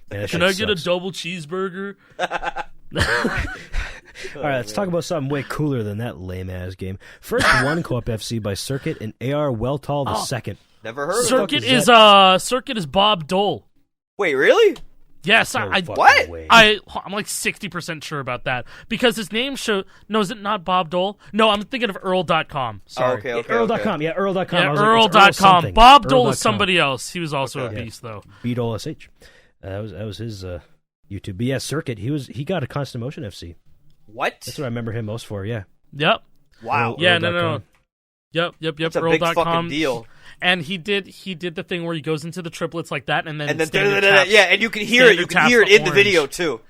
that Can shit I get a sucks. double cheeseburger? All right, let's talk about something way cooler than that lame ass game. First one co-op FC by Circuit and AR Welltall the second. Never heard of it. Circuit is Circuit is Bob Dole. Wait, really? Yes, No I fucking what? way. I'm like 60% sure about that because his name show. No, is it not Bob Dole? No, I'm thinking of Earl.com. Sorry. Oh, okay, okay. Earl.com, yeah, Earl.com. Yeah, I was like, it's Earl Earl.com. something. Bob Dole Earl.com. is somebody else. He was also Okay. a beast, though. Beadle SH. That was his YouTube. But yeah, Circuit. He got a Constant Motion FC. What? That's what I remember him most for. Yeah. Yep. Wow. Yeah, no. Earl.com. Yep. That's a big Earl.com. fucking deal. And he did the thing where he goes into the triplets like that, and then And then standard taps- yeah, and you can hear it. You standard can taps hear it the in the orange. video too.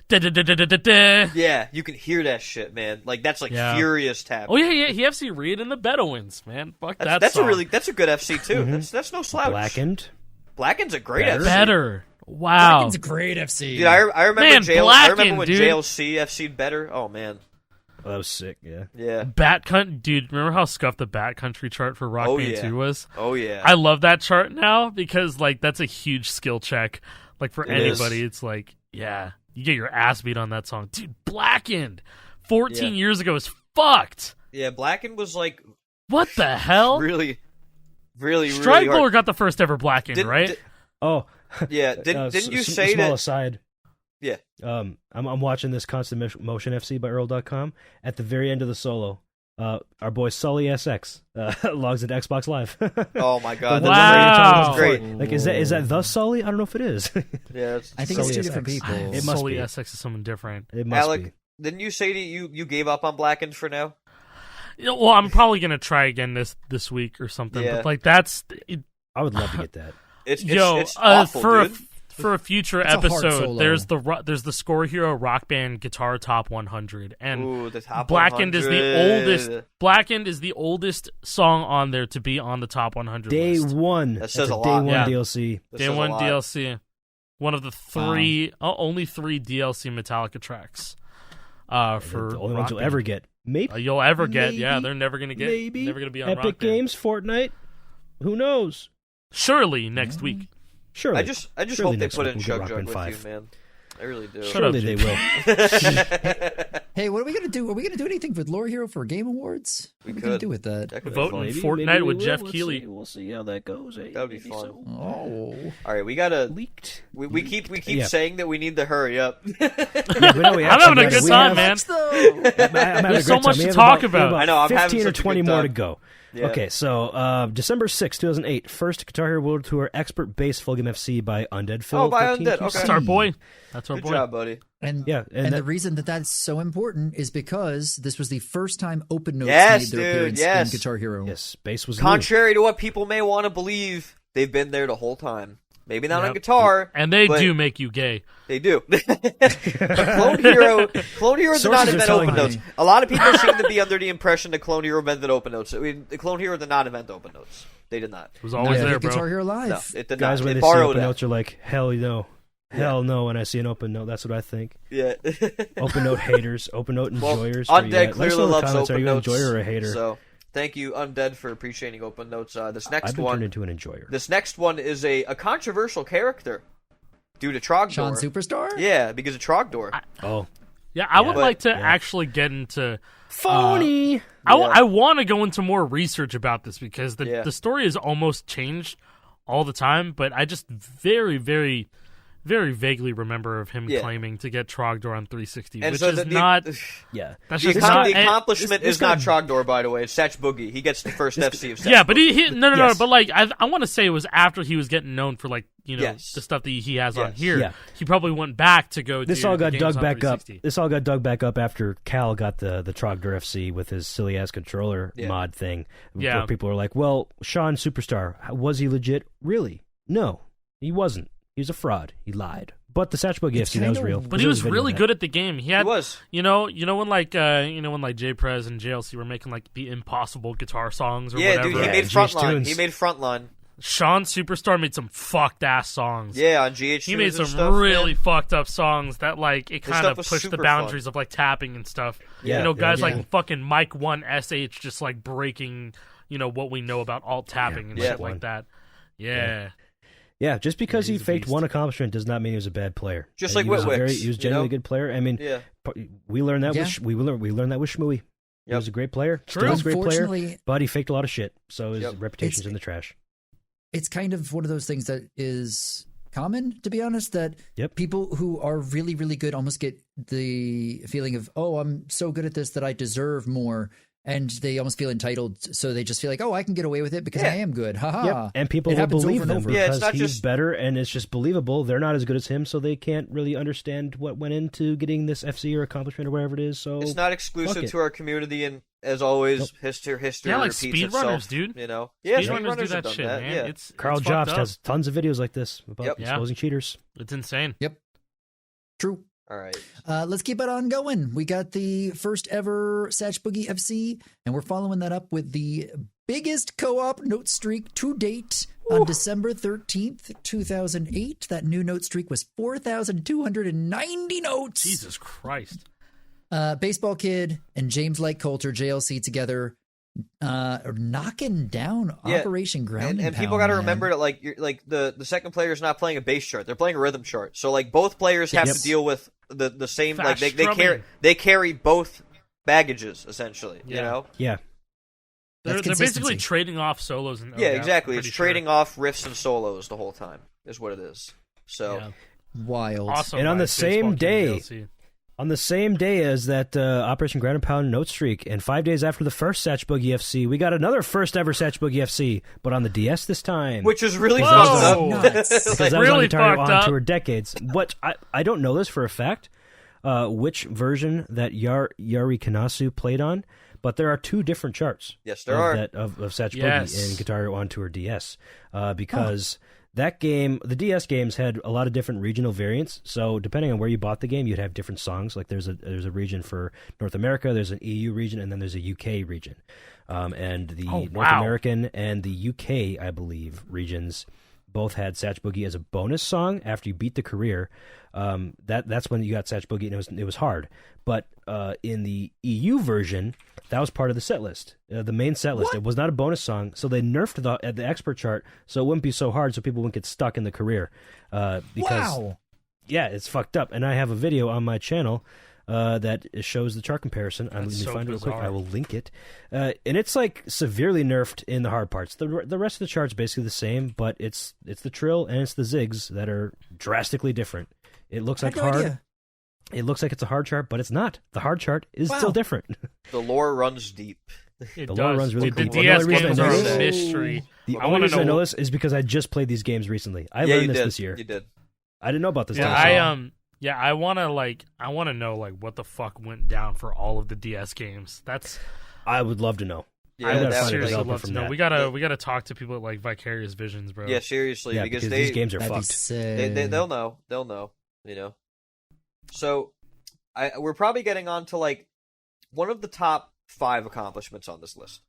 Da-da-da-da-da-da. Yeah, you can hear that shit, man. Like that's like Yeah. furious tap. Oh yeah, he FC Reed and the Bedouins, man. Fuck that. That's a song. really that's a good FC too. That's no slouch. Blackened. Blackened's a great Better. FC. better. Wow. It's a great FC. Dude, I remember Man, I Blackened, remember when dude. JLC FC'd better. Oh man, Oh, that was sick. Yeah. yeah. Bat dude, remember how scuffed the Bat Country chart for Rock Oh, Band yeah. 2 was? Oh yeah. I love that chart now because like that's a huge skill check. Like for It anybody, is. it's like, yeah, you get your ass beat on that song. Dude, Blackened 14 Yeah. years ago is fucked. Yeah, Blackened was like What the hell? really, really Strike hard. Roller got the first ever Blackened, Didn't- right? di- Oh. yeah, didn't you say small that? aside. Yeah. I'm watching this Constant Motion FC by Earl.com. At the very end of the solo, our boy Sully SX logs into Xbox Live. Oh my god, The that's one that you're talking about great. before. Like, is that the Sully? I don't know if it is. Yeah, it's, I think Sully it's two SX. different people. It must Sully be. SX is someone different. It must Alec, be. didn't you say that you gave up on Blackened for now? You know, well, I'm probably gonna try again this week or something. Yeah. But like that's I would love to get that. It's yo it's awful, for dude. for a future It's a hard episode. solo. There's the Scorehero Rock Band Guitar Top 100, and Ooh, the top Blackened is the 100. oldest. Blackened is the oldest song on there to be on the top 100 Day list. one. That That's says a a day lot. one Yeah. DLC. This Day is a one lot. DLC. One of the only three DLC Metallica tracks. For the only Rock ones you'll Band. ever get. Maybe. You'll ever get. Maybe. Yeah, they're never gonna get. Maybe. Never gonna be on Epic Rock Band. Games, Fortnite. Who knows? Surely next week. Surely. I just Surely hope they next put week in we'll get Chug Rock Jug Band with 5. you, man. I really do. Shut up, Surely they Jake. will. Hey, what are we gonna do? Are we gonna do anything with Lore Hero for Game Awards? We What are we could. gonna do with that? That could be Vote fun. in Fortnite with Jeff We'll Keighley. see. We'll see how that goes. That would be fun. Oh, All right, we gotta. Leaked. We keep saying that we need to hurry up. Yeah, but no, we I'm actually having a got- good we time, have- man. I'm having a There's great so time. much We to have talk we have about. I know, I'm having 15 or such a 20 good more time. to go. Yeah. Okay, so December 6, 2008, first Guitar Hero World Tour Expert Bass Full Game FC by Undead Phil. Oh, by 13 Undead, QC. okay. That's our boy. That's our Good boy. job, buddy. and Yeah, and and that- the reason that that's so important is because this was the first time Open Notes Yes, made their dude, appearance yes. in Guitar Hero. Yes, bass was new. Contrary to what people may want to believe, they've been there the whole time. Maybe not on Yep. guitar, And they but do make you gay. They do. Clone Hero did not Sources are invent telling Open me. Notes. A lot of people seem to be under the impression that Clone Hero invented Open Notes. I mean, the Clone Hero did not invent Open Notes. They did not. It was always Not there, like Guitar bro. Hero Live. No, it did Guys, not. when They they see borrowed open that. notes, are like, hell no. Hell no, when I see an open note, that's what I think. Yeah. Open note haters, open note Well, enjoyers. where you Undead at? Let us clearly know in the loves comments, Open are you an Notes. enjoyer or a hater? So, thank you, Undead, for appreciating Open Notes. This next I've been one, turned into an enjoyer. this next one is a controversial character due to Trogdor. Sean Superstar? Yeah, because of Trogdor. Oh, Yeah, I would But- like to yeah. actually get into. phony! I want to go into more research about this because Yeah. the story is almost changed all the time, but I just very, very, very vaguely remember of him Yeah. claiming to get Trogdor on 360, And which so is the, not. Yeah. That's the, just accom- not. the accomplishment this is not guy- Trogdor, by the way. It's Satch Boogie. He gets the first FC of Satch Yeah, but Boogie. he no, Yes. but like I want to say it was after he was getting known for like Yes. the stuff that he has on Yes. here. Yeah. He probably went back to go. This do all the got games dug on back up. 360. This all got dug back up after Cal got the Trogdor FC with his silly ass controller Yeah. mod thing. Yeah. Where people are like, "Well, Sean Superstar, was he legit? Really? No, he wasn't. He was a fraud. He lied." But the Satch Boogie It's FC, that was kind of- real. But he was really good at the game. He had, He was. you know when like J Prez and JLC were making like the impossible guitar songs or Yeah, whatever. dude, he Yeah, made GH Frontline. Tunes. He made Frontline. Sean Superstar made some fucked ass songs. Yeah, on GH. He made Tunes and some stuff, really man. fucked up songs that like it His kind stuff of was pushed the super boundaries fun. of like tapping and stuff. Yeah, you know, guys yeah. like fucking Mike 1 SH just like breaking, what we know about alt tapping and Yeah. shit like that. Yeah. Yeah, just because Yeah, he he's a faked beast. one accomplishment does not mean he was a bad player. Just And like he was Whitwix, he was you genuinely a know? good player. I mean, Yeah. we learned that Yeah. we learned that with Shmooey. He Yep. was a great player. True. Still is a great player, Unfortunately, but he faked a lot of shit. So his Yep. reputation's It's- in the trash. it's kind of one of those things that is common, to be honest, that Yep. people who are really, really good almost get the feeling of, oh, I'm so good at this that I deserve more. And they almost feel entitled. So they just feel like, oh, I can get away with it because Yeah. I am good. Ha Yep. ha. And people It will happens believe over and them over. Yeah, it's because not he's just- better and it's just believable. They're not as good as him, so they can't really understand what went into getting this FC or accomplishment or whatever it is. So It's not exclusive it. to our community, and as always, Nope. history Yeah, like repeats itself. speedrunners, dude. You know, yeah, Speedrunners do have that done shit, that. man. Yeah. It's Carl it's fucked Jobst up. has tons of videos like this about Yep. Yeah. exposing cheaters. It's insane. True. All right. Let's keep it on going. We got the first ever Satch Boogie FC, and we're following that up with the biggest co-op note streak to date on December 13th, 2008. That new note streak was 4,290 notes. Jesus Christ. Baseball Kid and James Light Coulter, JLC together, are knocking down Yeah, Operation Ground And people got to remember that like the second player is not playing a bass chart; they're playing a rhythm chart. So like both players have Yep. to deal with the same Fast like they strumming. carry both baggages essentially. You Yeah. know. Yeah. They're That's basically consistency. trading off solos and Yeah, exactly. It's pretty sure. trading off riffs and solos the whole time. Is what it is. So Yeah. Wild. Awesome. And on the guys. same Baseball Kid day- DLC. On the same day as that Operation Ground and Pound note streak, and 5 days after the first Satch Boogie FC, we got another first ever Satch Boogie FC, but on the DS this time. which is really Whoa! fucked up. Nuts. because that was on really Guitar Hero fucked on up. tour decades. But I don't know this for a fact, which version that Yari Kanasu played on, but there are two different charts. Yes, there are. Of Satch Yes. Boogie and Guitar Hero on tour DS, because that game, the DS games had a lot of different regional variants. So depending on where you bought the game, you'd have different songs. Like there's a region for North America, there's an EU region, and then there's a UK region. And the Oh, North wow. American and the UK, I believe, regions both had Satch Boogie as a bonus song after you beat the career. That's when you got Satch Boogie, and it was hard. But in the EU version, that was part of the set list, the main set list. It was not a bonus song, so they nerfed the expert chart so it wouldn't be so hard, so people wouldn't get stuck in the career. Because Wow. yeah, it's fucked up. And I have a video on my channel that shows the chart comparison. Let me so find it real quick. bizarre. I will link it. And it's like severely nerfed in the hard parts. The rest of the chart's basically the same, but it's the trill and it's the zigs that are drastically different. It looks like hard. Idea. It looks like it's a hard chart, but it's not. The hard chart is still different. The lore runs deep. It The does. lore runs really The cool. DS The only reason games I are know a this- mystery. The I only wanna reason I know- know this is because I just played these games recently. I Yeah, learned you this did. this year. You did. I didn't know about this. Yeah, till I want to know like what the fuck went down for all of the DS games. I would love to know. Yeah, I gotta I find a seriously developer love to from know. that. We gotta talk to people at like Vicarious Visions, bro. Yeah, seriously, Yeah, because these games are That'd be fucked. sick. they'll know. You know. So, we're probably getting on to like one of the top 5 accomplishments on this list,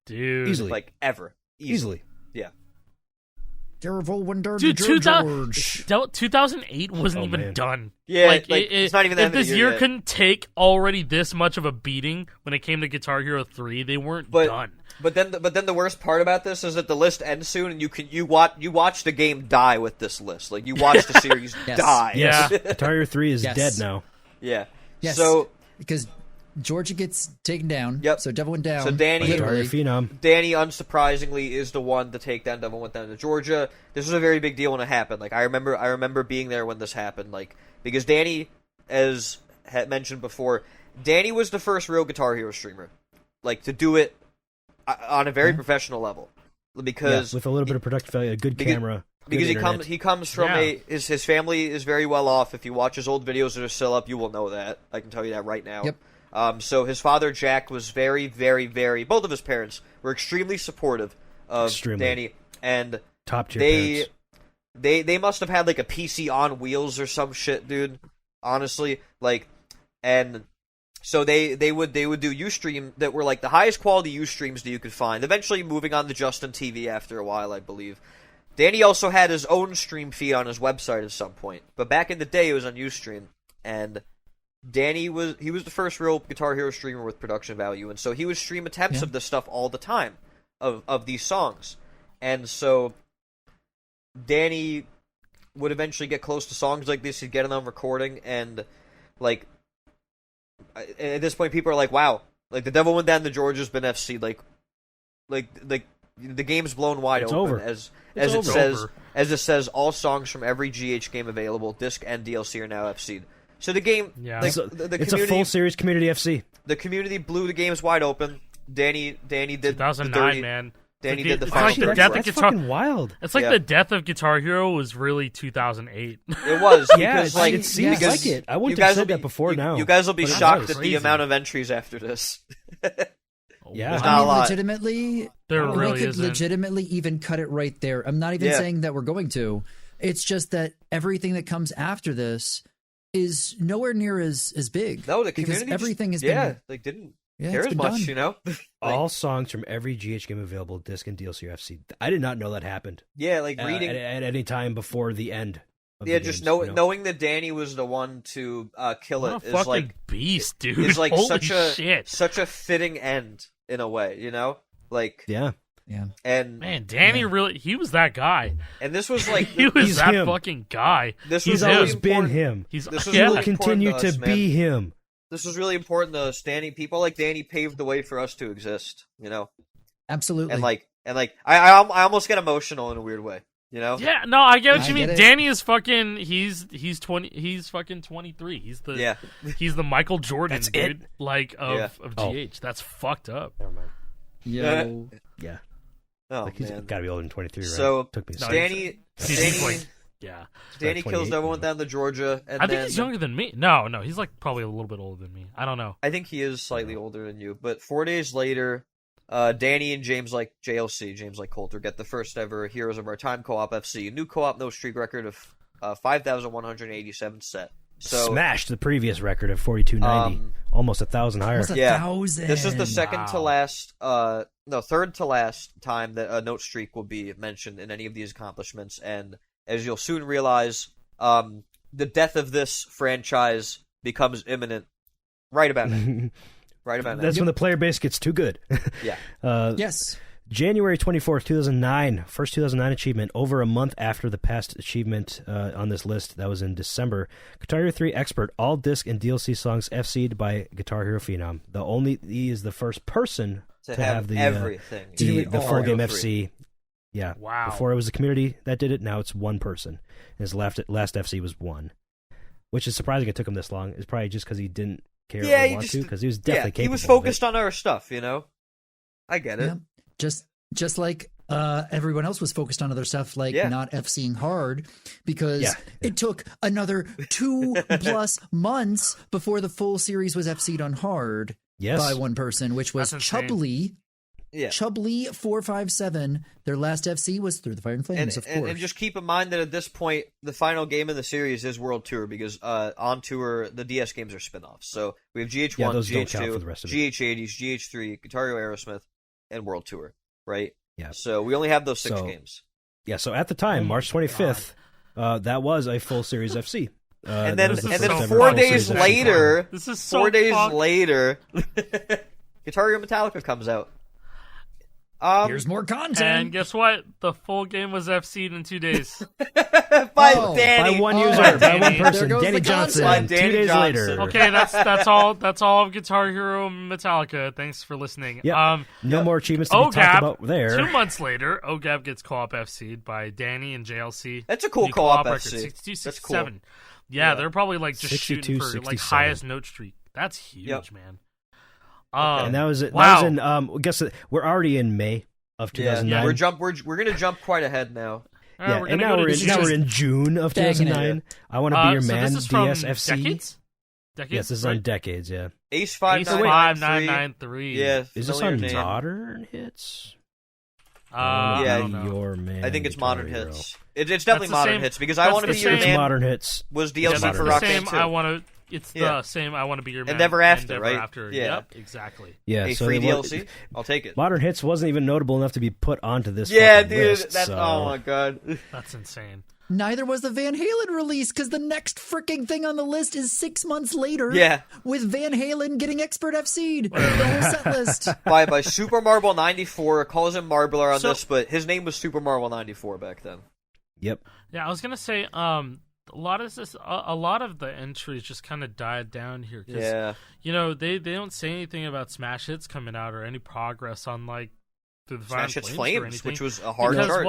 dude. Easily. like ever, Easily. Yeah. Terrible Wonder Dude, George. 2008 wasn't Oh, even man. done. Yeah, like, it's not even the if end of this the year yet. couldn't take already this much of a beating when it came to Guitar Hero 3, they weren't done. But then the worst part about this is that the list ends soon, and you watch the game die with this list. Like you watch the series Yes. die. Yeah. Guitar Hero 3 is Yes. dead now. Yeah. Yes. So Because Georgia gets taken down. Yep. So Devil went down. So Danny- Guitar Hero literally. Phenom. Danny, unsurprisingly, is the one to take down Devil Went Down to Georgia. This was a very big deal when it happened. Like I remember being there when this happened. Like because Danny, as had mentioned before, Danny was the first real Guitar Hero streamer, like to do it on a very professional level. Because With a little bit of production value, a good camera. because good internet. he comes from Yeah. his family is very well off. If you watch his old videos that are still up, you will know that. I can tell you that right now. Yep. So his father Jack was very, very, very. Both of his parents were extremely supportive of Extremely. Danny, and top tier parents. they must have had like a PC on wheels or some shit, dude. Honestly, like, and so they would do Ustream that were like the highest quality Ustreams that you could find. Eventually, moving on to Justin TV after a while, I believe. Danny also had his own stream feed on his website at some point, but back in the day, it was on Ustream, and Danny was the first real Guitar Hero streamer with production value, and so he would stream attempts of this stuff all the time, of these songs, and so Danny would eventually get close to songs like this. He'd get them on recording, and like at this point, people are like, "Wow, like the Devil Went Down to Georgia's been FC like the game's blown wide It's open." over. As It's it over. says, all songs from every GH game available, disc and DLC, are now FC'd. So the game, Yeah. like, It's the a community, full series community FC. the community blew the games wide open. Danny did 2009, the dirty, man. Danny It's did the like final the dirty death work. of That's Guitar. fucking wild. It's like Yeah. the death of Guitar Hero was really 2008. It was Yeah, because like it seems because like it. I wouldn't you have guys said will be- that before you, now. You guys will be But it shocked was. at the Crazy. amount of entries after this. Yeah. There's I not a mean, lot. legitimately, There we really could isn't. legitimately even cut it right there. I'm not even Yeah. saying that we're going to. It's just that everything that comes after this is nowhere near as big. No, the because community everything has yeah, been like didn't yeah, care it's as been much, done. you know. All songs from every GH game available, disc and DLC or FC. I did not know that happened Yeah, like reading. at any time before the end. Of Yeah, the just games, knowing that Danny was the one to kill What it a is fucking like beast, dude. is like Holy such shit. a fitting end in a way, you know. Like Yeah. Yeah. and Man, Danny really, he was that guy. this was like He was He's that him. fucking guy. this He's was always really been important. him. He's This was He yeah. will really continue important to to us, be him. This was really important to us. People like Danny paved the way for us to exist, you know. Absolutely. And I almost get emotional in a weird way, you know. Yeah, no, I get what I you mean. get it. Danny is fucking. He's fucking 23. He's the He's the Michael Jordan, That's dude. it? Like of Yeah. of Oh. GH. That's fucked up. Never mind. Yo. Yeah. Oh Like he's man. got to be older than 23, right? So, Took me a No, second. Danny He's like, yeah. Danny kills 28, everyone down to Georgia, and I think then he's younger than me. No, he's like probably a little bit older than me. I don't know. I think he is slightly older than you. But 4 days later, Danny and James like Coulter get the first ever Heroes of Our Time co-op FC, a new co-op no streak record of 5,187 set. So Smashed the previous record of 4290. Almost 1,000 higher. Almost a Yeah. 1,000. this is the second to Wow. last, third to last time that a note streak will be mentioned in any of these accomplishments. And as you'll soon realize, the death of this franchise becomes imminent right about now. Right about now. That's when the player base gets too good. Yeah. Yes. January 24th, 2009, first 2009 achievement, over a month after the past achievement on this list. That was in December. Guitar Hero 3 Expert, all disc and DLC songs FC'd by Guitar Hero Phenom. He is the first person to have the everything. The full game 3. FC. Yeah. Wow. Before it was the community that did it, now it's one person. His last FC was 1. Which is surprising it took him this long. It's probably just because he didn't care or want to, because he was definitely capable. He was focused on other stuff, I get it. Yeah. Just like everyone else was focused on other stuff, like not FCing hard, because it took another 2+ months before the full series was FC'd on hard by one person, which was Chubbly. Yeah. Chubbly 457. Their last FC was Through the Fire and Flames, of course. And just keep in mind that at this point, the final game in the series is World Tour, because on Tour, the DS games are spin-offs. So we have GH1, GH2, GH80s, GH3, Guitar Hero Aerosmith, and World Tour, right? Yeah. So we only have those 6 games. Yeah, so at the time, March 25th, that was a full series FC. And then 4 days later, this is so 4 days later, Guitar Hero Metallica comes out. Here's more content. And guess what? The full game was FC'd in 2 days. by Danny. By one user, by one person. There goes Danny the Johnson. concept. 2 days later. Okay, that's all of Guitar Hero Metallica. Thanks for listening. Yep. No more achievements to be talked about there. 2 months later, OGAB gets co-op FC'd by Danny and JLC. That's a cool co-op record, FC. 62, That's 67. cool. Yeah, they're probably like just 62, shooting for 67. like highest note streak. That's huge, man. And that was wow. That was in, guess we're already in May of 2009. We're gonna jump quite ahead now. Yeah, and now we're in June of 2009. I Want to Be Your Man, this is from DSFC. Decades? Yes, this is on Decades, yeah. Ace 5993. Yeah. Is this on Modern Hits? Your Man. I think it's Guitar Modern Hero. Hits. It's definitely Modern Hits, because I Want to Be Your Man Modern Hits was DLC for the Rock same. Band 2. It's the same. I Want to Be Your Man. And Never After, Never right? After. Yeah. Yep, exactly. Yeah, A so free DLC? I'll take it. Modern Hits wasn't even notable enough to be put onto this dude. list, That's so. Oh my god. That's insane. Neither was the Van Halen release, because the next freaking thing on the list is 6 months later. Yeah. With Van Halen getting Expert FC'd. The whole set list. by Super Marble 94. It calls him Marbler on this, but his name was Super Marble 94 back then. Yep. Yeah, I was gonna say, a lot of the entries just kind of died down here. Cause, they don't say anything about Smash Hits coming out or any progress on like Through the Fire Smash Hits Flames, Flames, which was a hard chart.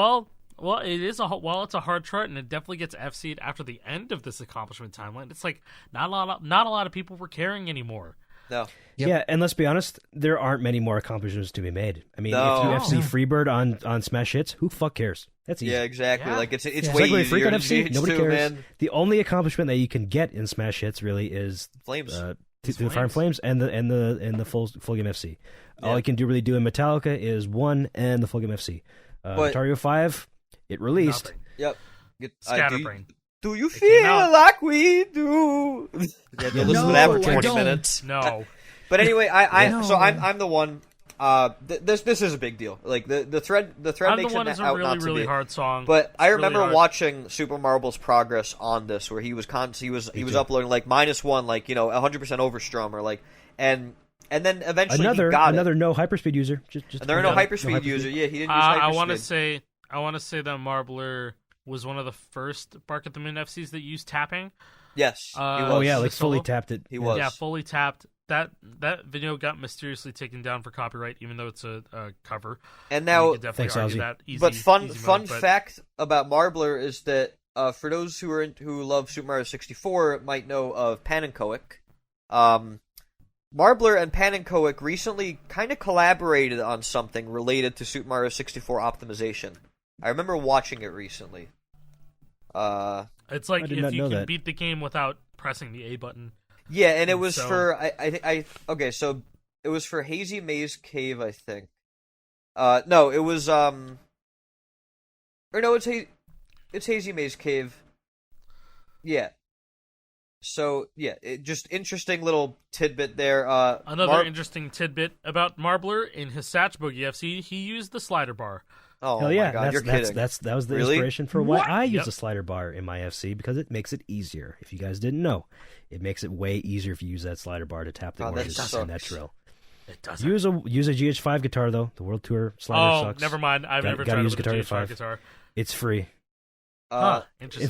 Well, it is it's a hard chart, and it definitely gets FC'd after the end of this accomplishment timeline. It's like not a lot of people were caring anymore. No. Yep. Yeah, and let's be honest, there aren't many more accomplishments to be made. I mean, if you FC Freebird on Smash Hits, who the fuck cares? That's easy. Yeah, exactly. Yeah. Like it's way Segway Freak easier on than FC, nobody GH2, cares. man. The only accomplishment that you can get in Smash Hits really is Flames. Through the Fire and Flames and the full game FC. All you can really do in Metallica is 1 and the full game FC. Guitar Hero 5, it released. Yep. Scatterbrain. Do you feel like we do? You have to listen to that for 20 don't. minutes. No. But anyway, No. so I'm the one. This is a big deal. Like the thread I'm makes the one it is a out really not to really be. hard song. But I It's remember really hard. watching Super Marble's progress on this, where he was uploading like -1, like 100% overstrum, or like and then eventually Another he got no hyperspeed user. Just and there are no hyperspeed user. Yeah, he didn't use hyperspeed. I want to say that Marbler was one of the first Bark at the Moon FCs that used tapping. Yes. He was. Oh yeah, like Solo? fully tapped it. He was. Yeah, fully tapped. That video got mysteriously taken down for copyright, even though it's a cover. And now, you could definitely Thanks, argue Ozzy. that easy, but fun easy mode, but fact about Marbler is that for those who love Super Mario 64 might know of Panenkoek. Marbler and Panenkoek recently kind of collaborated on something related to Super Mario 64 optimization. I remember watching it recently. it's like I did if not you know can that. beat the game without pressing the A button. Yeah, and it was So- for so it was for Hazy Maze Cave, I think. No, it was or no, it's Hazy Maze Cave. Yeah. So yeah, just interesting little tidbit there. Another interesting tidbit about Marbler in his Satch Boogie FC, he used the slider bar. Oh Hell my yeah, god, you're kidding. that was the Really? inspiration for why I use Yep. a slider bar in my FC, because it makes it easier. If you guys didn't know, it makes it way easier if you use that slider bar to tap the Oh, that oranges in that sucks. drill. It doesn't. Use a GH5 guitar though. The World Tour slider sucks. Never mind. I've never Gotta tried use it with a Guitar GH5 5. guitar. It's free. Interesting.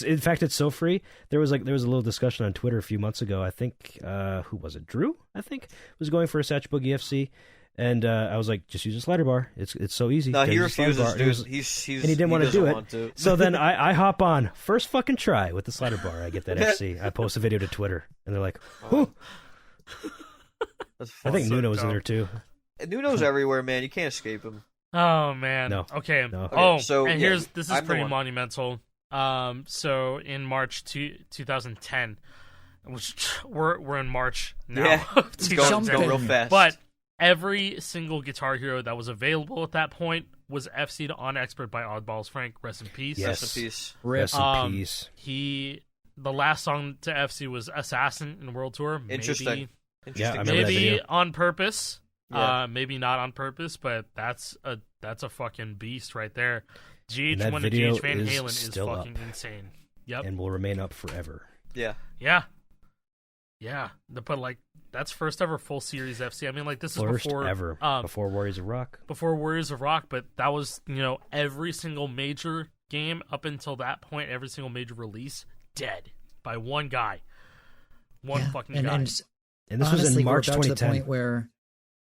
In fact, it's so free. There was a little discussion on Twitter a few months ago. I think who was it? Drew, I think, was going for a Satch Boogie FC, and I was like, just use a slider bar. It's so easy. No, Just he use a slider refuses, bar. dude. And he didn't want to do it. So then I hop on first fucking try with the slider bar. I get that FC. I post a video to Twitter, and they're like, "Whoo!" I think Nuno's in there too. Nuno's everywhere, man. You can't escape him. Oh man. No. Okay. No. Oh, so, and yeah, this is I'm the pretty one. monumental. So in March 2010, which we're in March now. Yeah, of it's going 2010. real fast. But every single Guitar Hero that was available at that point was FC'd on Expert by Oddballs Frank. Rest in peace. Yes. Rest in peace. Rip. Rest in peace. The last song to FC was Assassin in World Tour. Interesting. Yeah, I remember that Maybe video. on purpose. Yeah. Maybe not on purpose, but that's a fucking beast right there. And that GH1 and video GH Van is Halen is still fucking up. insane. Yep. And will remain up forever. Yeah. Yeah. But like that's first ever full series FC. I mean, like this is First before ever before Warriors of Rock. before Warriors of Rock, but that was every single major game up until that point, every single major release dead by one guy, fucking guy. And this honestly, was in March we're about to the 2010. point where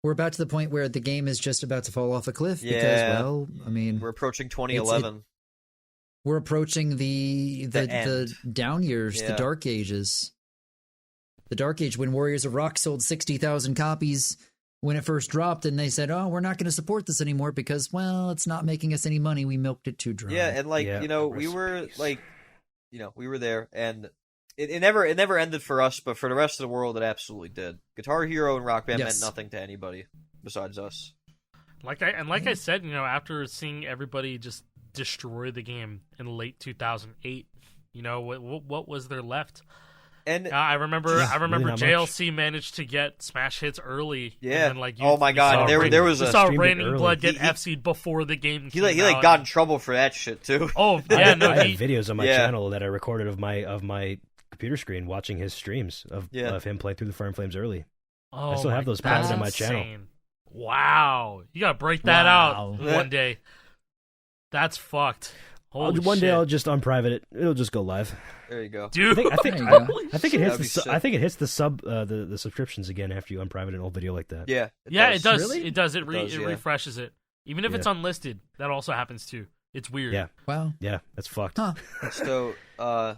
we're about to the point where the game is just about to fall off a cliff Yeah. because, well, I mean, We're approaching 2011. we're approaching the end. down years, Yeah. the dark ages. The dark age when Warriors of Rock sold 60,000 copies when it first dropped, and they said, "Oh, we're not going to support this anymore because, well, it's not making us any money. We milked it too dry." Yeah, and like Yeah, we rest were in peace. like, we were there, and it never ended for us, but for the rest of the world, it absolutely did. Guitar Hero and Rock Band Yes. meant nothing to anybody besides us. Like I said, after seeing everybody just destroy the game in late 2008, what was there left? And I remember really not much. JLC managed to get smash hits early. Yeah. And then, like, Oh my God, there was you a saw streamed it Raining early. Blood get He- FC'd before the game he came out. got in trouble for that shit too. Oh yeah, no, I have he, videos on my Yeah. channel that I recorded of my computer screen watching his streams of him playing through the Fire and Flames early. oh, I still have my- those private that's on my channel. insane. Wow, you gotta break that Wow. out one day. That's fucked. Holy One shit. day I'll just unprivate it. It'll just go live. There you go. Dude, I think There you go. holy I think it shit. hits That'd be sick. I think it hits the the subscriptions again after you unprivate an old video like that. Yeah. Yeah, it does. Really? It does. It does, yeah. refreshes it. Even if Yeah. it's unlisted, that also happens too. It's weird. Yeah. Wow. Yeah, that's fucked. Huh. So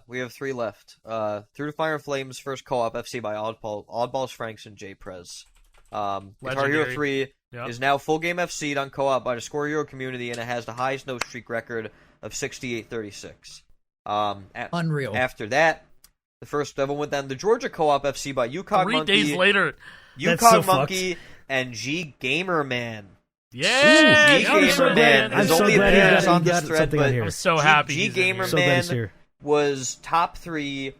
we have 3 left. Through the Fire and Flames, first co-op FC by Oddballs Franks and J Prez. Guitar Hero Legendary. 3 Yep. is now full game FC'd on co-op by the Scorehero community, and it has the highest no streak record of 68-36. Unreal. After that, the first level went down to Georgia co-op FC by Yukon 3 Monkey, days later. That's Yukon so Monkey, and G Gamer Man. Yeah, G I'm Gamer so glad- Man I'm is so only glad appearance he on got this thread, something on but here. I'm so happy. G he's in Gamer here. So glad he's Man here. was top 3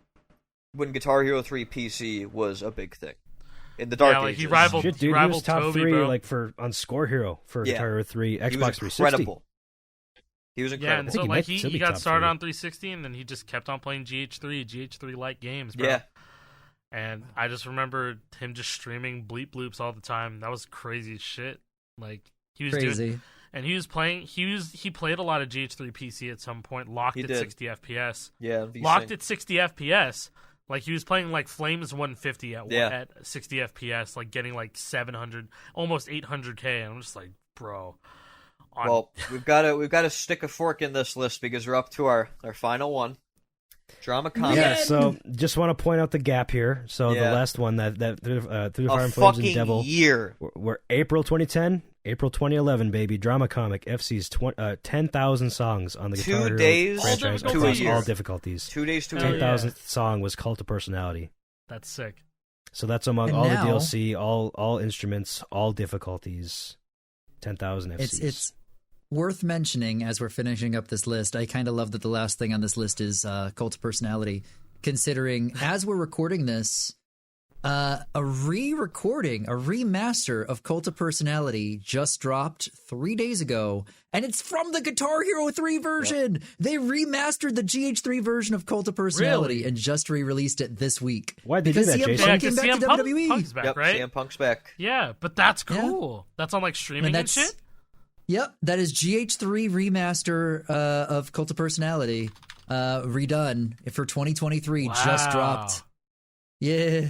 when Guitar Hero 3 PC was a big thing in the dark Yeah, like, ages. he rivaled- Shit, dude, he rivaled was top Toby, 3 bro. like on Score Hero for Yeah. Guitar Hero 3, He Xbox was 360. incredible. He was Yeah, incredible. and I so think he like might still he be got top started 3. on 360, and then he just kept on playing GH3 like games, bro. Yeah. And I just remember him just streaming bleep bloops all the time. That was crazy as shit. Like he was doing, Crazy. and he was playing. He played a lot of GH3 PC at some point. Locked He at did. 60 FPS. Yeah, Locked at 60 FPS. Like he was playing like Flames 150 at 60 FPS, like getting like 700, almost 800K. And I'm just like, bro. Well, we've got to stick a fork in this list because we're up to our final one. Drama Comics. Yeah, so just want to point out the gap here. So Yeah. the last one that through the Fire A and Flames fucking and Devil year. were April 2010, April 2011, baby. Drama Comic FC's 10,000 songs on the 2 Guitar Hero days, franchise to a across year. all difficulties. 2 days to Hell a yeah. 10,000th song was Cult of Personality. That's sick. So that's among And all now- the DLC, all instruments, all difficulties. 10,000 FCs. It's worth mentioning as we're finishing up this list. I kind of love that the last thing on this list is Cult of Personality, considering as we're recording this, A re-recording, a remaster of Cult of Personality just dropped 3 days ago, and it's from the Guitar Hero 3 version. Yep. They remastered the GH3 version of Cult of Personality and just re-released it this week. Why'd they do that, Jason? Punk came back to WWE. Punk's back, right? CM Punk's back. Yeah, but that's cool. Yeah. That's on like streaming and shit? Yep, that is GH3 remaster of Cult of Personality redone for 2023. Wow. Just dropped. Yeah.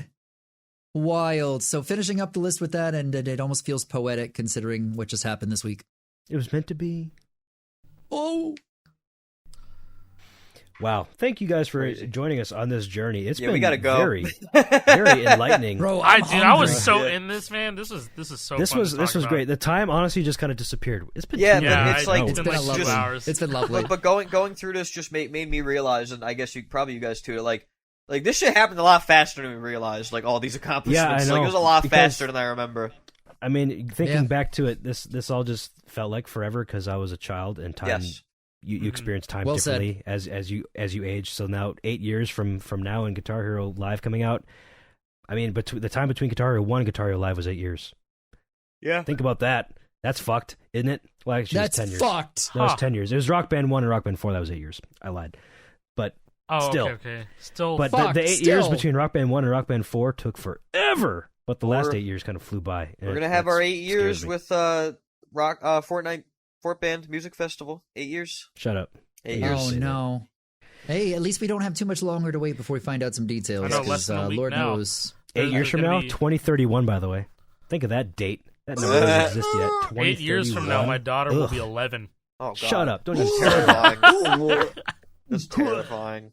Wild. So finishing up the list with that, and it almost feels poetic considering what just happened this week. It was meant to be. Oh. Wow. Thank you guys for joining us on this journey. It's been we gotta go. very, very enlightening. Bro, I was so in this, man. This is so This fun was to this talk was about. great. The time honestly just kind of disappeared. It's been Yeah, 2 but hours. it's like it's been like 2 hours. It's been lovely. But going through this just made me realize, and I guess you guys too, like this shit happened a lot faster than we realized. Like all these accomplishments, Yeah, I know. like it was a lot Because- faster than I remember. I mean, thinking back to it, this all just felt like forever because I was a child and time. Yes. You experience time Well differently as you age. So now 8 years from now and Guitar Hero Live coming out, I mean, the time between Guitar Hero 1 and Guitar Hero Live was 8 years. Yeah. Think about that. That's fucked, isn't it? Well, actually, That's it's 10 years. fucked. That was 10 years. It was Rock Band 1 and Rock Band 4. That was 8 years. I lied. But still. Okay. Still, But fucked, the 8 years still. between Rock Band 1 and Rock Band 4 took forever. But the last 8 years kind of flew by. We're gonna have our 8 years with Fortnite Fort Band Music Festival. 8 years. Shut up. 8 years. Oh, no. Hey, at least we don't have too much longer to wait before we find out some details. I know, less than a week Lord now. knows. 8 years from gonna now, be- 2031, by the way. Think of that date. That number doesn't exist yet. 8 years from now, my daughter will be 11. Oh, God. Shut up. Don't even Terrifying. That's terrifying.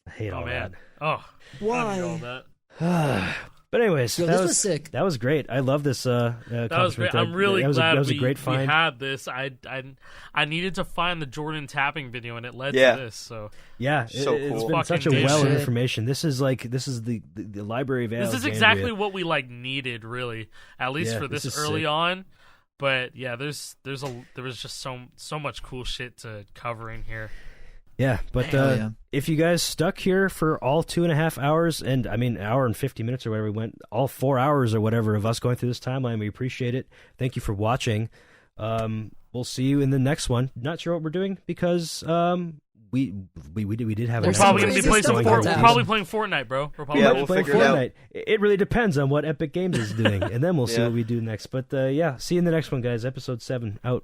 I hate all man. that. Oh, Why? all that. But anyways, Yo, that this was sick. That was great. I love this. That was great. I'm really glad that was a we great find. had this. I needed to find the Jordan tapping video, and it led to this. So Yeah, So it's cool. been such a Fucking well of shit. information. This is the Library of this Alexandria. is exactly what we needed, really, at least Yeah, for this this is early sick. on. But yeah, there was just so much cool shit to cover in here. Yeah, but Hell yeah. if you guys stuck here for all 2.5 hours, and I mean, an hour and 50 minutes or whatever, we went all 4 hours or whatever of us going through this timeline, we appreciate it. Thank you for watching. We'll see you in the next one. Not sure what we're doing because we did have. There's a We're probably some gonna be crazy playing stuff some going We're on. probably playing Fortnite, bro. We're probably Yeah, playing we'll playing figure it out. Fortnite. It really depends on what Epic Games is doing, and then we'll see Yeah. what we do next. But yeah, see you in the next one, guys. Episode 7 out.